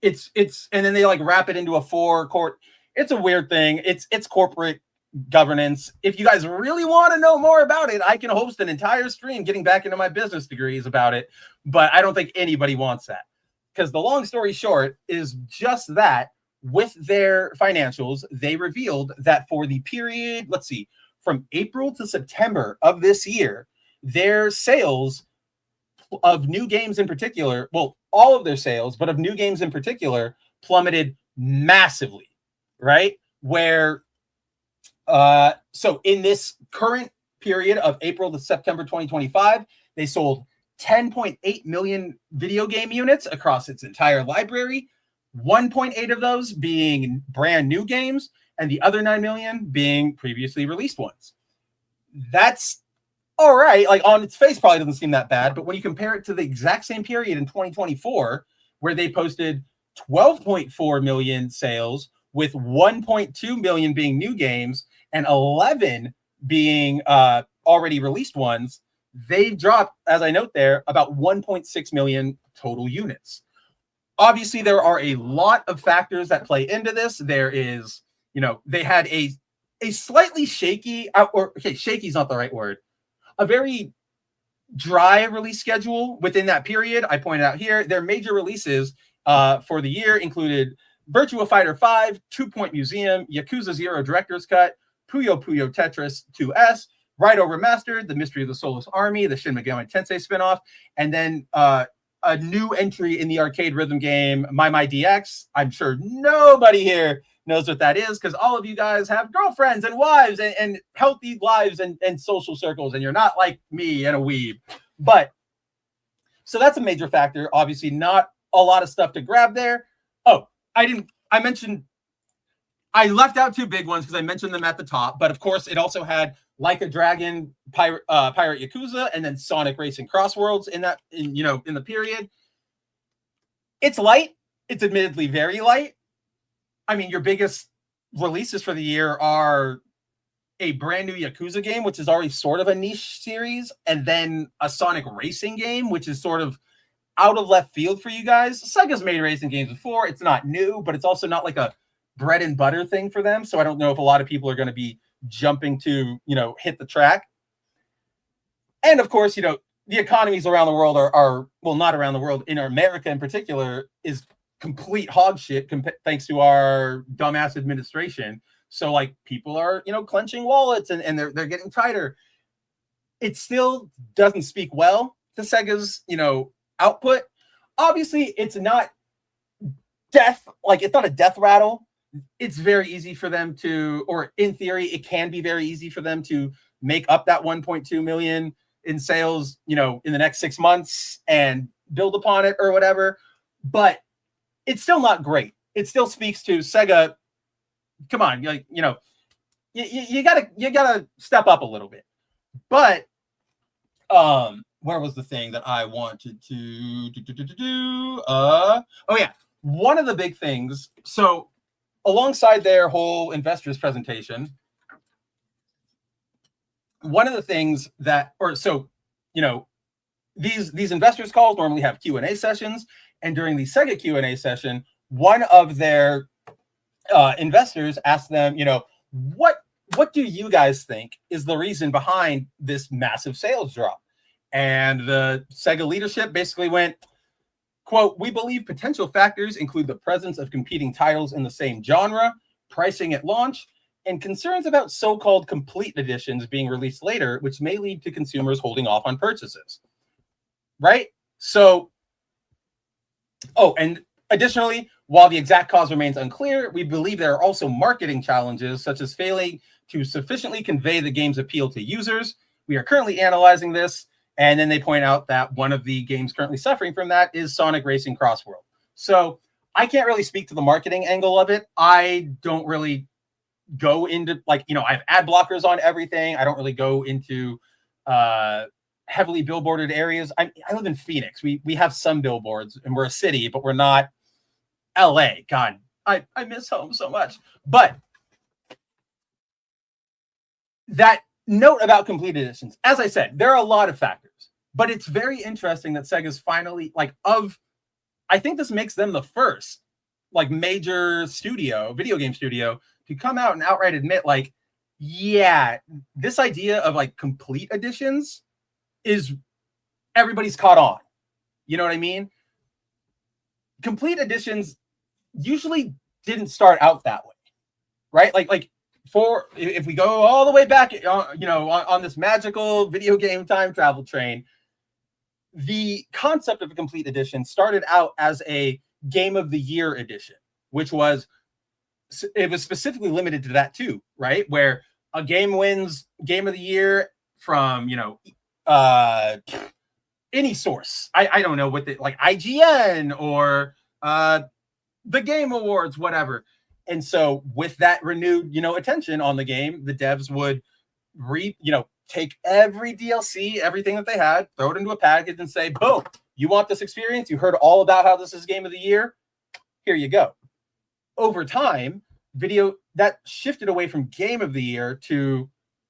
It's and then they like wrap it into a 4 quarter. It's a weird thing. It's corporate governance. If you guys really want to know more about it, I can host an entire stream getting back into my business degrees about it, but I don't think anybody wants that. Because the long story short is just that with their financials, they revealed that for the period, let's see, from April to September of this year, their sales of new games in particular, well, all of their sales, but of new games in particular, plummeted massively, right? Where, so in this current period of April to September 2025, they sold 10.8 million video game units across its entire library, 1.8 of those being brand new games, and the other 9 million being previously released ones. That's all right. Like on its face, probably doesn't seem that bad, but when you compare it to the exact same period in 2024, where they posted 12.4 million sales, with 1.2 million being new games and 11 being already released ones, they've dropped, as I note there, about 1.6 million total units. Obviously, there are a lot of factors that play into this. There is, you know, they had a slightly shaky, or okay, shaky is not the right word, a very dry release schedule within that period. I pointed out here, their major releases for the year included Virtua Fighter 5, 2 Point Museum, Yakuza 0 Director's Cut, Puyo Puyo Tetris 2S, Raiden Remastered, The Mystery of the Soulless Army, the Shin Megami Tensei spinoff, and then a new entry in the arcade rhythm game, My DX. I'm sure nobody here knows what that is because all of you guys have girlfriends and wives and healthy lives and social circles, and you're not like me and a weeb. But so that's a major factor. Obviously, not a lot of stuff to grab there. Oh, I left out 2 big ones because I mentioned them at the top, but of course it also had Like a Dragon, Pirate Yakuza, and then Sonic Racing Crossworlds in the period. It's light. It's admittedly very light. I mean, your biggest releases for the year are a brand new Yakuza game, which is already sort of a niche series, and then a Sonic Racing game, which is sort of out of left field for you guys. Sega's made racing games before. It's not new, but it's also not like a bread and butter thing for them. So I don't know if a lot of people are going to be jumping to, hit the track. And of course, the economies around the world are well, not around the world, in America in particular, is complete hog shit thanks to our dumbass administration. So like people are, clenching wallets and they're getting tighter. It still doesn't speak well to Sega's, output. Obviously, it's not death, like it's not a death rattle. It's very easy for them to, or in theory, it can be very easy for them to make up that 1.2 million in sales, in the next 6 months and build upon it or whatever. But it's still not great. It still speaks to Sega. Come on, you gotta step up a little bit. But where was the thing that I wanted to do? Oh yeah, one of the big things. So alongside their whole investors presentation, one of the things that, these investors calls normally have Q&A sessions, and during the Sega Q&A session, one of their investors asked them, what do you guys think is the reason behind this massive sales drop? And the Sega leadership basically went, quote, "We believe potential factors include the presence of competing titles in the same genre, pricing at launch, and concerns about so-called complete editions being released later, which may lead to consumers holding off on purchases." Right? So, and additionally, while the exact cause remains unclear, we believe there are also marketing challenges, such as failing to sufficiently convey the game's appeal to users. We are currently analyzing this. And then they point out that one of the games currently suffering from that is Sonic Racing Crossworld. So I can't really speak to the marketing angle of it. I don't really go into, I have ad blockers on everything. I don't really go into heavily billboarded areas. I live in Phoenix. We have some billboards, and we're a city, but we're not LA. God, I miss home so much. But that note about complete editions, as I said, there are a lot of factors, but it's very interesting that Sega's finally, I think this makes them the first major video game studio to come out and outright admit, yeah, this idea of complete editions is everybody's caught on. You know what I mean? Complete editions usually didn't start out that way, right? If we go all the way back, on this magical video game time travel train, the concept of a complete edition started out as a Game of the Year edition, which was specifically limited to that too, right? Where a game wins Game of the Year from, any source. I don't know what IGN or the Game Awards, whatever. And so with that renewed, attention on the game, the devs would take every DLC, everything that they had, throw it into a package and say, boom, you want this experience? You heard all about how this is Game of the Year? Here you go. Over time, that shifted away from Game of the Year to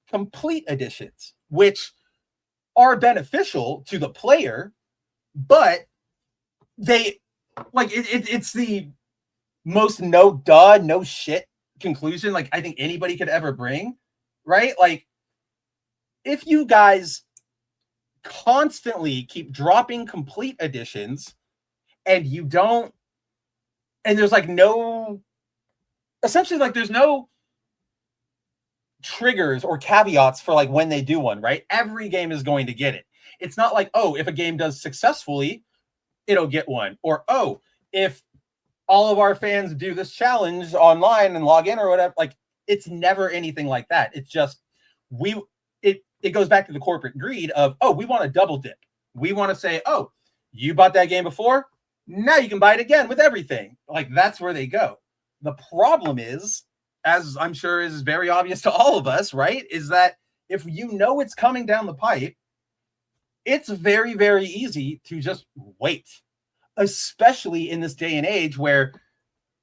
complete editions, which are beneficial to the player, but it's the most no shit conclusion I think anybody could ever bring, right? If you guys constantly keep dropping complete editions and you don't, and there's there's no triggers or caveats for when they do one, right? Every game is going to get it. It's not if a game does successfully, it'll get one, or if all of our fans do this challenge online and log in or whatever. It's never anything like that. It's just it goes back to the corporate greed of, we want to double dip. We want to say, you bought that game before, now you can buy it again with everything. That's where they go. The problem is, as I'm sure is very obvious to all of us, right, is that if it's coming down the pipe, it's very, very easy to just wait. Especially in this day and age where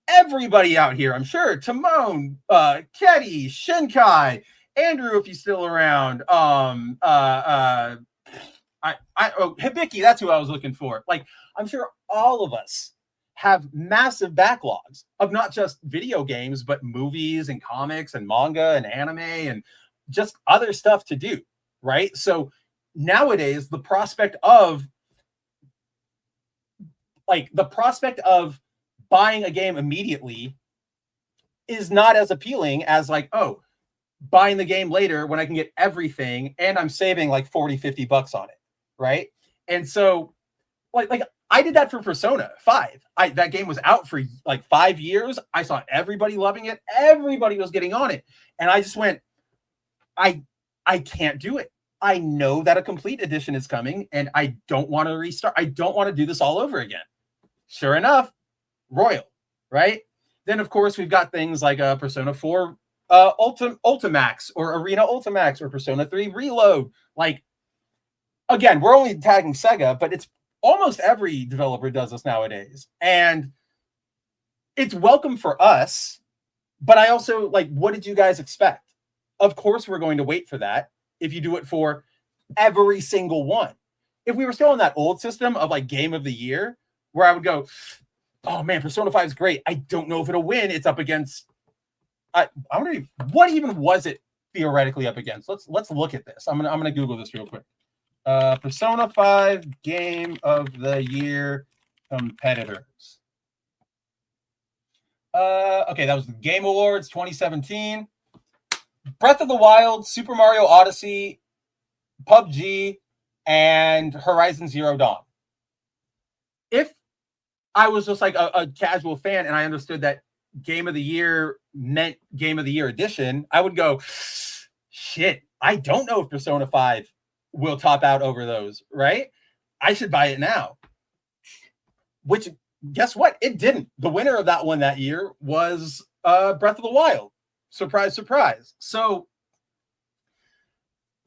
everybody out here, I'm sure, Timon, Ketty, Shinkai, Andrew, if he's still around, Hibiki, that's who I was looking for. I'm sure all of us have massive backlogs of not just video games, but movies and comics and manga and anime and just other stuff to do, right? So nowadays, the prospect of buying a game immediately is not as appealing as like, oh, buying the game later when I can get everything and I'm saving like 40, 50 bucks on it. Right. And so like I did that for Persona 5. That game was out for like 5 years. I saw everybody loving it. Everybody was getting on it. And I just went, I can't do it. I know that a complete edition is coming and I don't want to restart. I don't want to do this all over again. Sure enough, Royal, right? Then of course we've got things like Persona 4 Ultimax or Arena Ultimax or Persona 3 Reload. Like, again, we're only tagging Sega, but it's almost every developer does this nowadays. And it's welcome for us, but I also, like, what did you guys expect? Of course we're going to wait for that if you do it for every single one. If we were still in that old system of like Game of the Year, where I would go, oh man, Persona 5 is great. I don't know if it'll win. It's up against, I wonder what even was it theoretically up against. Let's look at this. I'm gonna Google this real quick. Persona 5 Game of the Year competitors. Okay, that was the Game Awards 2017. Breath of the Wild, Super Mario Odyssey, PUBG, and Horizon Zero Dawn. If I was just like a casual fan and I understood that Game of the Year meant Game of the Year edition, I would go, shit, I don't know if Persona 5 will top out over those, right? I should buy it now. Which, guess what? It didn't. The winner of that one that year was Breath of the Wild. Surprise, surprise. So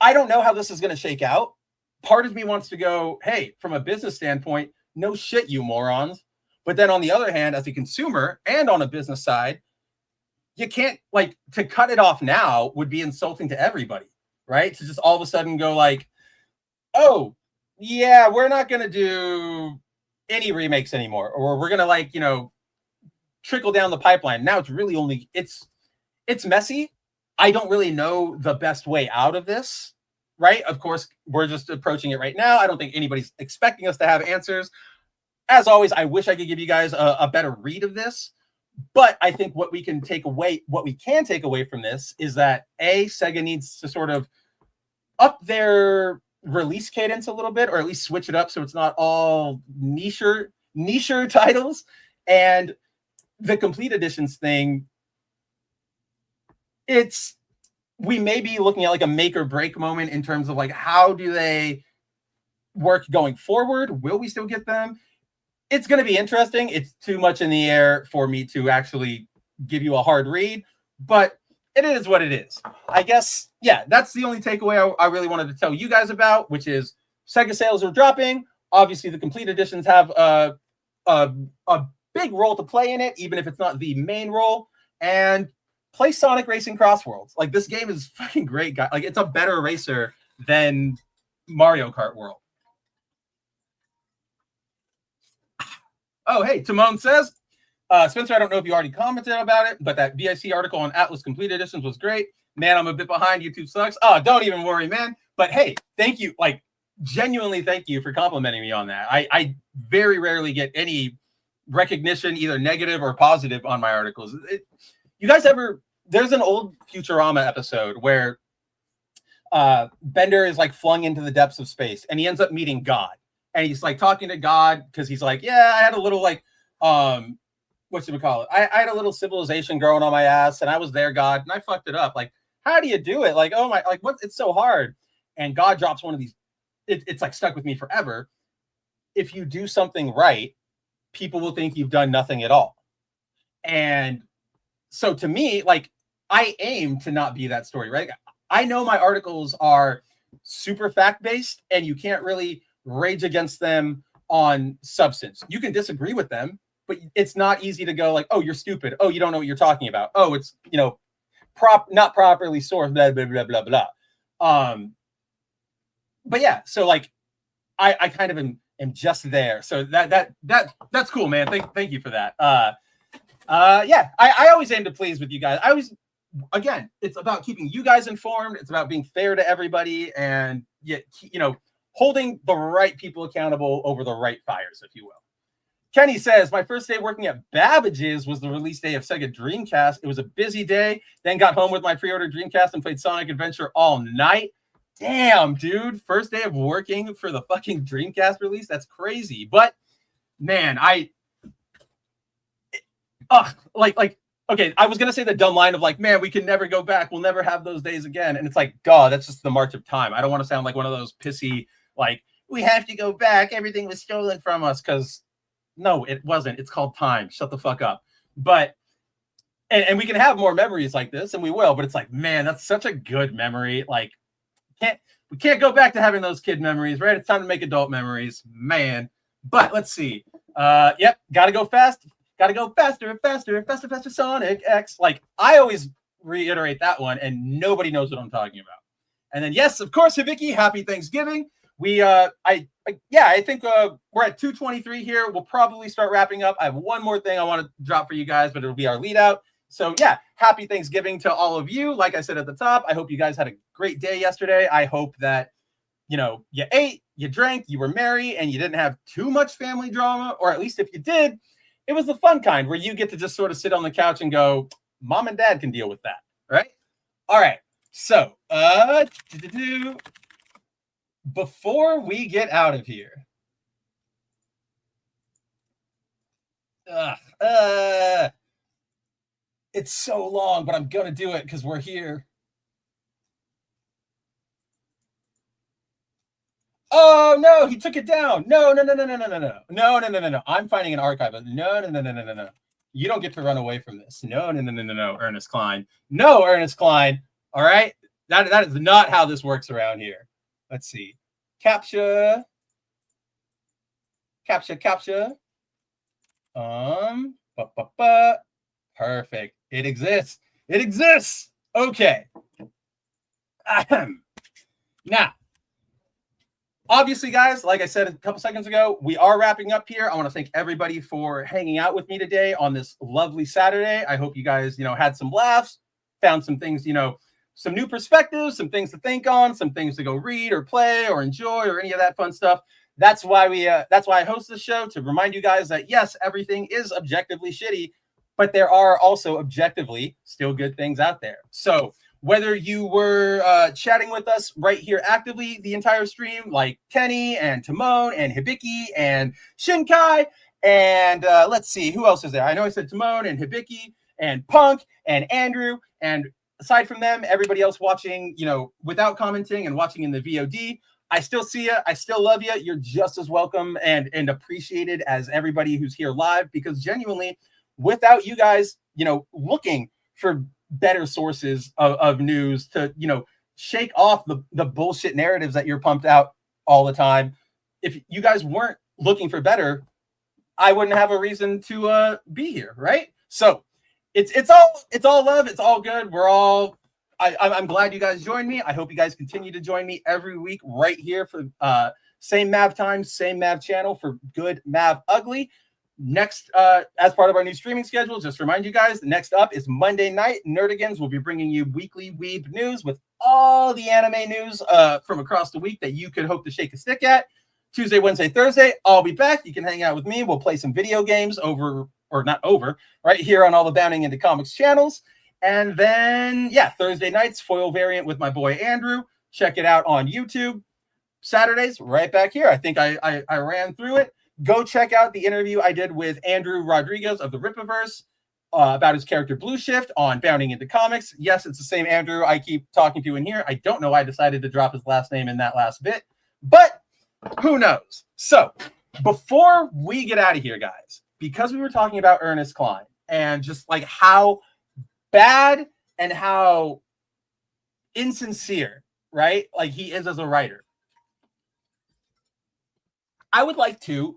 I don't know how this is going to shake out. Part of me wants to go, hey, from a business standpoint, no shit, you morons. But then on the other hand, as a consumer and on a business side, you can't, like, to cut it off now would be insulting to everybody, right? To just all of a sudden go like, oh, yeah, we're not going to do any remakes anymore. Or we're going to, like, you know, trickle down the pipeline. Now it's really only, it's messy. I don't really know the best way out of this, right? Of course, we're just approaching it right now. I don't think anybody's expecting us to have answers. As always, I wish I could give you guys a better read of this. But I think what we can take away from this is that Sega needs to sort of up their release cadence a little bit, or at least switch it up so it's not all nicher titles. And the complete editions thing, we may be looking at like a make or break moment in terms of like, how do they work going forward? Will we still get them? It's going to be interesting. It's too much in the air for me to actually give you a hard read, but it is what it is. I guess, yeah, that's the only takeaway I really wanted to tell you guys about, which is Sega sales are dropping. Obviously, the complete editions have a big role to play in it, even if it's not the main role. And play Sonic Racing Cross Worlds. Like, this game is fucking great, guys. Like, it's a better racer than Mario Kart World. Oh, hey, Timon says, Spencer, I don't know if you already commented about it, but that BIC article on Atlas Complete Editions was great. Man, I'm a bit behind. YouTube sucks. Oh, don't even worry, man. But hey, thank you. Like, genuinely thank you for complimenting me on that. I very rarely get any recognition, either negative or positive, on my articles. You guys ever, there's an old Futurama episode where Bender is like flung into the depths of space and he ends up meeting God. And he's like talking to God because he's like, yeah, I had a little like, what should we call it? I had a little civilization growing on my ass and I was there, God, and I fucked it up. Like, how do you do it? Like, oh my, like, what? It's so hard. And God drops one of these. It's like stuck with me forever. If you do something right, people will think you've done nothing at all. And so to me, like, I aim to not be that story, right? I know my articles are super fact-based and you can't really rage against them on substance. You can disagree with them, but it's not easy to go like, oh, you're stupid. Oh, you don't know what you're talking about. Oh, it's, you know, not properly sourced, blah, blah, blah, blah, blah. But yeah, so like, I kind of am just there. So that's cool, man. Thank you for that. Yeah, I always aim to please with you guys. Again, it's about keeping you guys informed. It's about being fair to everybody and yet, you know, holding the right people accountable over the right fires, if you will. Kenny says, my first day working at Babbage's was the release day of Sega Dreamcast. It was a busy day. Then got home with my pre-order Dreamcast and played Sonic Adventure all night. Damn, dude. First day of working for the fucking Dreamcast release? That's crazy. But, man, okay, I was going to say the dumb line of like, man, we can never go back. We'll never have those days again. And it's like, God, that's just the march of time. I don't want to sound like one of those pissy, like, we have to go back. Everything was stolen from us. Because, no, it wasn't. It's called time. Shut the fuck up. But, and we can have more memories like this, and we will. But it's like, man, that's such a good memory. Like, we can't go back to having those kid memories, right? It's time to make adult memories, man. But let's see. Yep, gotta go fast. Gotta go faster, faster, faster, faster, Sonic X. Like, I always reiterate that one, and nobody knows what I'm talking about. And then, yes, of course, Hibiki, happy Thanksgiving. We, I think we're at 2:23 here. We'll probably start wrapping up. I have one more thing I want to drop for you guys, but it'll be our lead out. So, yeah, happy Thanksgiving to all of you. Like I said at the top, I hope you guys had a great day yesterday. I hope that, you ate, you drank, you were merry, and you didn't have too much family drama, or at least if you did, it was the fun kind where you get to just sort of sit on the couch and go, Mom and Dad can deal with that, right? All right. So, before we get out of here, it's so long, but I'm going to do it because we're here. Oh, no, he took it down. No. I'm finding an archive. No. You don't get to run away from this. No, Ernest Klein. No, Ernest Klein. All right? That is not how this works around here. Let's see. Captcha. Perfect. It exists. Okay. Now, obviously, guys, like I said a couple seconds ago, we are wrapping up here. I want to thank everybody for hanging out with me today on this lovely Saturday. I hope you guys, had some laughs, found some things, some new perspectives, some things to think on, some things to go read or play or enjoy or any of that fun stuff. That's why I host this show, to remind you guys that, yes, everything is objectively shitty, but there are also objectively still good things out there. So whether you were chatting with us right here actively the entire stream, like Kenny and Timon and Hibiki and Shinkai, and let's see, who else is there? I know I said Timon and Hibiki and Punk and Andrew, and aside from them, everybody else watching, without commenting and watching in the VOD, I still see you. I still love you. You're just as welcome and appreciated as everybody who's here live, because genuinely, without you guys, looking for better sources of news to, shake off the bullshit narratives that you're pumped out all the time. If you guys weren't looking for better, I wouldn't have a reason to be here, right? So it's all love. It's all good. I'm glad you guys joined me. I hope you guys continue to join me every week right here for same Mav time, same Mav channel for good Mav ugly. Next, as part of our new streaming schedule, just remind you guys, next up is Monday night. Nerdigans will be bringing you weekly Weeb news with all the anime news from across the week that you could hope to shake a stick at. Tuesday, Wednesday, Thursday, I'll be back. You can hang out with me. We'll play some video games right here on all the Bounding Into Comics channels. And then, Thursday nights, foil variant with my boy Andrew. Check it out on YouTube. Saturdays, right back here. I think I ran through it. Go check out the interview I did with Andrew Rodriguez of the Rippaverse about his character Blue Shift on Bounding Into Comics. Yes, it's the same Andrew I keep talking to in here. I don't know why I decided to drop his last name in that last bit, but who knows? So before we get out of here, guys, because we were talking about Ernest Klein and just like how bad and how insincere, right, like he is as a writer, I would like to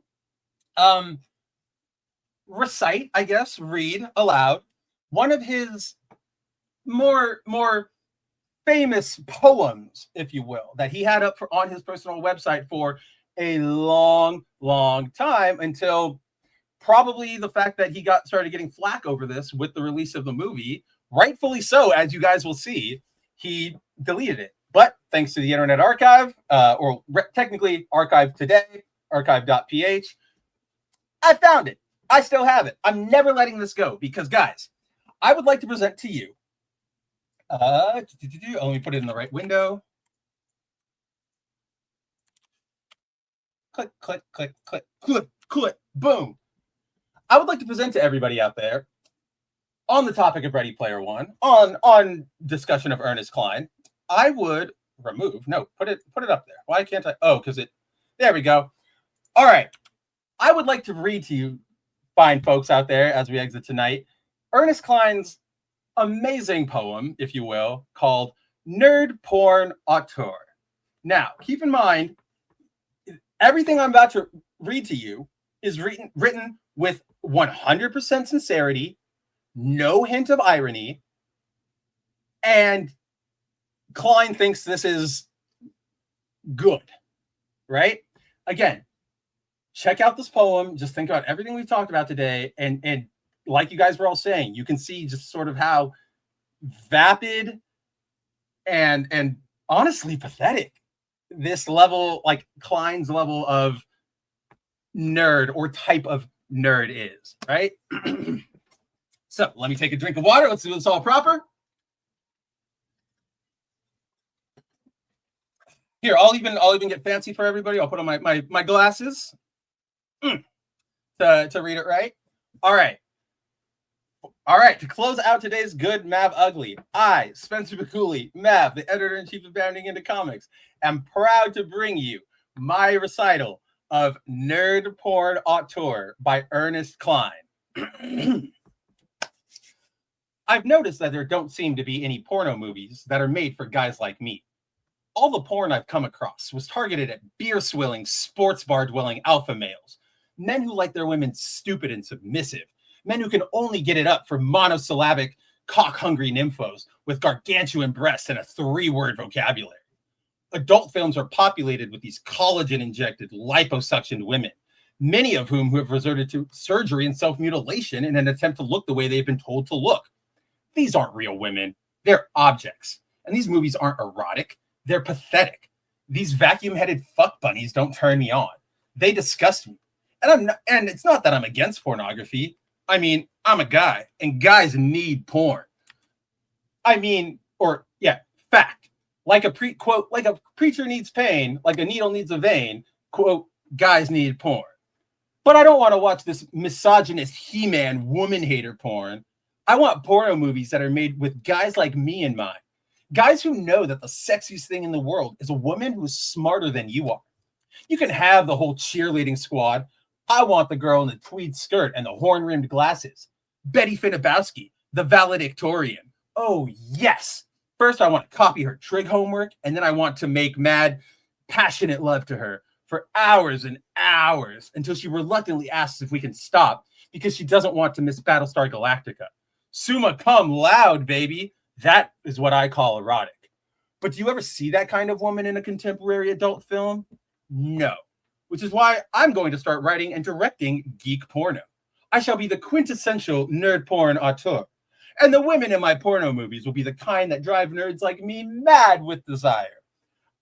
recite, read aloud one of his more famous poems, if you will, that he had up on his personal website for a long time, until probably the fact that he started getting flack over this with the release of the movie, rightfully so, as you guys will see. He deleted it, but thanks to the Internet Archive, technically Archive Today, archive.ph, I found it. I still have it. I'm never letting this go because, guys, I would like to present to you. Let me put it in the right window. Click, click, click, click, click, click, boom. I would like to present to everybody out there on the topic of Ready Player One, on discussion of Ernest Cline. I would remove, no, put it up there. Why can't I? Oh, because there we go. All right. I would like to read to you, fine folks out there, as we exit tonight, Ernest Cline's amazing poem, if you will, called Nerd Porn Auteur. Now, keep in mind, everything I'm about to read to you is written with 100% sincerity, no hint of irony, and Cline thinks this is good, right? Again, check out this poem. Just think about everything we've talked about today, and like you guys were all saying, you can see just sort of how vapid and honestly pathetic this level, like Cline's level of nerd or type of nerd is, right? So let me take a drink of water. Let's do this all proper. Here, I'll even get fancy for everybody. I'll put on my glasses to read it right. All right. All right, to close out today's Good Mav Ugly, I, Spencer McCooley, Mav, the editor-in-chief of Bounding Into Comics, am proud to bring you my recital of Nerd Porn Auteur by Ernest Cline. I've noticed that there don't seem to be any porno movies that are made for guys like me. All the porn I've come across was targeted at beer-swilling, sports bar-dwelling alpha males, men who like their women stupid and submissive, men who can only get it up for monosyllabic, cock-hungry nymphos with gargantuan breasts and a 3-word vocabulary. Adult films are populated with these collagen-injected, liposuctioned women, many of whom have resorted to surgery and self-mutilation in an attempt to look the way they've been told to look. These aren't real women. They're objects. And these movies aren't erotic. They're pathetic. These vacuum-headed fuck bunnies don't turn me on. They disgust me. And it's not that I'm against pornography. I mean, I'm a guy, and guys need porn. I mean, fact. Like a preacher needs pain, like a needle needs a vein, quote, guys need porn. But I don't want to watch this misogynist He-Man woman-hater porn. I want porno movies that are made with guys like me in mind. Guys who know that the sexiest thing in the world is a woman who is smarter than you are. You can have the whole cheerleading squad. I want the girl in the tweed skirt and the horn-rimmed glasses. Betty Fittibowski, the valedictorian. Oh, yes. First, I want to copy her trig homework, and then I want to make mad, passionate love to her for hours and hours until she reluctantly asks if we can stop because she doesn't want to miss Battlestar Galactica. Summa cum laude, baby. That is what I call erotic. But do you ever see that kind of woman in a contemporary adult film? No. Which is why I'm going to start writing and directing geek porno. I shall be the quintessential nerd porn auteur. And the women in my porno movies will be the kind that drive nerds like me mad with desire.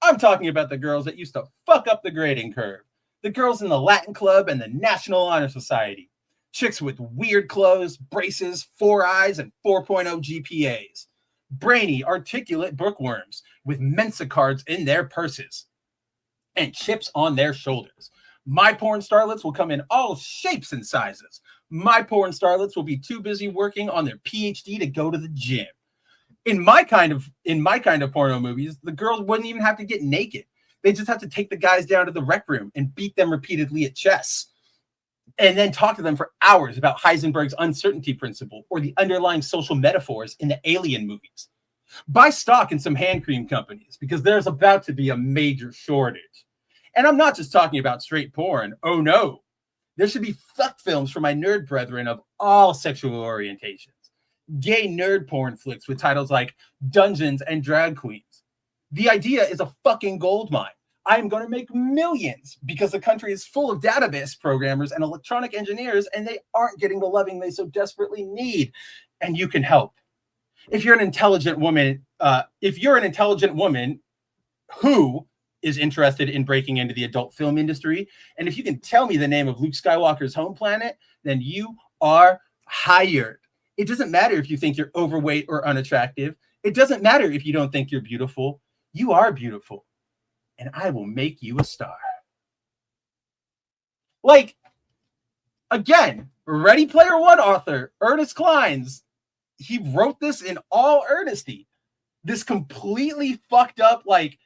I'm talking about the girls that used to fuck up the grading curve. The girls in the Latin Club and the National Honor Society. Chicks with weird clothes, braces, 4 eyes, and 4.0 GPAs. Brainy, articulate bookworms with Mensa cards in their purses and chips on their shoulders. My porn starlets will come in all shapes and sizes. My porn starlets will be too busy working on their PhD to go to the gym. In my kind of porno movies, the girls wouldn't even have to get naked. They just have to take the guys down to the rec room and beat them repeatedly at chess. And then talk to them for hours about Heisenberg's uncertainty principle or the underlying social metaphors in the Alien movies. Buy stock in some hand cream companies because there's about to be a major shortage. And I'm not just talking about straight porn. Oh no. There should be fuck films for my nerd brethren of all sexual orientations. Gay nerd porn flicks with titles like Dungeons and Drag Queens. The idea is a fucking goldmine. I'm going to make millions because the country is full of database programmers and electronic engineers, and they aren't getting the loving they so desperately need. And you can help. If you're an intelligent woman, who is interested in breaking into the adult film industry. And if you can tell me the name of Luke Skywalker's home planet, then you are hired. It doesn't matter if you think you're overweight or unattractive. It doesn't matter if you don't think you're beautiful. You are beautiful. And I will make you a star. Like, again, Ready Player One author, Ernest Clines, he wrote this in all earnesty. This completely fucked up, like,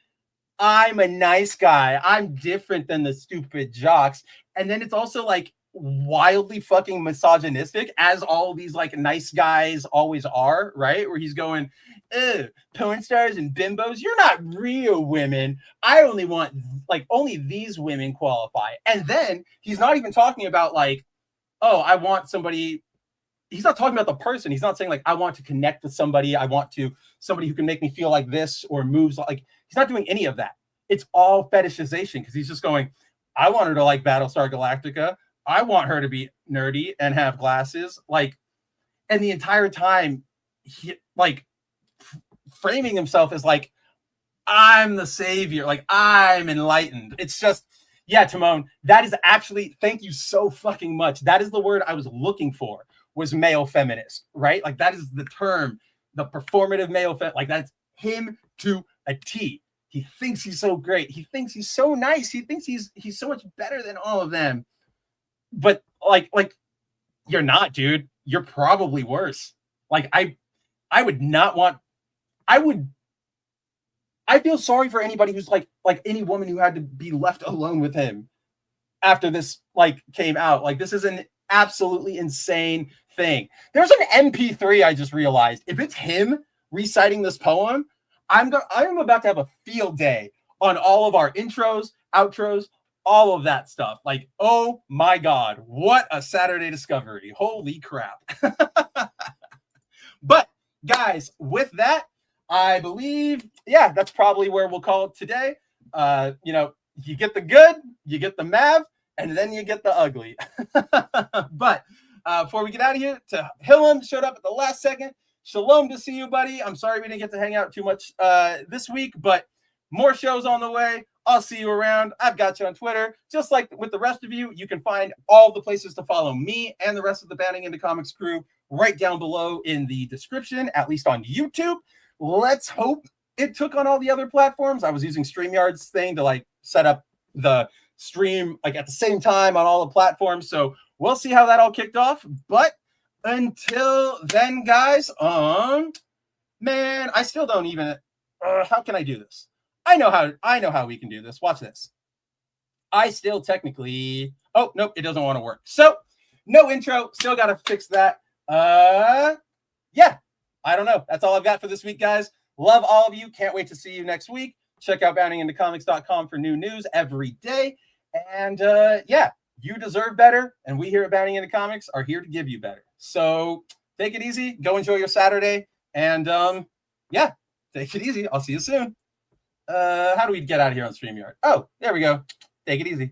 I'm a nice guy. I'm different than the stupid jocks. And then it's also like wildly fucking misogynistic, as all these like nice guys always are, right? Where he's going, porn stars and bimbos, you're not real women. I only want, like, only these women qualify. And then he's not even talking about like, oh, I want somebody. He's not talking about the person. He's not saying like, I want to connect with somebody. I want to somebody who can make me feel like this or moves like. He's not doing any of that. It's all fetishization because he's just going, I want her to like Battlestar Galactica. I want her to be nerdy and have glasses. Like, and the entire time, he like framing himself as like, I'm the savior. Like, I'm enlightened. It's just, yeah, Timon, that is actually, thank you so fucking much. That is the word I was looking for, was male feminist, right? Like, that is the term, the performative male like, that's him to a T. He thinks he's so great. He thinks he's so nice. He thinks he's so much better than all of them. But like you're not, dude. You're probably worse. Like, I would not want. I feel sorry for anybody who's like any woman who had to be left alone with him after this like came out. Like, this is an absolutely insane thing. There's an MP3 I just realized. If it's him reciting this poem, I'm about to have a field day on all of our intros, outros, all of that stuff. Like, oh my God, what a Saturday discovery. Holy crap. But guys, with that, I believe, yeah, that's probably where we'll call it today. You know, you get the good, you get the Mav, and then you get the ugly. But before we get out of here, to Hillam showed up at the last second. Shalom to see you, buddy. I'm sorry we didn't get to hang out too much this week, but more shows on the way. I'll see you around. I've got you on Twitter. Just like with the rest of you, you can find all the places to follow me and the rest of the Bounding Into Comics crew right down below in the description, at least on YouTube. Let's hope it took on all the other platforms. I was using StreamYard's thing to like set up the stream like at the same time on all the platforms. So we'll see how that all kicked off. But until then, guys, man, I still don't even, how can I do this? I know how we can do this. Watch this. I still technically, oh, nope, it doesn't want to work. So no intro, still got to fix that. Yeah, I don't know. That's all I've got for this week, guys. Love all of you. Can't wait to see you next week. Check out boundingintocomics.com for new news every day. And yeah, you deserve better. And we here at Bounding Into Comics are here to give you better. So take it easy. Go enjoy your Saturday. And yeah, take it easy. I'll see you soon. How do we get out of here on StreamYard? Oh, there we go. Take it easy.